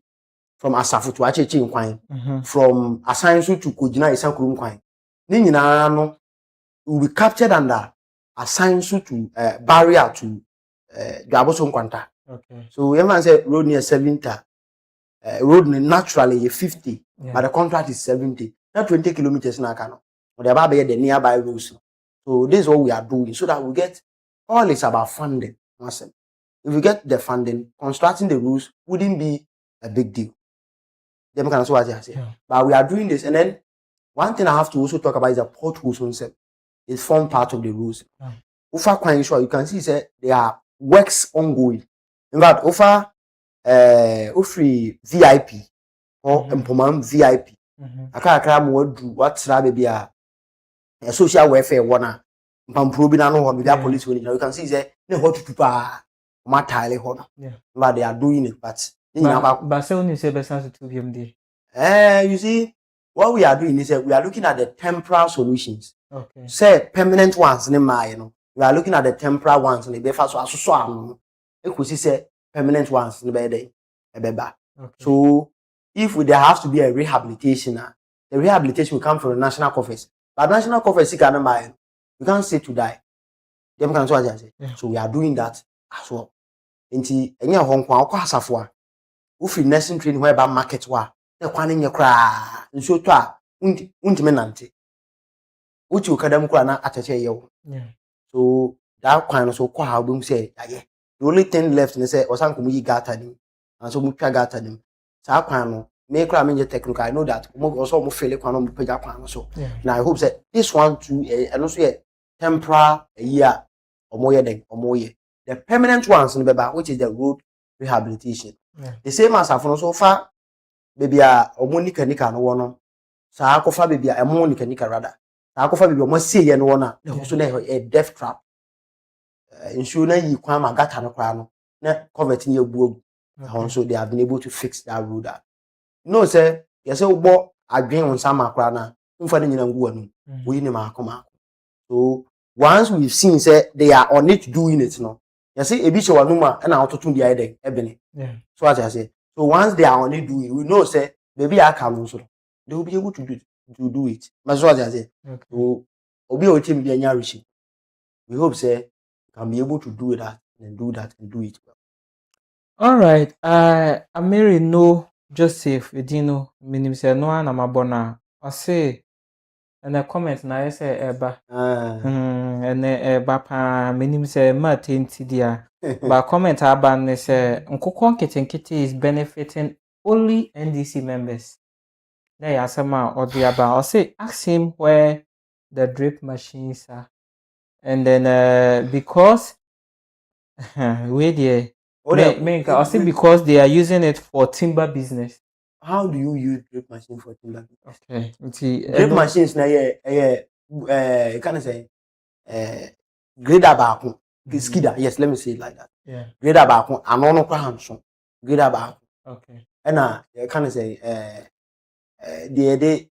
from Asafo to Acheche in Kwine, from Asansu to Kojina Isankurum Kwine, Ninina will be captured under Asansu to barrier to Gaboson Kwanta. Okay. So everyone said road near 70, road naturally 50, but the contract is 70. Not 20 kilometers na kano. Or the nearby roads. So this is what we are doing so that we get all it's about funding. If we get the funding, constructing the roads wouldn't be a big deal. Them can what I say. But we are doing this, and then one thing I have to also talk about is the potholes themselves. It's form part of the rules. Over quite sure you can see there are works ongoing. In fact, over VIP or Empomam VIP. I can't do what's baby a social welfare one. Police when you can see that no hot to but they are doing it, but you see, what we are doing is we are looking at the temporal solutions. Okay. Say permanent ones, we are looking at the temporal ones, and the befa so you could say permanent ones in the bed. So if there has to be a rehabilitation, the rehabilitation will come from the national coffers. But national coffers you can't say to die. So we are doing that as well. Inti enya Hong Kong kwa asafo ufi nursing training where ba market wa na kwane nye kra nso to a untime nante uti ukadam kra na acheche yewo. So that kwan so kwa ha bum say aye the only thing left is say osankomu yi gata nim and so mu twa gata nim sa kwan no me kra me technical I know that also mo fele kwan no mo pega kwan so now I hope that this one too and also temporary year omoye the permanent ones in Beba, which is the road rehabilitation. The same as so far, baby, a monica nika no one. Sakofa baby, a monica nika rather. Sakofa baby, must see and one, also a death trap. Ensure you come a gata no crown, not coveting your book. Also, they have been able to fix that road. No, sir, yes, so what I bring on some crana, unfinding in one, we need my come. So once we've seen, say they are on it doing it, no. You see, a bit of Numa and I'll to the idea, Ebony. So as I say, so once they are only doing, we know, say, maybe I can also, they will be able to do it. to do it. That's what I say. Okay. So, Obi or team be rich. We hope say can be able to do that and do that and do it well. All right. Amiri no Joseph Edino minim say no ana mabona. I say and a comment na I say eba. And eba pa minim say ma tenti dia. But comment aba ne say nkokon ketenkete is benefiting only NDC members. There ya sama or the aba. I say ask him where the drip machines are. And then because wait there. I think because they are using it for timber business. How do you use drip machine for timber business? Okay. Drip machines na kind of say grader baako, skidder. Yes, let me say it like that. Yeah. Grader baako, ano no kwa hanso. Grader baako. Okay. And kind of say the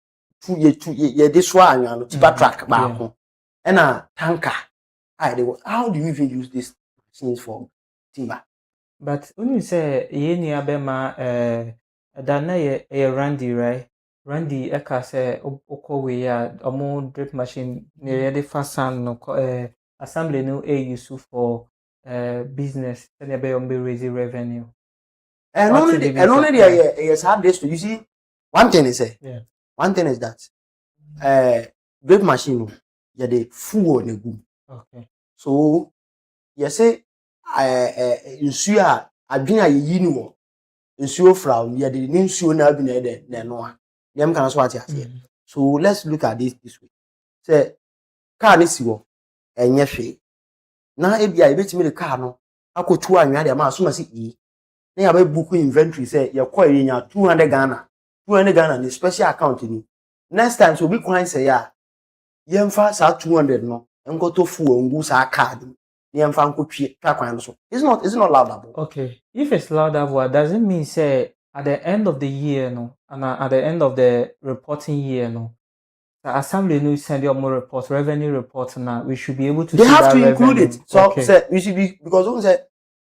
this one tipa track baako. And tanker. How do you even use these machines for timber? But when you say ye abema that na ye Randy, right? Randy eka say oko we ya omo drip machine near the fast no assembly no useful for business and be raise revenue. And only yes hard days to you see one thing is one thing is that drip machine yeah they full on the good. Okay. So you say nsuo a adwene a yeyi ni wo nsuo from ye de ni nsuo na bi na de na no a dem kan so ati ase. So let's look at this way. Say car ni si wo enye hwe na e bia e betimi de car no akotu anwa de ma so ma si e na ya ba book inventory say ye call ye nya 200 Ghana ni special account ni next time so bi kwan say ya ye mfa sa 200 no enkoto fu ongu sa card it's not laudable. Okay. If it's laudable, does it mean say at the end of the year, no, and at the end of the reporting year, no, the assembly no send your more reports, revenue reports now, we should be able to they see have that to include revenue. It. So say we should be because when say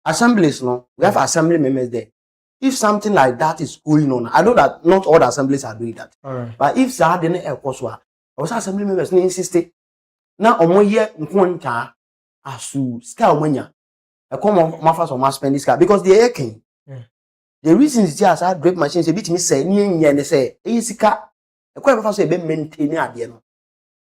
assemblies, no, we have assembly members there. If something like that is going on, I know that not all the assemblies are doing that. All right. But if that didn't also assembly members insist now on year asu ska omanya e come mafa so ma spend this car because they are king. The reason is just that drip machines a bit me say ni enye ne say e sika e kwa mafa so e be maintain ade no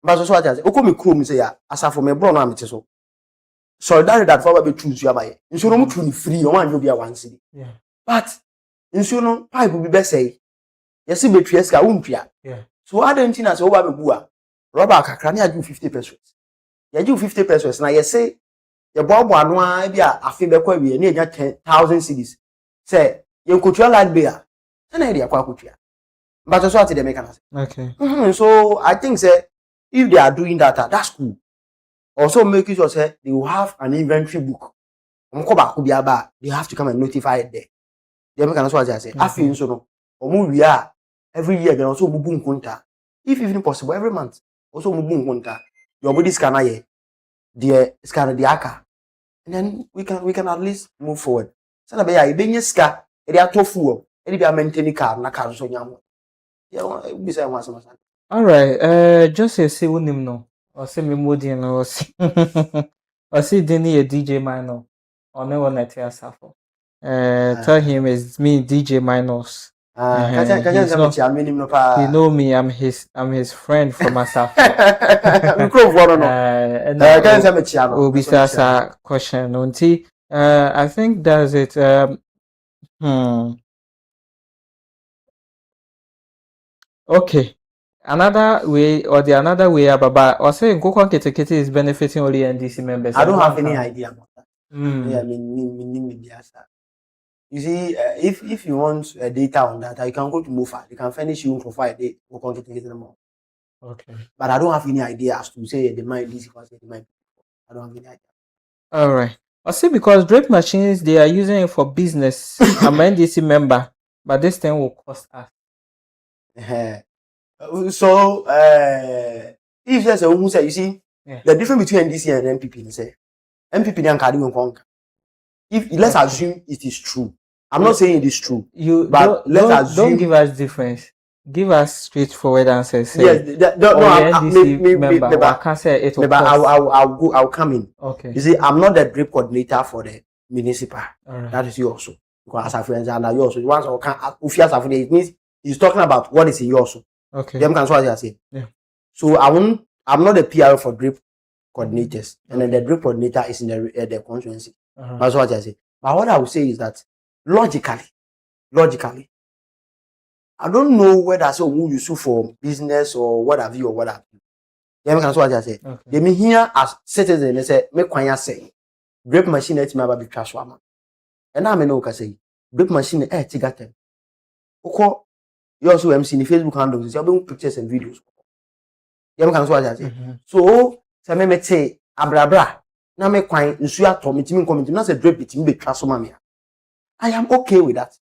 ba so ati o ko me chrome say ya asafo me bro no amete so that for be choose you abaye nso no mutu ni free o wan jo bia wan city but nso no pipe bi be say yesi betria sika untua so adentina say o ba be bu a rubber kakra na aju 50 pesos ya ju 50 pesos na yesi ye bobo anu a bia afi be kwa wie na enya 10,000 cedis say ye nkotua light beer na e dia kwa kotua but so ati dem make am. Okay. So I think say if they are doing that that's cool. Also making sure say they will have an inventory book. They have to come and notify it there. They make an answer as I say. Afi so no. Omo we are every year they also mubu nkunta. If even possible every month also mubu nkunta. Your body scanner here. The scanner the aka. And then we can at least move forward. So na be ya ibenye ska e dey atofu e dey maintain car na car so nyamo. Yeah, we say once. All right. Just say unim no. Or say me modi no or say Denny a DJ minor. Or no one at Asafo. Tell him it's me DJ Minus. He know me. I'm his friend from Asafo. And question. I think that's it. Okay. Another way Baba or saying Nkokon Ketekete is benefiting only NDC members. I don't have any idea about that. Yeah, I mean, you see, if you want data on that, you can go to Mofa. They can furnish you for 5 days. Nkokon Ketekete more. Okay. But I don't have any idea as to say the mind this I don't have any idea. All right. I see because drip machines they are using it for business. I'm an NDC member, but this thing will cost us. So if there's a who say you see the difference between NDC and MPP, say MPP and Kadi Nkonka. If let's assume it is true. I'm not saying it is true. Let's assume don't give us difference. give us straightforward answers. Yes, no, NDC member. I can't say it will cost. I'll come in. Okay. You see, I'm not the drip coordinator for the municipal. Right. That is you also. Because as a friend, and you also. Once I can, it means he's talking about what is in you also. Okay. Them can what I say. Yeah. So I'm not the PR for drip coordinators, and then the drip coordinator is in the constituency. That's what I say. But what I would say is that logically, I don't know whether so who you sue for business or what have you or what have you. Yeah, that's what I say. They me here as citizen, they say, make kwanya say, grape machine et me be trash wama. And I know can say, grape machine tigatem. Oko, you also MC in Facebook handles, you have pictures and videos. Yeah, that's what I say. So, say me say, abrabra, na me kwanya, nsu ato, me timi come na say grape it be trash wama. I am okay with that.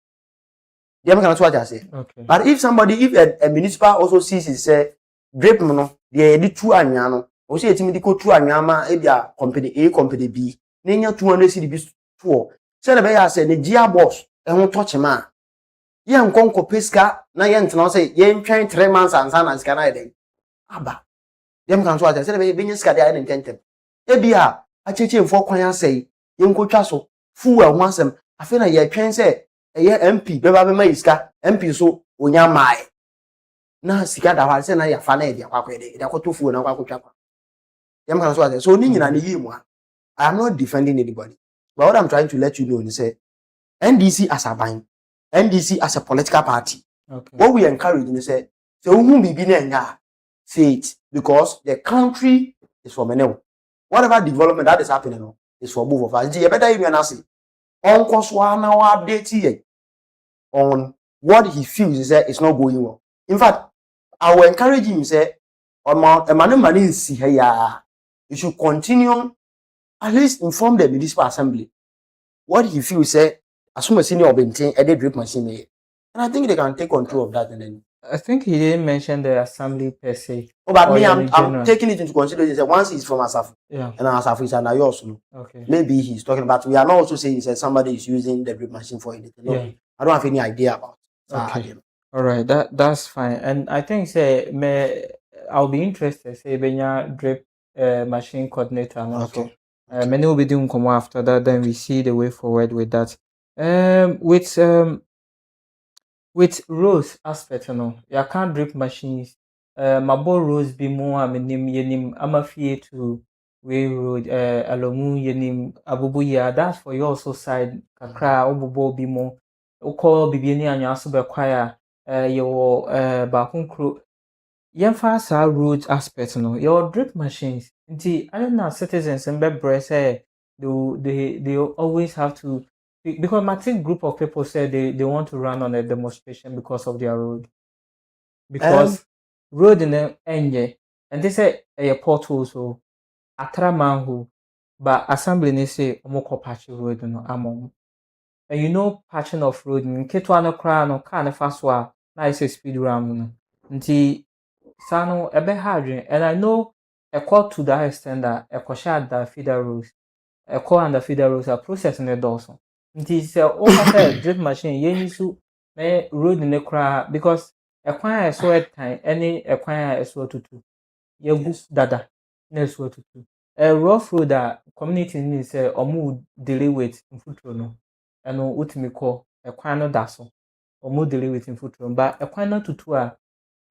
That's what I say. Okay. But if a municipal also sees it say grape mono, the two anyano, or say it go two anyama, ebia company A, company B, nenya 200 CDB two. Say the bear say the GR boss, and won't touch a man. Yan conco pesca, na yan to say, yen train 3 months and son as can I then. Abba. That's what I said, the business can I intended. Ebia, a chicken for quaya say, yen go chasso, fool once them. I feel like ye train say. MP beba be iska MP so onya mai na sika da wa se na ya fa na e dia kwakwa de dia kwato fu na kwakwa twakwa yam kan so ni nyina ne yimu I am not defending anybody, but what I'm trying to let you know is say NDC as a bank, NDC as a political party, what we encourage is say who be na nya say it, because the country is for many. Whatever development that is happening is for both of us. You better even say on course one now update on what he feels is that it's not going well. In fact, I will encourage him say, you should continue, at least inform the municipal assembly what he feels say as soon as senior obtain a drip machine. And I think they can take control of that. And then I think he didn't mention the assembly per se. Oh, but me, I'm taking it into consideration. Once he's from Asaf, yeah, and Asaf is an also. Okay. Maybe he's talking about. We are not also saying that somebody is using the drip machine for anything. No, yeah. I don't have any idea about it. Okay. All right, that's fine. And I think I'll be interested. Say Benya drip machine coordinator. And also, okay. Many will be doing come after that. Then we see the way forward with that. With rose aspect, you can't drip machines. Mabo rose be more yenim amafie to way road alomu yenim abubuya. That's for you also side kakra obubo be more. Oko bibiani anya so be kwaya your bakunkro. Yemfa sa road aspect your drip machines. Nti I don't know citizens and be say they always have to. Because my group of people said they want to run on a demonstration because of their road. Because road in the end, and they say a portal so atra manhu, but assembly they say omoko patch road no among. And you know patching of road in Ketwa no cry no kind of fast wa nice speed ram nti sano ebe hard, and I know a call to that extent that a koshad that feeder roads, a call and the feeder roads are processing the dorsal. Nti se o ka drip machine yen use na road ne kra because ekwan a so etan any ekwan a so tutu yegu dada na so tutu rough road a community ni say omu delay with mfutro no eno utimi call ekwan no daso omu delay with mfutro ba ekwan no tutu a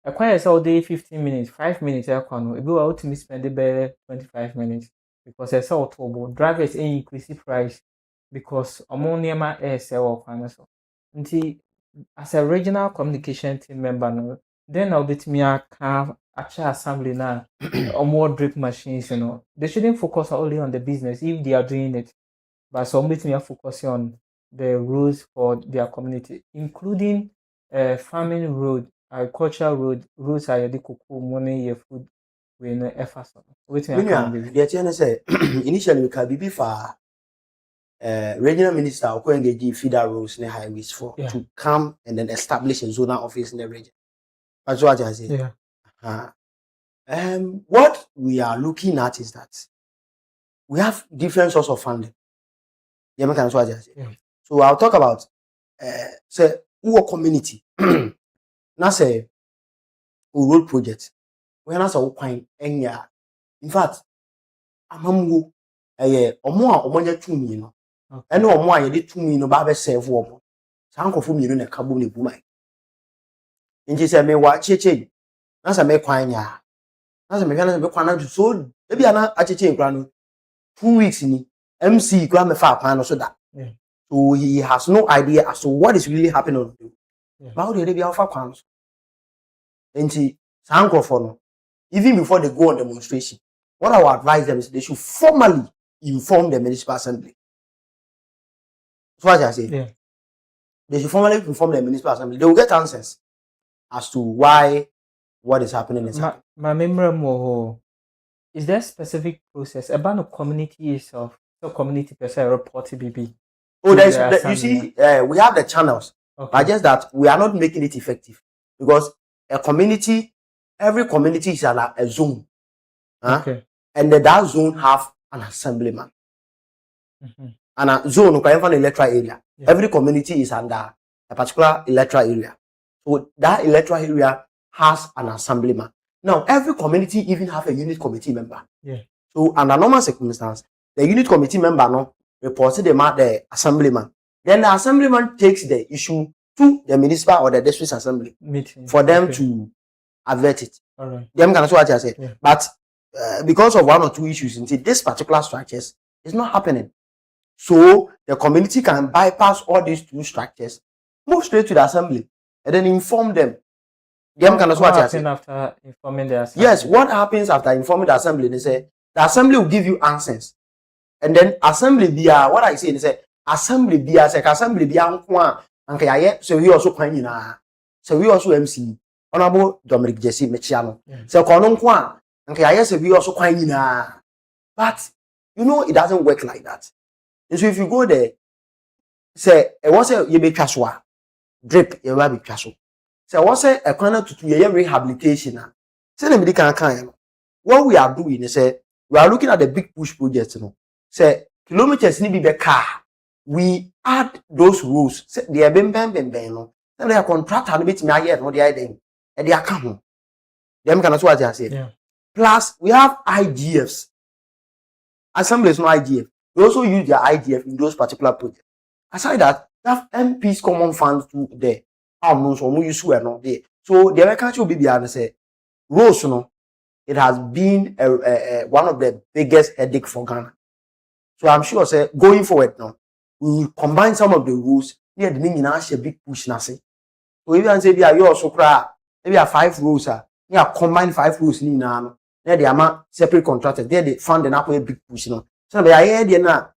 ekwan a say dey 15 minutes 5 minutes ekwan no ebi wa utimi spend be 25 minutes because e say otobo drivers increase price because amoniema sell kwan so nti as a regional communication team member no then I'll bet me a assembly na more drip machines they shouldn't focus only on the business if they are doing it, but some bet me are focusing on the rules for their community, including farming road, agricultural road, roads are the cocoa money your food we no effort wait me the say initially we can be for regional minister who engage feeder roads and highways for to come and then establish a zonal office in the region. That's what I say. Yeah. What we are looking at is that we have different sources of funding. Yeah, that's what I say. Yeah. So I'll talk about say who community. Now say road project. When I saw quite enya. In fact, amamu omo a omo nya tumi no. Ene omo a ye de tumi no ba be serve omo. San kofo mi no na kabo na bumai. Nti se me wa cheche. Na se me kwan nya. Na se me hwa na me kwan na so e bia na acheche nkra no 2 weeks ni MC kura me fa kwan no so da. So he has no idea as to what is really happening on the road. But how they be alpha kwan so. Nti san kofo no even before they go on demonstration, what I would advise them is they should formally inform the municipal assembly. That's what I say. Yeah. They should formally inform the municipal assembly. They will get answers as to why what is happening is happening. My memory is there a specific process about the community itself? So community per se report BB. Oh, you see, we have the channels, but just that we are not making it effective because a community, every community is a zone. Okay. And that zone have an assemblyman. And a zone okay, an electoral area. Yeah. Every community is under a particular electoral area. So that electoral area has an assemblyman. Now, every community even have a unit committee member. Yeah. So under normal circumstance, the unit committee member no reports the assemblyman. Then the assemblyman takes the issue to the municipal or the district assembly meeting for them to avert it. All right. Them can what I said. Yeah. But because of one or two issues, into this particular structures is not happening. So the community can bypass all these two structures, move straight to the assembly, and then inform them. Them can what I said. After informing the assembly? Yes, what happens after informing the assembly? They say the assembly will give you answers, and then assembly be what I say. They say assembly be assembly be and so we also quite so we also MC Honorable Dominic Jesse Mechiano. So kono and we also quite but you know it doesn't work like that. And so if you go there, say what's a you be kaswa drip you will be kaswa. So what's a corner to rehabilitation? Say the medical what we are doing is we are looking at the big push projects. You know, say kilometers need be car. We add those rules. Say they are been no. Then they are contract and bit me here no they are then and they are come. Them can what I say. Yeah. Plus we have IGFs. Assembly is no IGF. We also use their IGF in those particular projects. Aside that, we have MP's common funds to there. So use not there. So the American will be the say, Rose, no, it has been one of the biggest headache for Ghana. So I'm sure, say, going forward now, we will combine some of the rules. Near the meaning, a big push, nothing. So even say, you also cry, maybe 5 rules, you combine 5 rules in now. There they are separate contractors. There they fund and up a big push, no. So they are here, now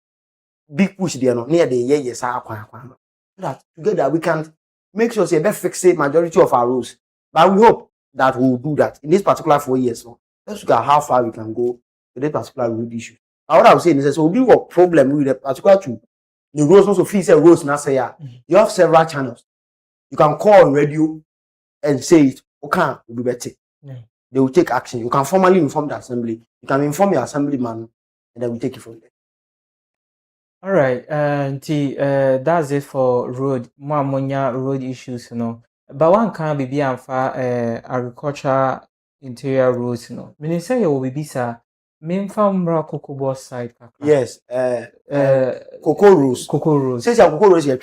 big push there, no, near the yes, so that together we can make sure say fix the majority of our rules. But we hope that we will do that in this particular 4 years. So let's look at how far we can go with this particular road issue. Now what I was saying is so we have a problem with the particular two. The roads also feel say roads now say you have several channels. You can call on radio and say it, okay, will be better. Yeah. They will take action. You can formally inform the assembly. You can inform your assemblyman, and then we take it from there. All right, that's it for road. More road issues, you know. But one can be agriculture interior roads, you know. Meaning say you will be sir. Main from Cocoa Boss side. Yes, cocoa roads. Cocoa roads. Says your cocoa roads here.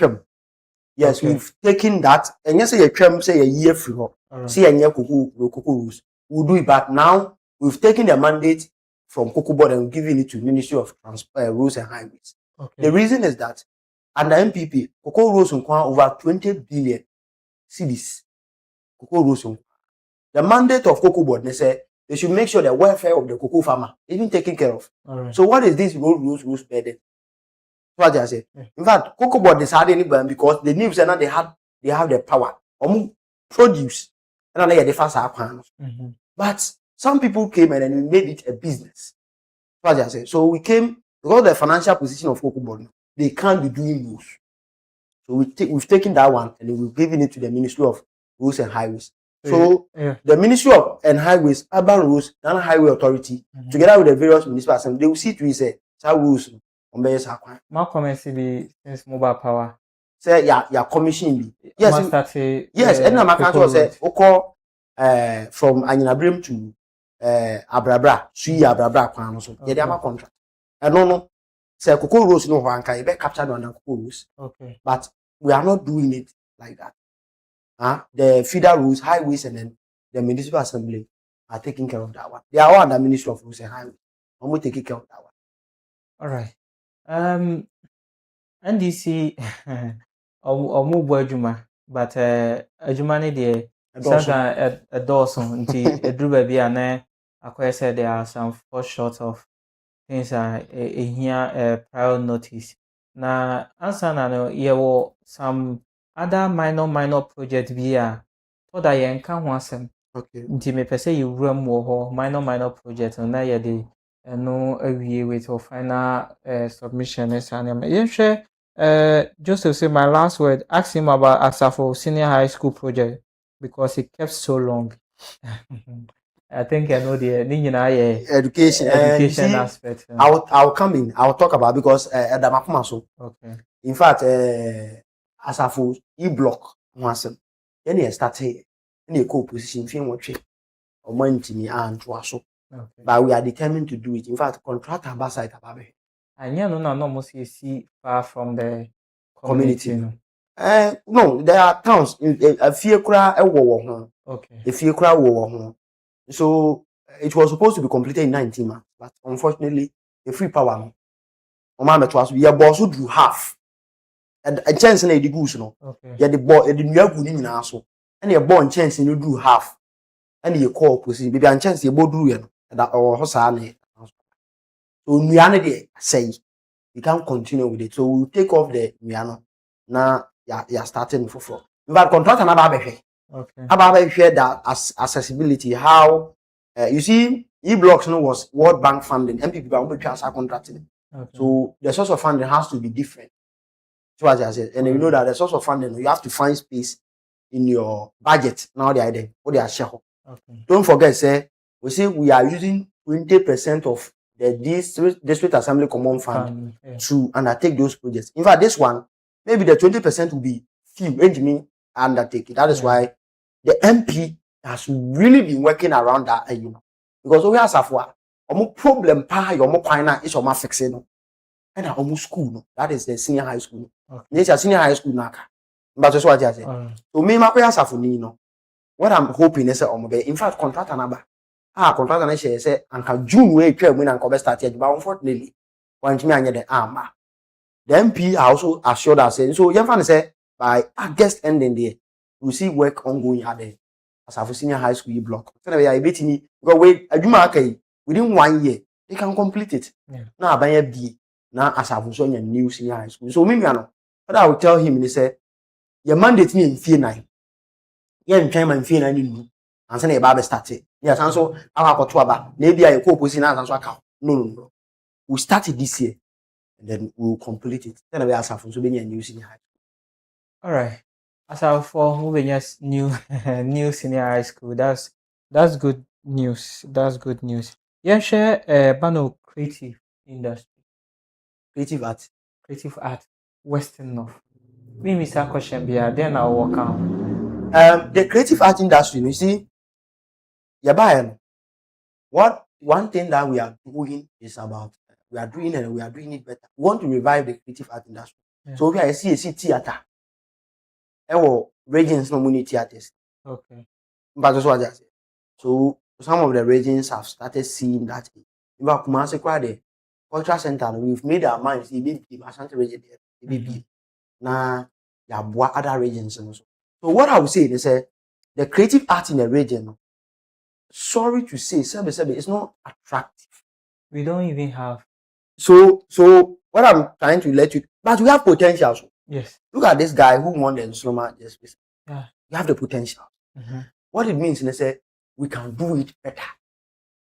Yes, okay. We've taken that, and yes, say a year free. See a year cocoa roads. We'll do it, but now we've taken the mandate from Cocoa Board and giving it to Ministry of Roads and Highways. Okay. The reason is that under MPP, Cocoa Roads require over 20 billion cedis. Cocoa Roads. The mandate of Cocoa Board, they say they should make sure the welfare of the cocoa farmer is being taken care of. Right. So what is this rules burden? What I say. Yeah. In fact, Cocoa Board decided anybody because the news and they have the power or produce and then they fast our plans. But some people came and then we made it a business. What I say. So we came because of the financial position of Cocoa Board, they can't be doing rules. So we've taken that one and we've given it to the Ministry of Roads and Highways. So the Ministry of and Highways, Urban Roads, Ghana Highway Authority, together with the various municipal assemblies, they will see to it say rules on base. My comment be since mobile power. Say commission. Yes, and I'm say from Anyinabrim to Abrabra, Sui Abrabra kwan so. Ye dey ama contract. No. Say Cocoa Rose no one can be captured on Cocoa Rose. Okay. But we are not doing it like that. The feeder rules, highways, and then the municipal assembly are taking care of that one. They are all under Ministry of Roads and Highways. And we taking care of that one. All right. NDC ọmụ bụ adwuma but adwuma no deɛ sometimes ɛdɔɔso nti ɛduru baabi a na akɔyɛ sɛ there are some fall short of things a ɛhia prior notice na ansa na no yɛwɔ some other minor project bi a tɔda yɛnka ho asɛm nti mepɛ sɛ yɛwura mu wɔ hɔ minor project no na yɛde ɛno awie with your final submission ne saa nneɛma yɛnhwɛ Joseph say my last word, ask him about Asafo Senior High School project because it kept so long. I think I know the education aspect. I'll come in. I'll talk about because okay. In fact, Asafo e-block once then started in a co-position film watch or money and so. But we are determined to do it. In fact, contract our site about it. And you know, no must see far from the community. No, there are towns in a few cry a war. Okay. A few cry war. So it was supposed to be completed in 19 months, but unfortunately, the free power. Omama was we are boss who drew half. A chance in the goose, no. Okay. Yeah, the boy, the new good in also. And you're born chance in you drew half. And you call pussy, baby, and chance you both drew that or Hosane. So Miana say we can't continue with it. So we'll take off the Miano. Now you're starting for floor. In fact, contract another baby. Okay. About share that accessibility, how you see e-blocks was World Bank funding, MPP will transfer contracting. Okay. So the source of funding has to be different. So as I said, and you know that the source of funding you have to find space in your budget. Now they are there. What they are share. Okay. Don't forget, say we are using 20% of the district assembly common fund to undertake those projects. In fact, this one, maybe the 20% will be few me undertake it. That is why the MP has really been working around that, because we have a problem is fixing and almost school. No? That is the senior high school. This is senior high school now. But that's what I say. So me, what I'm hoping is in fact, contract another. Contract and I say, and June way when I'm started, but unfortunately, when me and the MP also assured us, so young fan say by August ending there, we see work ongoing at the Asafo Senior High School block. So we are because within 1 year they can complete it. Now I buy a B now Asafo so new senior high school. So me what I will tell him is say your mandate me in fear 9. Yeah, in time and fear 9 and say about started. Yes, and so I have got maybe I co-position and so account. No. We started this year and then we'll complete it. Then we ask for so many new senior high school. All right. As for moving yes new senior high school, that's good news. That's good news. Yeah, share Bano creative industry. Creative art. Western North. Me miss a question be then I'll walk out. The creative art industry, you see, one thing that we are doing is about we are doing it better. We want to revive the creative art industry. Yeah. So we are a CAC theater. Our regions no money theaters. Okay. But that's what I say. So some of the regions have started seeing that. In fact, the cultural center, we've made our minds. The Ashanti region there. Now, there are other regions also. So what I would say is the creative art in the region. Sorry to say, it's not attractive. We don't even have. So what I'm trying to let you, but we have potential. So. Yes. Look at this guy who won the Nsloma just recently. Yeah. You have the potential. What it means is that we can do it better.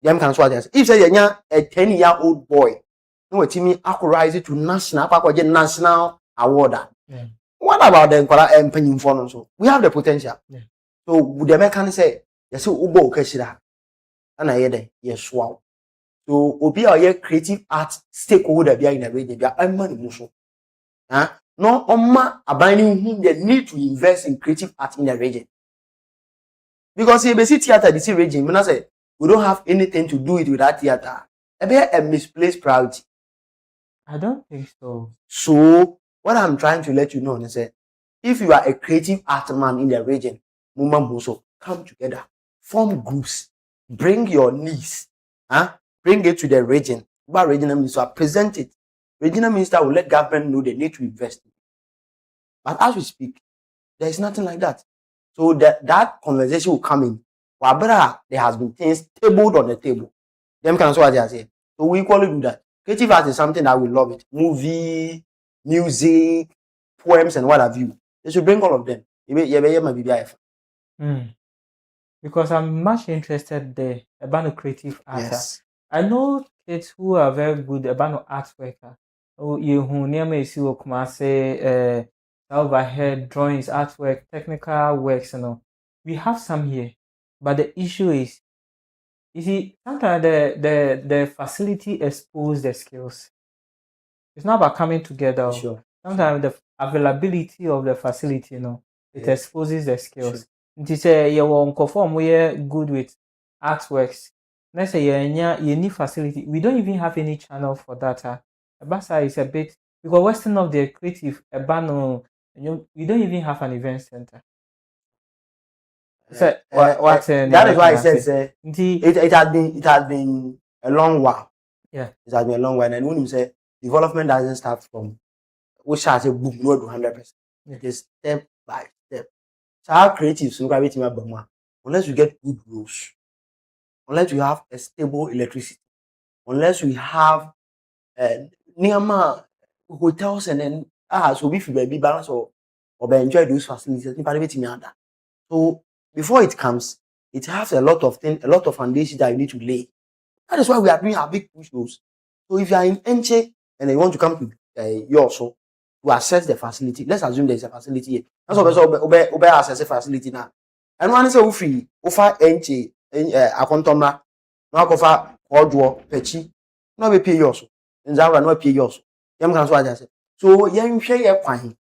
Them can swat us. If say a 10-year-old boy, no team acquires it to national award. Yeah. What about them penny for so? We have the potential. Yeah. So the American say, yes, Ubo Keshira. And I hear yes, wow. So obi a creative art stakeholder be in the region, be a money muso. No, Oma abiding whom they need to invest in creative art in the region. Because if you see theater, the region, when I say we don't have anything to do it with that theater, a misplaced priority. I don't think so. So what I'm trying to let you know is that if you are a creative art man in the region, Mumamboso, come together, form groups, bring your needs, bring it to the region. But regional minister present it. Regional minister will let government know they need to invest. But as we speak, there is nothing like that. So that conversation will come in. Wabra, there has been things tabled on the table. Them can what they are saying. So we equally do that. Creative art is something that we love it. Movie, music, poems, and what have you. They should bring all of them. Because I'm much interested there about the creative art. Yes. I know kids who are very good about the artwork. Oh, you who near me see what come say overhead drawings, artwork, technical works, We have some here, but the issue is, you see, sometimes the facility expose the skills. It's not about coming together. Sure. Sometimes the availability of the facility, it exposes the skills. Sure. Nti say you won't conform we good with artworks. Let's say you need facility. We don't even have any channel for that. Basa is a bit because Western of the creative Ebano, we don't even have an event center. So what that is why I said it has been a long while. Yeah. It has been a long while. And when you say development doesn't start from we shall say boom, no 100%. It is step by step. So our creatives unless you get good rules, unless you have a stable electricity, unless we have near hotels and then so if you be balance or enjoy those facilities, so before it comes, it has a lot of things, a lot of foundations that you need to lay. That is why we are doing our big push those. So if you are in Enche and you want to come to yours to access the facility, let's assume there is a facility here. That's what we access a facility now. And one is a free offer Enche akontomra no akofa odwo pechi no be pay yours. Nzara no pay yours. Yam kan so aja say. So yen hwe ye kwan.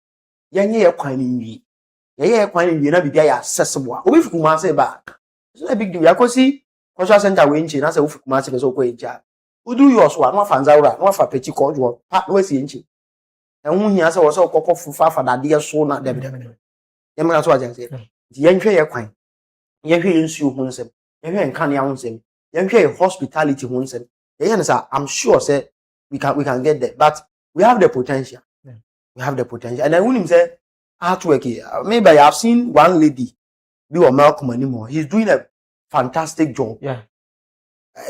Yen ye kwan ni yeah, quite na be accessible. We fi say ba. It's not a big deal. You go see cultural center we nchi na say we fi Kumasi be so ko ncha. We do yours one fanzaura, one for petit code one. Pa we si nchi. And hu hia say we so kokko fufa fa dade so na dem. Dem na so ajan say. Yen hwe ye kwan. Yen hwe nsuo ho nsem. Yen hwe nkanea ho nsem. Yen hwe hospitality ho nsem. Yen say I'm sure say we can get there, but we have the potential. Yeah. We have the potential. And then when him say artwork here. Maybe I have seen one lady be a Malcolm anymore. He's doing a fantastic job. Yeah.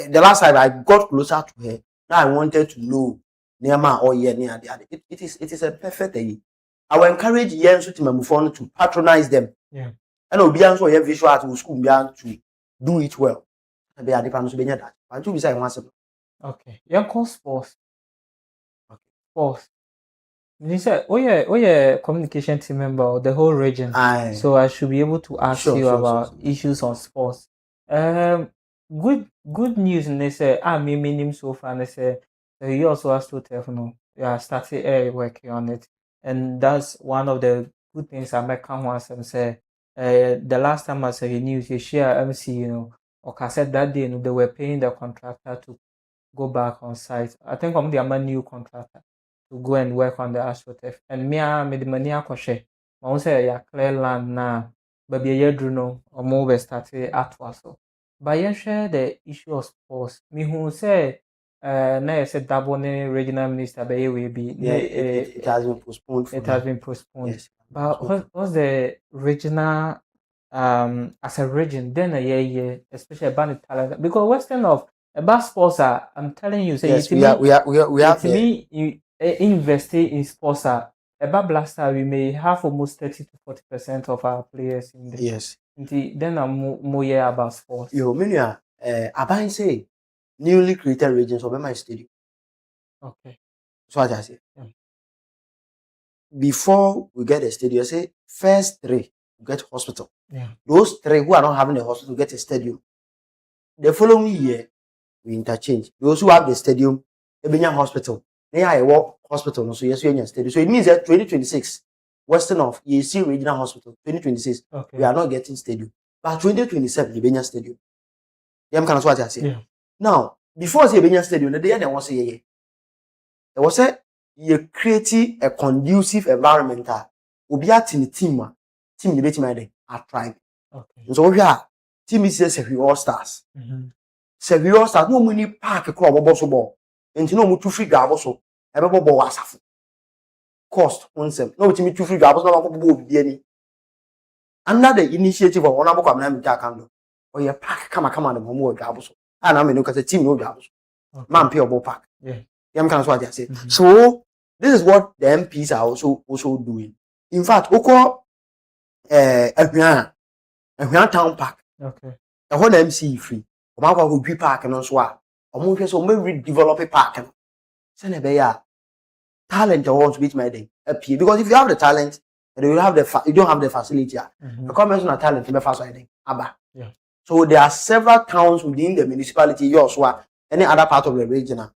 The last time I got closer to her, now I wanted to know Nema or near the other. It is a perfect thing. I will encourage young to patronize them. Yeah. And will be also a visual art school to do it well. And they are the parents to be that. I do say once. Okay. Young call sports. Okay. Sports. You said, oh yeah, communication team member of the whole region. Aye. So I should be able to ask you about issues on sports. Good news. And they say, me name so far. And they say, you also have to tell started working on it, and that's one of the good things I make come once and say. The last time I saw the news, you share MC, or cassette that day, they were paying the contractor to go back on site. I think I'm the new contractor to go and work on the AstroTurf. And me, I made the money akoshe. I want say ya clear land now, but be a year no or more started at so. But you share the issue of sports. Me who say na said double regional minister be will be it has been postponed. It has been postponed. Yes. But what's the regional as a region then a year, especially about the talent, because Western of about sports I'm telling you, say yes, we have to me you investing in sports about blaster we may have almost 30 to 40% of our players in the yes. Then I'm more about sports. Yo, Minya, Aban say newly created regions of my stadium. Okay. So I just say before we get a stadium, say first 3 get hospital. Yeah. Those 3 who are not having a hospital get a stadium. The following year we interchange. Those who have the stadium, Ebenya Hospital. They are a walk hospital, so yes, we are stadium. So it means that 2026, Western of EAC Regional Hospital, 2026, we are not getting stadium. But 2027, Ibenya Stadium. Yam can what I say. Yeah. Now, before the Ibenya Stadium, the day they want to say, there was you create a conducive environment. Obi at in the team the best mind at tribe. Okay. So we are team is say All Stars. Say we All Stars no money park a club bobo ball. And you know mu 2 free gabo so. E be bobo wasafo. Cost on sem. No me 2 free gabo so na bobo obi ani. Under the initiative of Honorable Kwame Jakando, or your park come and more gabo. And I mean look at the team no gabo. Man pay obo park. Yeah. Yam can what I say. So this is what the MPs are also doing. In fact, Oko Ehwian Town Park. Okay. The whole MC free. Omako go gwi park no so a. Omo hwe so me redevelop park no. Say na be ya talent awards which my day appear because if you have the talent and you have you don't have the facility. The comments on talent be fast I aba. Yeah. So there are several towns within the municipality yours or any other part of the region.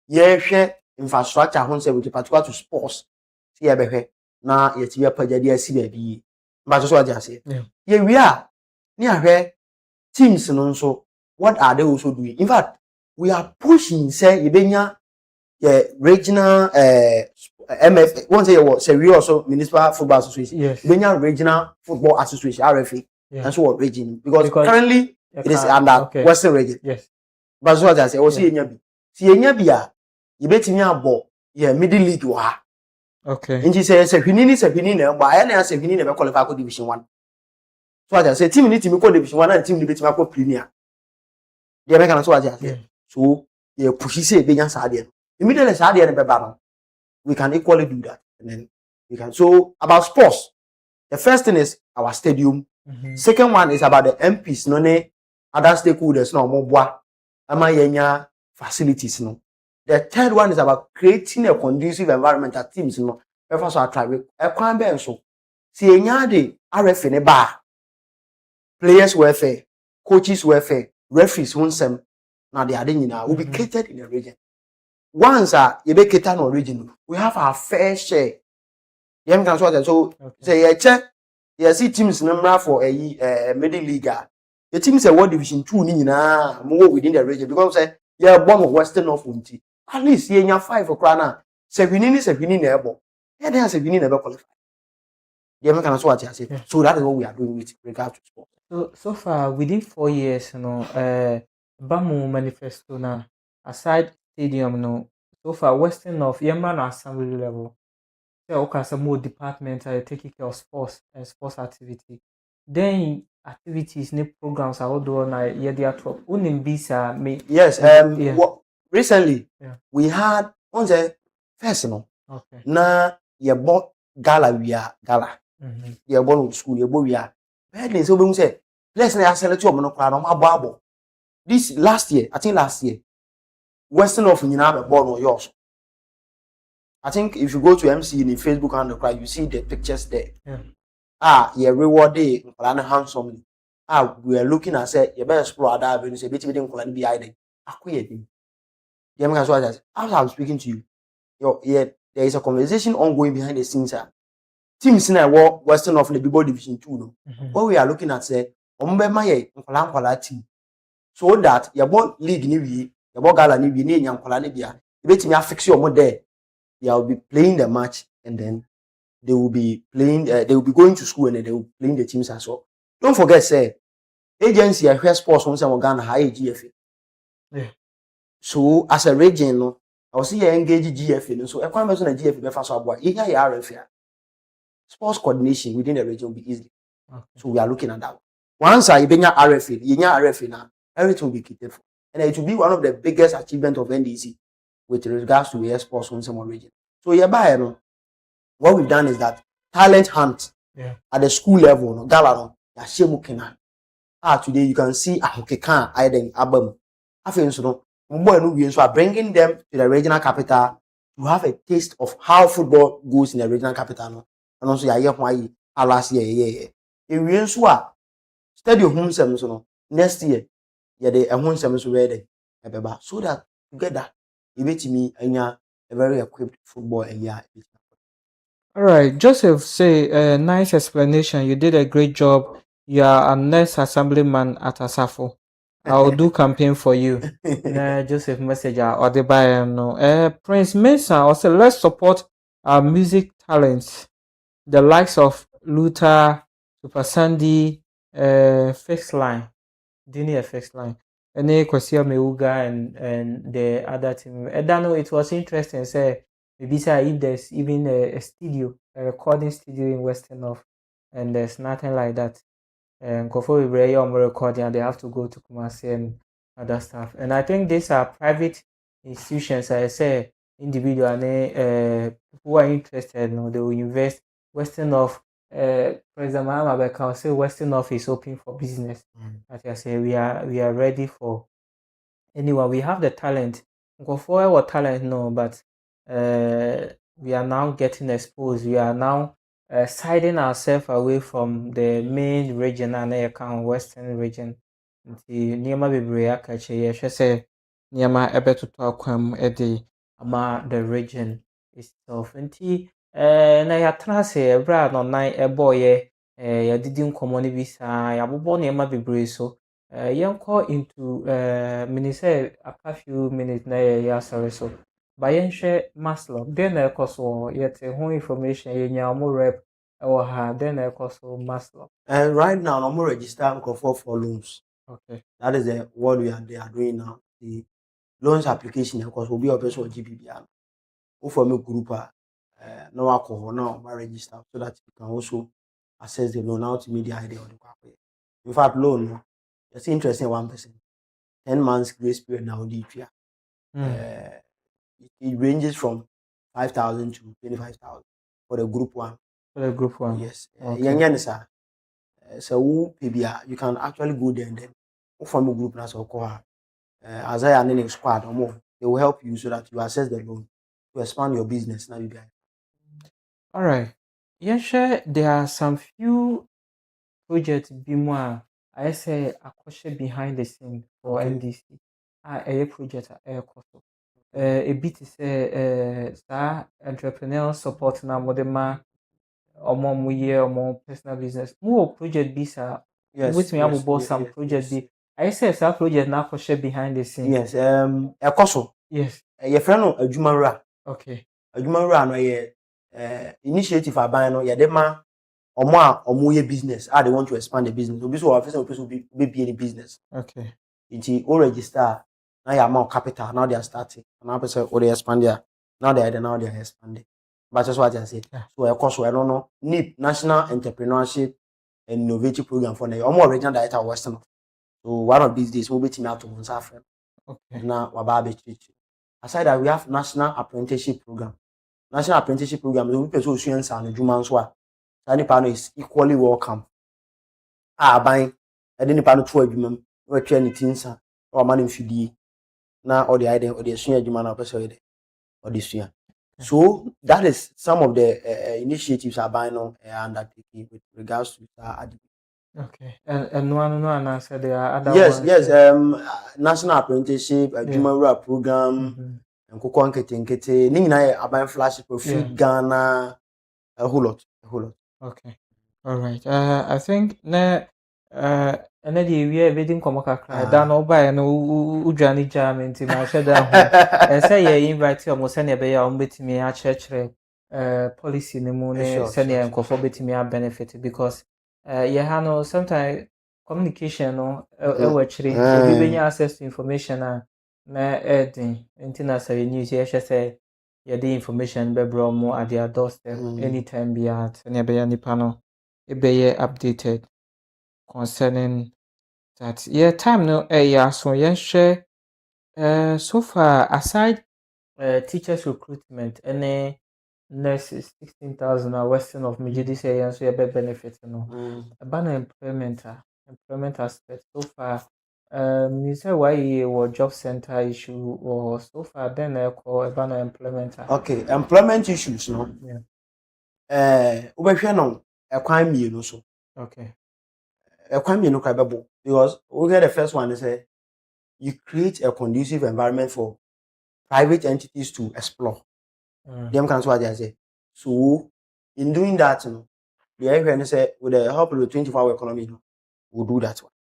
Share infrastructure hon say with particular to sports. See ya be na ye ti be pagade asi ba bi. But so what I say. Yeah, we are near teams no so what are they also doing? In fact, we are pushing say Ibenya regional MF one say what say we also Municipal Football Association. Yes. Ibenya Regional Football Association RFA. And so what region because currently it is under Western region. Yes. But so what I say o see enya bi. See enya bi a you betimi abo middle league wa. Okay. Inji say hwini na egba ya na say hwini na be qualify for division 1. So I say team need to go division 1 and team need to go premier. They make an so I say. So you push say be nya saade. Immediately saade na be ba no. We can equally do that. And then we can so about sports. The first thing is our stadium. Second one is about the MPs no ne other stakeholders no mo boa ama yenya facilities no. The third one is about creating a conducive environment at teams no. First so try e kwan be so. Si enya de RF ne ba players welfare, coaches welfare, referees wonsem na they are nyina will be catered in the region. Once you be catered in the region, we have our fair share. You can so say you check you see teams number for a middle league. The teams say what division 2 ni nyina more within the region because say you are born of Western North Unti. At least you nya 5 for krana. Say we ni na ebo. Yeah, they say we ni na be qualify. You can so what you say. So that is what we are doing with regard to sport. So far within 4 years, Bamu manifesto na aside stadium no. So far Western North, yemma na assembly level. There okay some more departments are taking care of sports and sports activity. Then activities ne programs are all do na yeah they are top. Unimbisa me. Yes, recently we had on the first no. Okay. Na ye bought gala gala. Ye born with school ye bo we are. Then so we say let's na select your no kwa no abo. This last year, I think last year Western of nyina be born no yours. I think if you go to MC in the Facebook and you see the pictures there. Yeah. Reward day handsomely. We are looking at say you better explore other avenues. Say bit be be hiding. As I'm speaking to you, there is a conversation ongoing behind the scenes. Teams in a Western of the Bible Division 2 no. What we are looking at say team. So that your ball league ni wi, your ball gala ni wi ni nyankola ni bia. Bit me fix your more there. They will be playing the match and then they will be playing they will be going to school and then they will be playing the teams as well. Don't forget say agency I sports on some Ghana high GFA. Yeah. So as a region no I will see engage GFA no so equipment on GFA be fast aboa here RFA. Sports coordination within the region will be easy. Okay. So we are looking at that. Once I benya RFA now everything will be catered for. And it will be one of the biggest achievements of NDC with regards to sports on some region. So what we've done is that talent hunt at the school level, no gala no, today you can see Ahokekan Aiden Abam. I think so no bringing them to the regional capital to have a taste of how football goes in the regional capital. No? And also why last year. If we study home sems next year, the home sems ready so that together you bet me a very equipped football area. All right, Joseph, say nice explanation. You did a great job. you are a next assemblyman at Asafo. I'll do campaign for you. Na Joseph Messenger or the buyer no. Prince Mason also let's support our music talents. The likes of Luther, Super Sandy, Fixed Line, Dini Fixed Line, and Kwasia Meuga and the other team. I don't know. It was interesting. Say maybe say if there's even a studio, a recording studio in Western North, and there's nothing like that. Nkofo Ibrahim on recording and they have to go to Kumasi and other stuff. And I think these are private institutions. I say individual and people who are interested, they will invest. Western of President Mahama Beka say Western of is open for business. Like I say, we are ready for anyone. We have the talent. Nkofo what talent no, but we are now getting exposed. We are now siding ourselves away from the main region and the western region. Nti nneɛma bebree aka akyire yɛhwɛ sɛ nneɛma ɛbɛtotɔ akwan mu de ama the region itself. Nti na yɛatena ase ɛberɛ a nɔnan ɛbɔɔyɛ yɛdedi nkɔmmɔ no bi saa yɛabobɔ nneɛma bebree so. Yɛnkɔ into menim sɛ aka few minutes na yɛyɛ asɔre so. Ba yɛnhwɛ Maslow. Den na ɛkɔ so wɔ yɛte ho information yɛnya ɔmo rep ɛwɔ ha. Den na ɛkɔ so Maslow. Right now, I'm more register for loans. Okay. That is what they are doing now. The loans application, of course, will be a person GBBR. Or for me group, no alcohol now, register so that you can also access the loan out to meet the idea of the paper. In fact, loan, it's interesting 1%. 10 months grace period now, it ranges from 5,000 to 25,000 for the group one. For the group one. Yes. Okay. So you can actually go there and then form a group as a as I am in a squad or more. They will help you so that you access the loan to expand your business. Now you guys. All right. Yɛhwɛ there are some few projects bi mu a ayɛ sɛ akɔhyɛ behind the scene for NDC a ɛyɛ project a ɛrekɔ so. Ebi te sɛ saa entrepreneurial support na mode ma ɔmo yɛ ɔmo personal business. Mo wɔ project bi saa. Yes. Wobɛtumi abobɔ some project bi. Ayɛ sɛ saa project na akɔhyɛ behind the scene. Yes. Ekoso. Yes. Your friend no Adwumawura. Okay. Adwumawura no ye initiative aban no ye de ma omo ye business. They want to expand the business. Obi so office person be any business. Okay. It's all register. Now your amount capital. Now they are starting. Now person or they expand there. Now they are expanding. But that's what I say. Yeah. So of course I don't know. NIP National Entrepreneurship and Innovative Program for the more regional director Western. So one of these days we'll be teaming out to one Safran. Okay. Now Wababe Church. Aside that we have National Apprenticeship Program. National Apprenticeship Program we pursue students and Juman Swa. Any panel is equally welcome. Buying any panel to a Juman, we're training teens or man in Fidi. Now or the idea or the senior Juman person or this year. So that is some of the initiatives are buying on undertaking with regards to Okay. And one answer there are other yes, ones. Yes, National Apprenticeship, Jumawura program, and Kokon Kete, Nina Aban Flash for Free Ghana, a whole lot. Okay. All right. I think and then we are waiting for Mokakra. Dan Oba and Ujani Jam into my shadow. And say you invite you almost any bay on with me at church policy in the moon, sending and conformity me are benefited because no sometimes communication no actually giving you access to information na adding international news say the information be brought more at their doorstep anytime be at any be any panel be updated concerning that time no so share so far aside teachers recruitment any nurses 16,000 are western of Majidi say and so you be benefit no about employment aspect so far you say why you job center issue or so far then about employment okay employment issues no ubehwe no ekwan mienu so okay ekwan mienu ka bebo because we get the first one is you create a conducive environment for private entities to explore them can what I say. So in doing that, the area say with the help of the 24-hour economy, we'll do that one.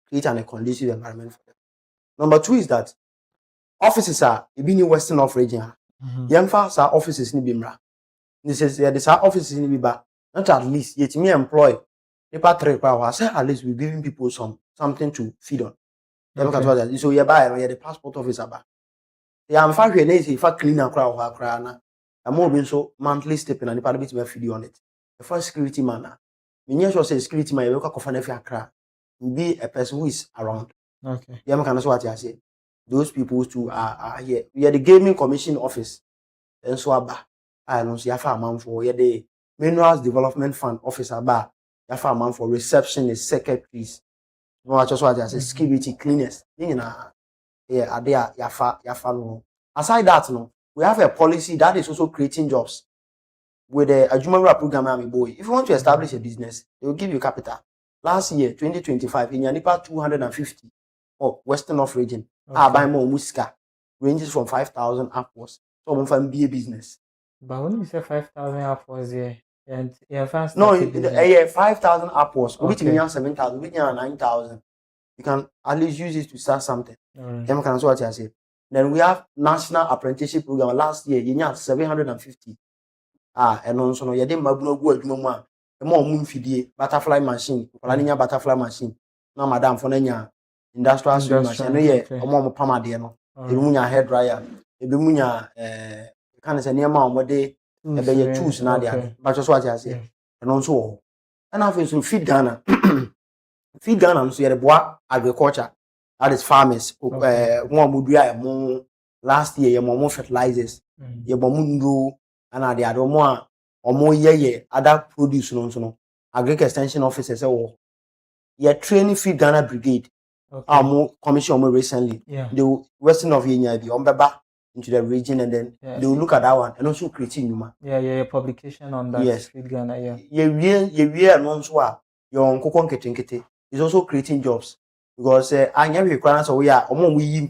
Create a conducive environment for them. Number 2 is that offices are even in Western North region. Young fast our offices in Bimra. This is our offices in Biba. Not at least yet me employ paper 3 I say at least we're giving people something to feed on. Okay. So you buy the passport office about. Yeah, I'm fact if I clean a crowd, I'm moving so monthly stepping and the part of it feed on it. The first security man, when you say security man, you look for an crowd. Will be a person who is around. Okay. Yeah, man, that's what I say. Those people too are here. We are the gaming commission office. And so I know see a man for the minerals development fund office about a man for receptionist, secretaries. No, I just what I say security cleaners. You know, yeah, are there yafa no. Aside that, no, we have a policy that is also creating jobs with the Ajumara program. If you want to establish a business, they will give you capital. Last year, 2025, in Yanipa 250 or Western North region, I buy more muska ranges from 5,000 upwards. So I'm from be a business. But when you say 5,000 upwards, yeah, and fast. No, 5,000 upwards. Okay. We 7,000, we 9,000. You can at least use it to start something. Can what I say. Then we have national apprenticeship program. Last year, you had 750. And also you didn't mabuno go adwuma a more moon fidie butterfly machine. Butterfly machine. Now madam for nenya industrial sewing machine. No ye omo pama de no. Ebimunya hair dryer. Ebimunya kind of say near ma omode ebe tools na de. But just what I say. And also and after so feed Ghana. Feed Ghana so ye boa agriculture. That is farmers. Last year, more fertilizers. Ye bomundo and the other more or more other produce no. Agric extension officers ye training Feed Ghana Brigade. More commission more recently. The Western of Yenya be Ombeba into the region and then they will look at that one and also creating Numa. Yeah, publication on that. Yes. Feed Ghana, yeah. Ye non-swa your uncle Kete is also creating jobs. Because I never require so we are among we in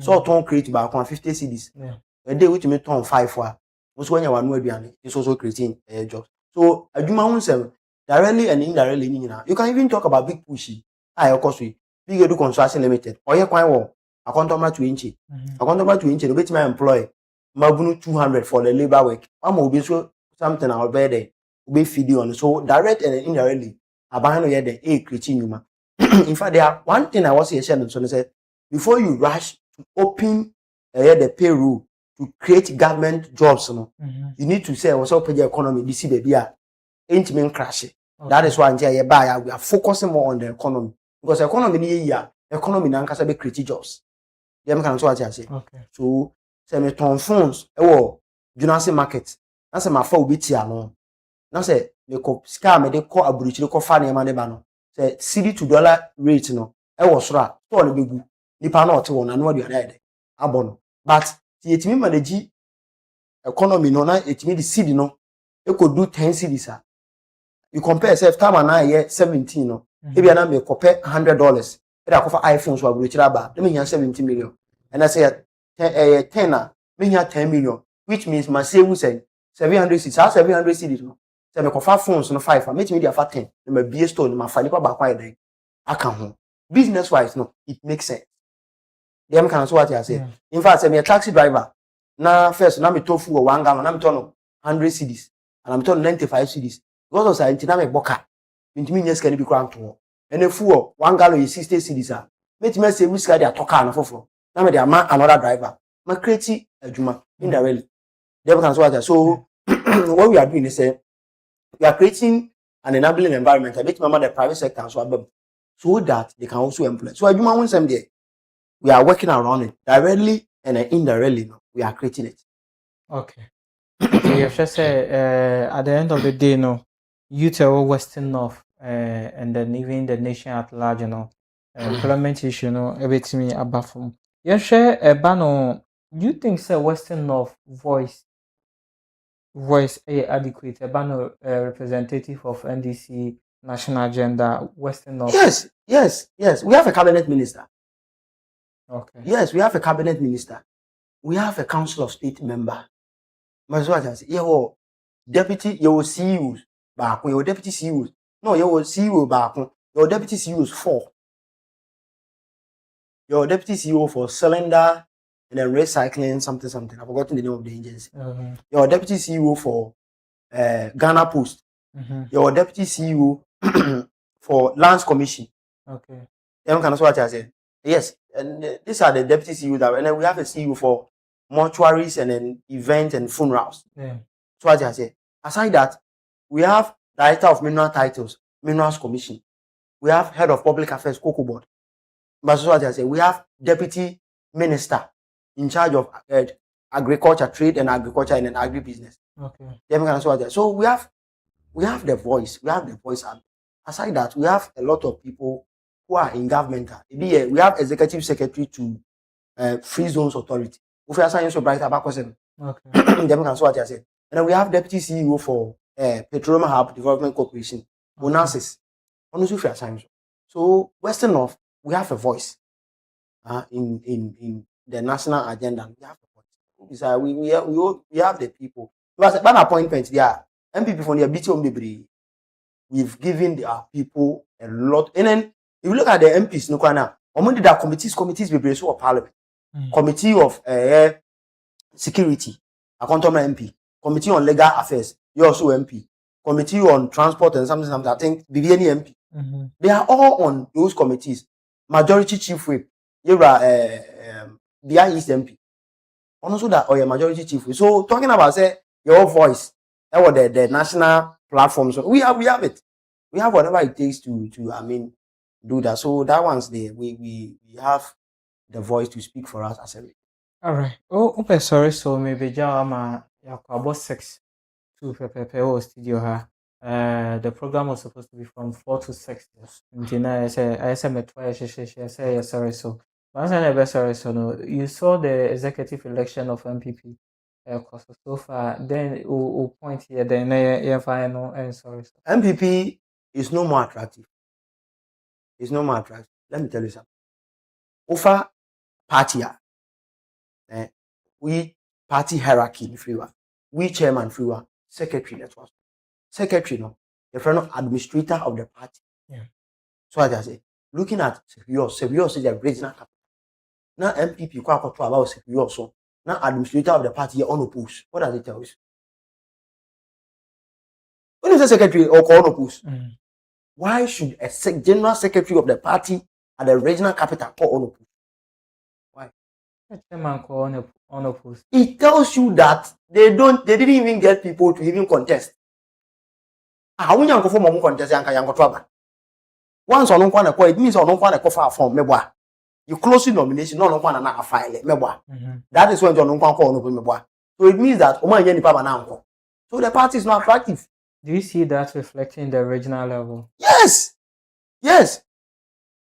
so ton create about 50 cities. A day which me turn 5 for. Was when you are no is also creating a job. So a Juma directly and indirectly, you can even talk about big pushy. Of course we big do construction limited. Or you quite well. A contract to inch. A contract to inch, the bit my employ Mabunu 200 for the labor work. I'm will be so something I'll be there. Be feeding on. So direct and indirectly, a banner the creating Numa. In fact, there are one thing I was here sharing. So said before you rush to open the payroll to create government jobs, you need to say also pay the economy. This is the ain't mean crash. That is why we are focusing more on the economy because economy now can be create jobs. Them can so what I say. So say me turn phones. Junasi market. That's my phone be tia no. Now say me ko scam me de call aburichi ko fa ne ma ne ba no. Say CD to dollar rate no. Was right. Store no begu. Nipa na ote won na no do dey. Abono. But yetimi manage economy no na yetimi the CD no. E could do 10 CDs. You compare yourself time and I 17 no. Maybe I may compare $100. If I offer iPhones for let me hear 70 million. And I say 10 me hear 10 million, which means my savings say 700 CDs. 700 CDs no. So I offer phones no 5. I make me offer 10. My BS store my find back why then. I can home. Business wise no, it makes sense. Them can so what I say. In fact, I'm a taxi driver. Now first na me tofu or 1 gallon, na me turn 100 CDs. And I'm turning 95 CDs. Because of that, I'm a boka. Intimi yes can be cranked to. And a fool, 1 gallon is 60 CDs. Make me say which guy they are talking for. Now they are another driver. My creative Juma indirectly. They can so so what we are doing is we are creating an enabling environment. I bet the private sector so that they can also employ. So Juma wants them there. We are working around it directly and indirectly. We are creating it. Okay. You just say at the end of the day, you tell Western North, and then even the nation at large, employment issue, everything above from. You share a banner. You think say Western North voice adequate, a banner representative of NDC national agenda, Western North? Yes. We have a cabinet minister. Okay. Yes, we have a cabinet minister. We have a council of state member. You deputy, you CEOs back, you deputy CEOs. No, you CEO back. Your deputy CEO is 4. Your deputy CEO for cylinder and then recycling something. I've forgotten the name of the agency. Your deputy CEO for Ghana Post. Your deputy CEO for Lands Commission. Okay. Then can also what I said. Yes, and these are the deputy CEOs that, and then we have a CEO for mortuaries and then events and funerals. Yeah. So what I said. Aside that, we have director of mineral titles, Minerals Commission. We have head of public affairs, Cocoa Board. But so what I say, we have deputy minister in charge of agriculture, trade and agriculture and agribusiness. Okay. So we have the voice. We have the voice. And aside that, we have a lot of people who are in government. We have executive secretary to Free Zones Authority. We have science bright about okay. And then we have deputy CEO for Petroleum Hub Development Corporation. Onassis. Honestly, we science. So Western North, we have a voice in the national agenda. We have a voice. We have the people. Because by appointment, there MPP for the BTO we've given our people a lot. And then if you look at the MPs, no now, among the committees be so parliament. Committee of security, a contourment MP, committee on legal affairs, you're also MP, committee on transport and something, I think BBN MP. They are all on those committees. Majority chief whip, you're BI East MP. Also that or your majority chief whip. So talking about say your voice, that was the national platform. So we have it. We have whatever it takes to do that. So that one's there. We have the voice to speak for us as a all right. Oh, okay, sorry. So maybe Jama about 6 to prepare studio. The program was supposed to be from 4 to 6. I say sorry. So once I sorry, so no, you saw the executive election of MPP. So far, then we'll point here. Then final and sorry. MPP is no more attractive. It's no more attractive. Let me tell you something. Over party, we party hierarchy in free one. We chairman free one, secretary that was secretary no, the friend of administrator of the party. Yeah. So as I say, looking at Seville is the regional capital. Now MPP quite about Seville so now administrator of the party unopposed. What does it tell you? When you say secretary or unopposed, why should a general secretary of the party at the regional capital call unopposed? Why? Unopposed. It tells you that they didn't even get people to even contest. When you go for contest, once on one it means on one a form meboa. You close the nomination, no one and a file meboa. That is when John call meboa. So it means that so the party is not attractive. Do you see that reflecting the regional level? Yes.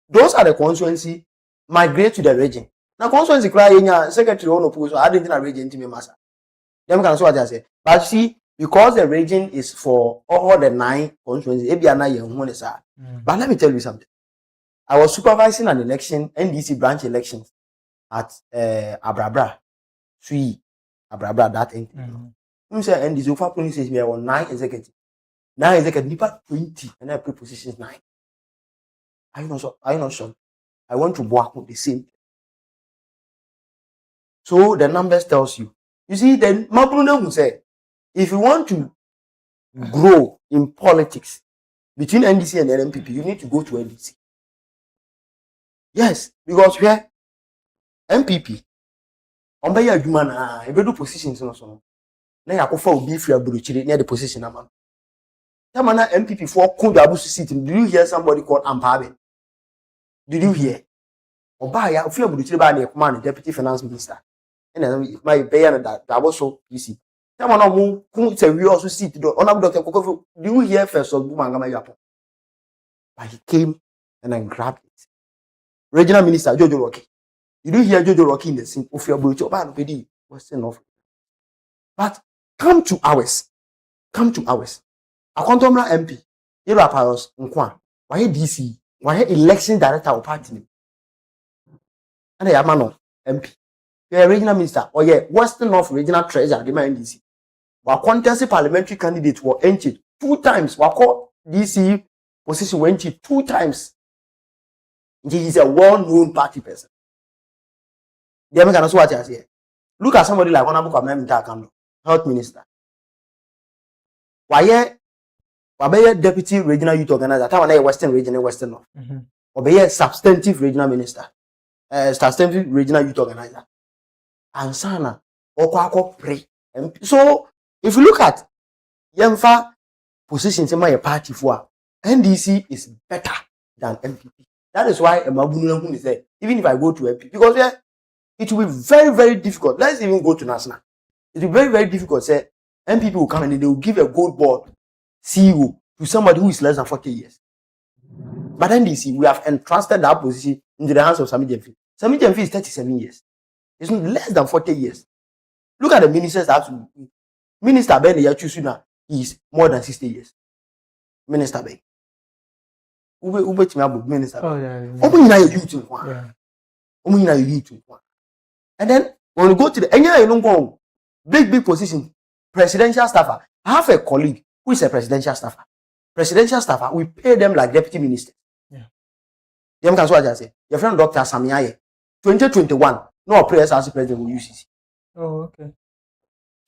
Those are the constituency migrate to the region. Now constituency cry secretary on oppose I didn't region to me massa. Them can so what I say. But see, because the region is for all the 9 constituencies, but let me tell you something. I was supervising an election, NDC branch elections at Abrabra, that entity. You say NDC over police says me I want 9 executives. 9 executives, 20, and I prepositions 9. Are you not sure? I want to work with the same. So the numbers tells you. You see, then Mabruna will say, if you want to grow in politics between NDC and NPP, you need to go to NDC. Yes, because here MPP, on by a you do positions also. Now you go be free near the position. Tamana MPP for Kundabu seat. Did you hear somebody called Ampabe? Did you hear? Obaya, if you are by the command, deputy finance minister. And my bayer that was so easy. Tamana we also sit on a doctor. Do you hear first of Bumangama Yapo? But he came and then grabbed it. Regional Minister Jojo Rocky. You do hear Jojo Rocky in the scene of your bridge of PD was enough. But come to ours. Akontomra MP, you are Paros Nkwan. Why DC? Why election director of party? And a man MP. You're a regional minister or Western North regional treasurer, the man DC. While contested parliamentary candidate were entered 2 times. While DC position went to 2 times. He's a well-known party person. The American also what I say. Look at somebody like Honorable Kwame Nkrumah, health minister. Why deputy regional youth organizer? That one Western region and Western North. Or substantive regional minister, substantive regional youth organizer. And sana or pray. So if you look at Yemfa positions in my party for NDC is better than MPP. That is why Mabunu is there. Even if I go to MPP, because it will be very, very difficult. Let's even go to national. It will be very, very difficult. Say MPP will come and they will give a gold board CEO to somebody who is less than 40 years. But NDC, we have entrusted that position into the hands of Sami Jemfi. Sami Jemfi is 37 years. It's less than 40 years. Look at the ministers that Minister Ben Yachusuna is more than 60 years. Minister Ben. Minister Ben. And then when we go to the big position, presidential staffer. I have a colleague who is a presidential staffer. Presidential staffer, we pay them like deputy ministers. Yeah. Them can what I say. Your friend Dr. Samiaye, 2021, no prayers as president will UCC. Oh, okay.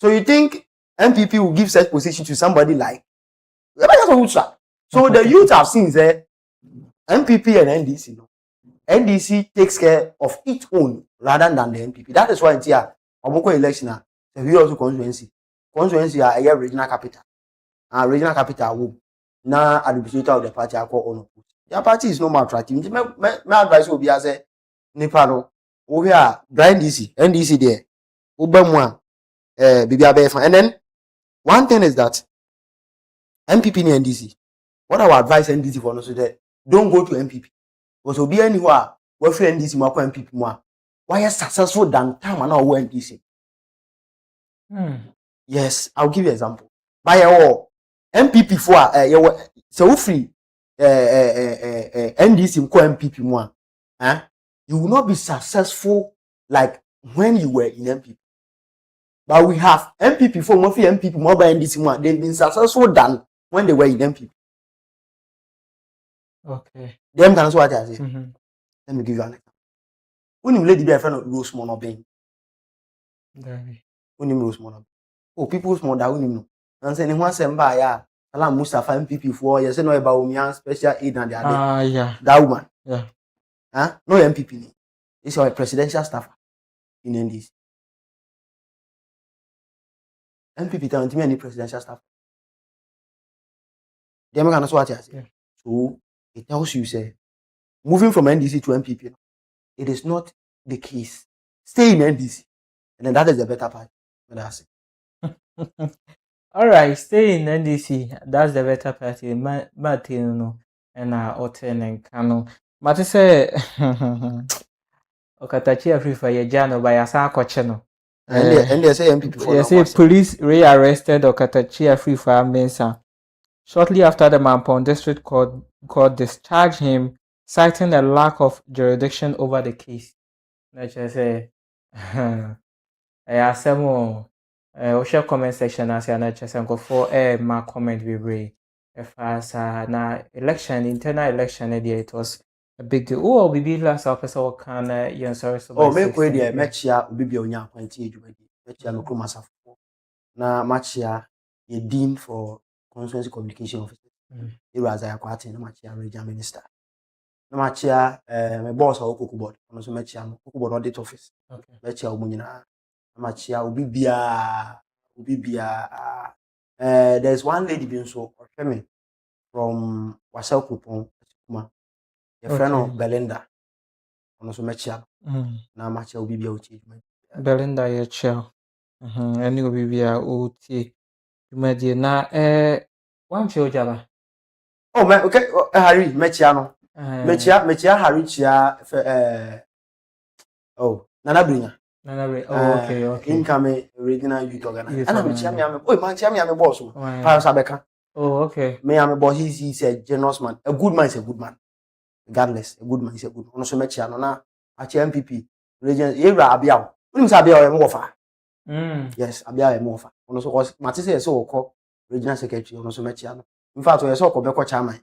So you think MPP will give such position to somebody like? So the youth have seen that MPP and NDC. NDC takes care of its own rather than the MPP. That is why it's here. Election, the also constituency are a regional capital. And regional capital will now administrator of the party are called on. Their party is no more attractive. My advice will be as a Nepal. We are NDC there. Ubemwa and then one thing is that MPP and NDC. What I would advise NDC for also that don't go to MPP. Because will be anywhere where NDC more MPP more. Why are successful than time and now NDC? Yes, I'll give you an example. By all MPP for so free NDC ko MPP more. You will not be successful like when you were in MPP. But we have MPP for more MPP more by NDC more. They've been successful than when they were in MPP. Okay. Them can what I say. Let me give you an example. When you lady be a friend of Rose Monobin. When you Rose Monobin. Oh, people small that we know. And saying once and by Alam Mustafa MPP for you say no about me special aid and the other. Yeah. That woman. Yeah. No MPP. It's our presidential staff in NDC. MPP don't me any presidential staff. Them can what I say. So it tells you say moving from NDC to MPP, it is not the case. Stay in NDC, and then that is the better part. What I say. All right, stay in NDC. That's the better party. Martin, and Oten and Kano. But say, Okatachi Afrifa Yajano by Asako channel. And they say MPP for they say police rearrested Okatachi Afrifa Mensa. Shortly after the Mampong District Court discharged him, citing a lack of jurisdiction over the case. Let's just say, I asked some share comment section as I just go for my comment we bring. If as na election, internal election, it was a big deal. Oh, we last officer can sorry. Oh, make way there, match ya, be on your point. Match ya, look myself. Na match ya, a dean for constituency communication officer. It was a quarter in match ya, regional minister. No match ya, my boss or Cook board, and also match ya, Cook board audit office. Okay. Match ya, Munina. Match ya, Ubibia. There's one lady being so from Wasau Kupon, a friend of Belinda. And also match ya. Now match ya, Ubibia. Belinda, your chair. And you will be a OT. You may dear na one chill java. Oh, okay, Harry, Mechiano. Mechia, Harry, Chia, oh, Nana Bringer. Oh, okay. Incoming regional youth organizer. And I'm a boy, man, I'm a boss. Parasabeka. Oh, okay. Me, I'm a boss, he's a generous man. A good man is a good man. Regardless, a good man is a good man. Also, Mechiano, na, at MPP, region, Era Abiao. When you Abiao, I'm offer. Yes, Abiao, I'm offer. Also, was Matisse, so called regional secretary, also Mechiano. In fact, we saw Quebec chairman.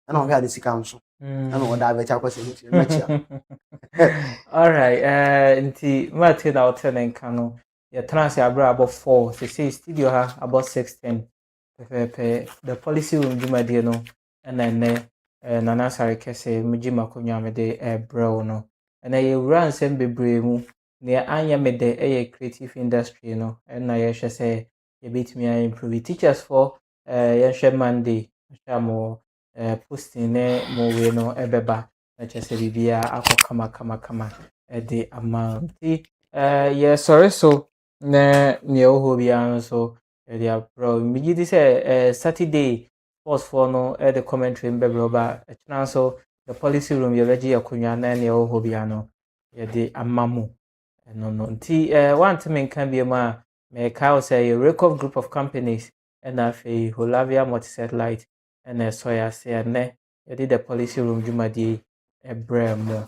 ɛna ɔhwɛ ade sika nso ɛna ɔda abɛkya akɔsɛ mɛkyia mɛkyia. All right, nti mate na wote ne nka no yɛtena ase abere abɔ 4 sɛ studio ha abɔ 16 pɛpɛpɛ the policy room dwumadie no ɛna nnɛ Nana Asare Kesse mugye makonwa mede brɛw no ɛna yɛwura nsɛm bebree mu nea anyɛ mede ɛyɛ creative industry no ɛna yɛhwɛ sɛ yɛbɛtumi improve teachers for yɛhwɛ Monday hwɛ mo posting ne mo we no ɛbɛba na kyerɛ sɛ bibia akɔ kama ɛde ama nti yɛsɔre so na nea ɔhɔ biara nso ɛde abrɛw megye di sɛ Saturday sports for no the commentary mbɛbrɛ ba ɛkyena nso the policy room yɛbɛgye akonnwa na nea ɔhɔ biara no yɛde ama mo no nti wanteme nka bi mu a mɛka wo sɛ yɛ record group of companies ɛna afei Holavia multi-satellite ɛna ɛsɔ yɛ ase ɛnɛ yɛde the policy room dwumadie ɛbrɛ mo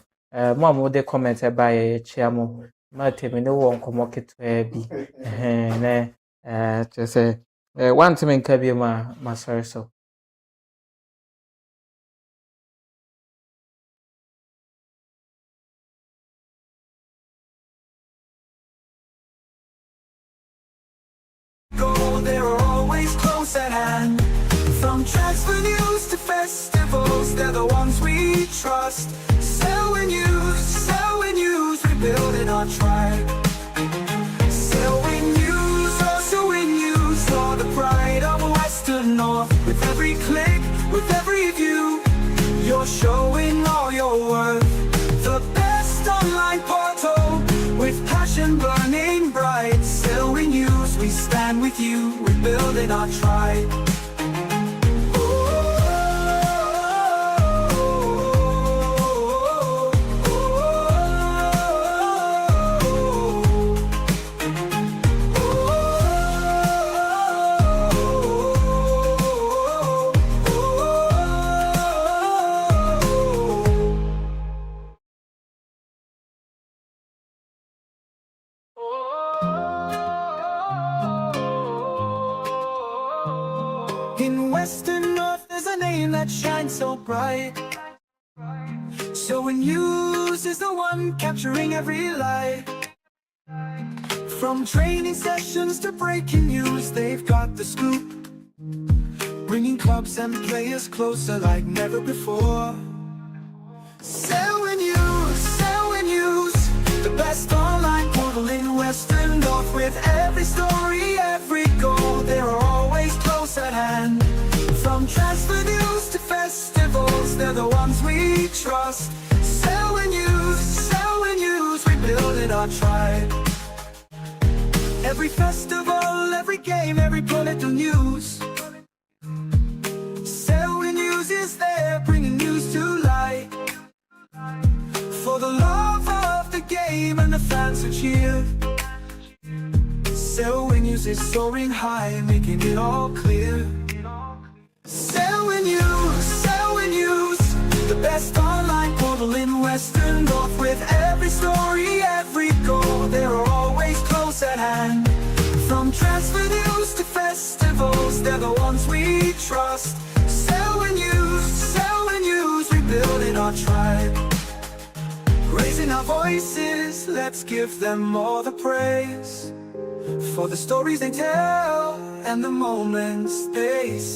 mo a mode comment ɛba yɛkyia mo ma temi ne wɔ nkɔmmɔ ketewaa bi na kyerɛ sɛ wanteme nka bi mu a masɔre so. They're always close at hand. From transfer news to festivals, they're the ones we trust. Sell when news, rebuilding our tribe. Sell when news, also when news, for the pride of Western North. With every click, with every view, you're showing all your worth. The best online portal, with passion burning bright. Sell when news, we stand with you, rebuilding our tribe. In Western North, there's a name that shines so bright. So when news is the one capturing every light. From training sessions to breaking news, they've got the scoop, bringing clubs and players closer like never before. Sell when news, the best online portal in Western North. With every story, every goal, they're always close at hand. From transfer news to festivals, they're the ones we trust. Sell when news, rebuilding our tribe. Every festival, every game, every political news. Sell when news is there, bringing news to light. For the love of the game and the fans who cheer. Selwyn News is soaring high, making it all clear. Selwyn News, the best online portal in Western North. With every story, every goal, they're always close at hand. From transfer news to festivals, they're the ones we trust. Selwyn News, rebuilding our tribe. Raising our voices, let's give them all the praise. For the stories they tell and the moments they see.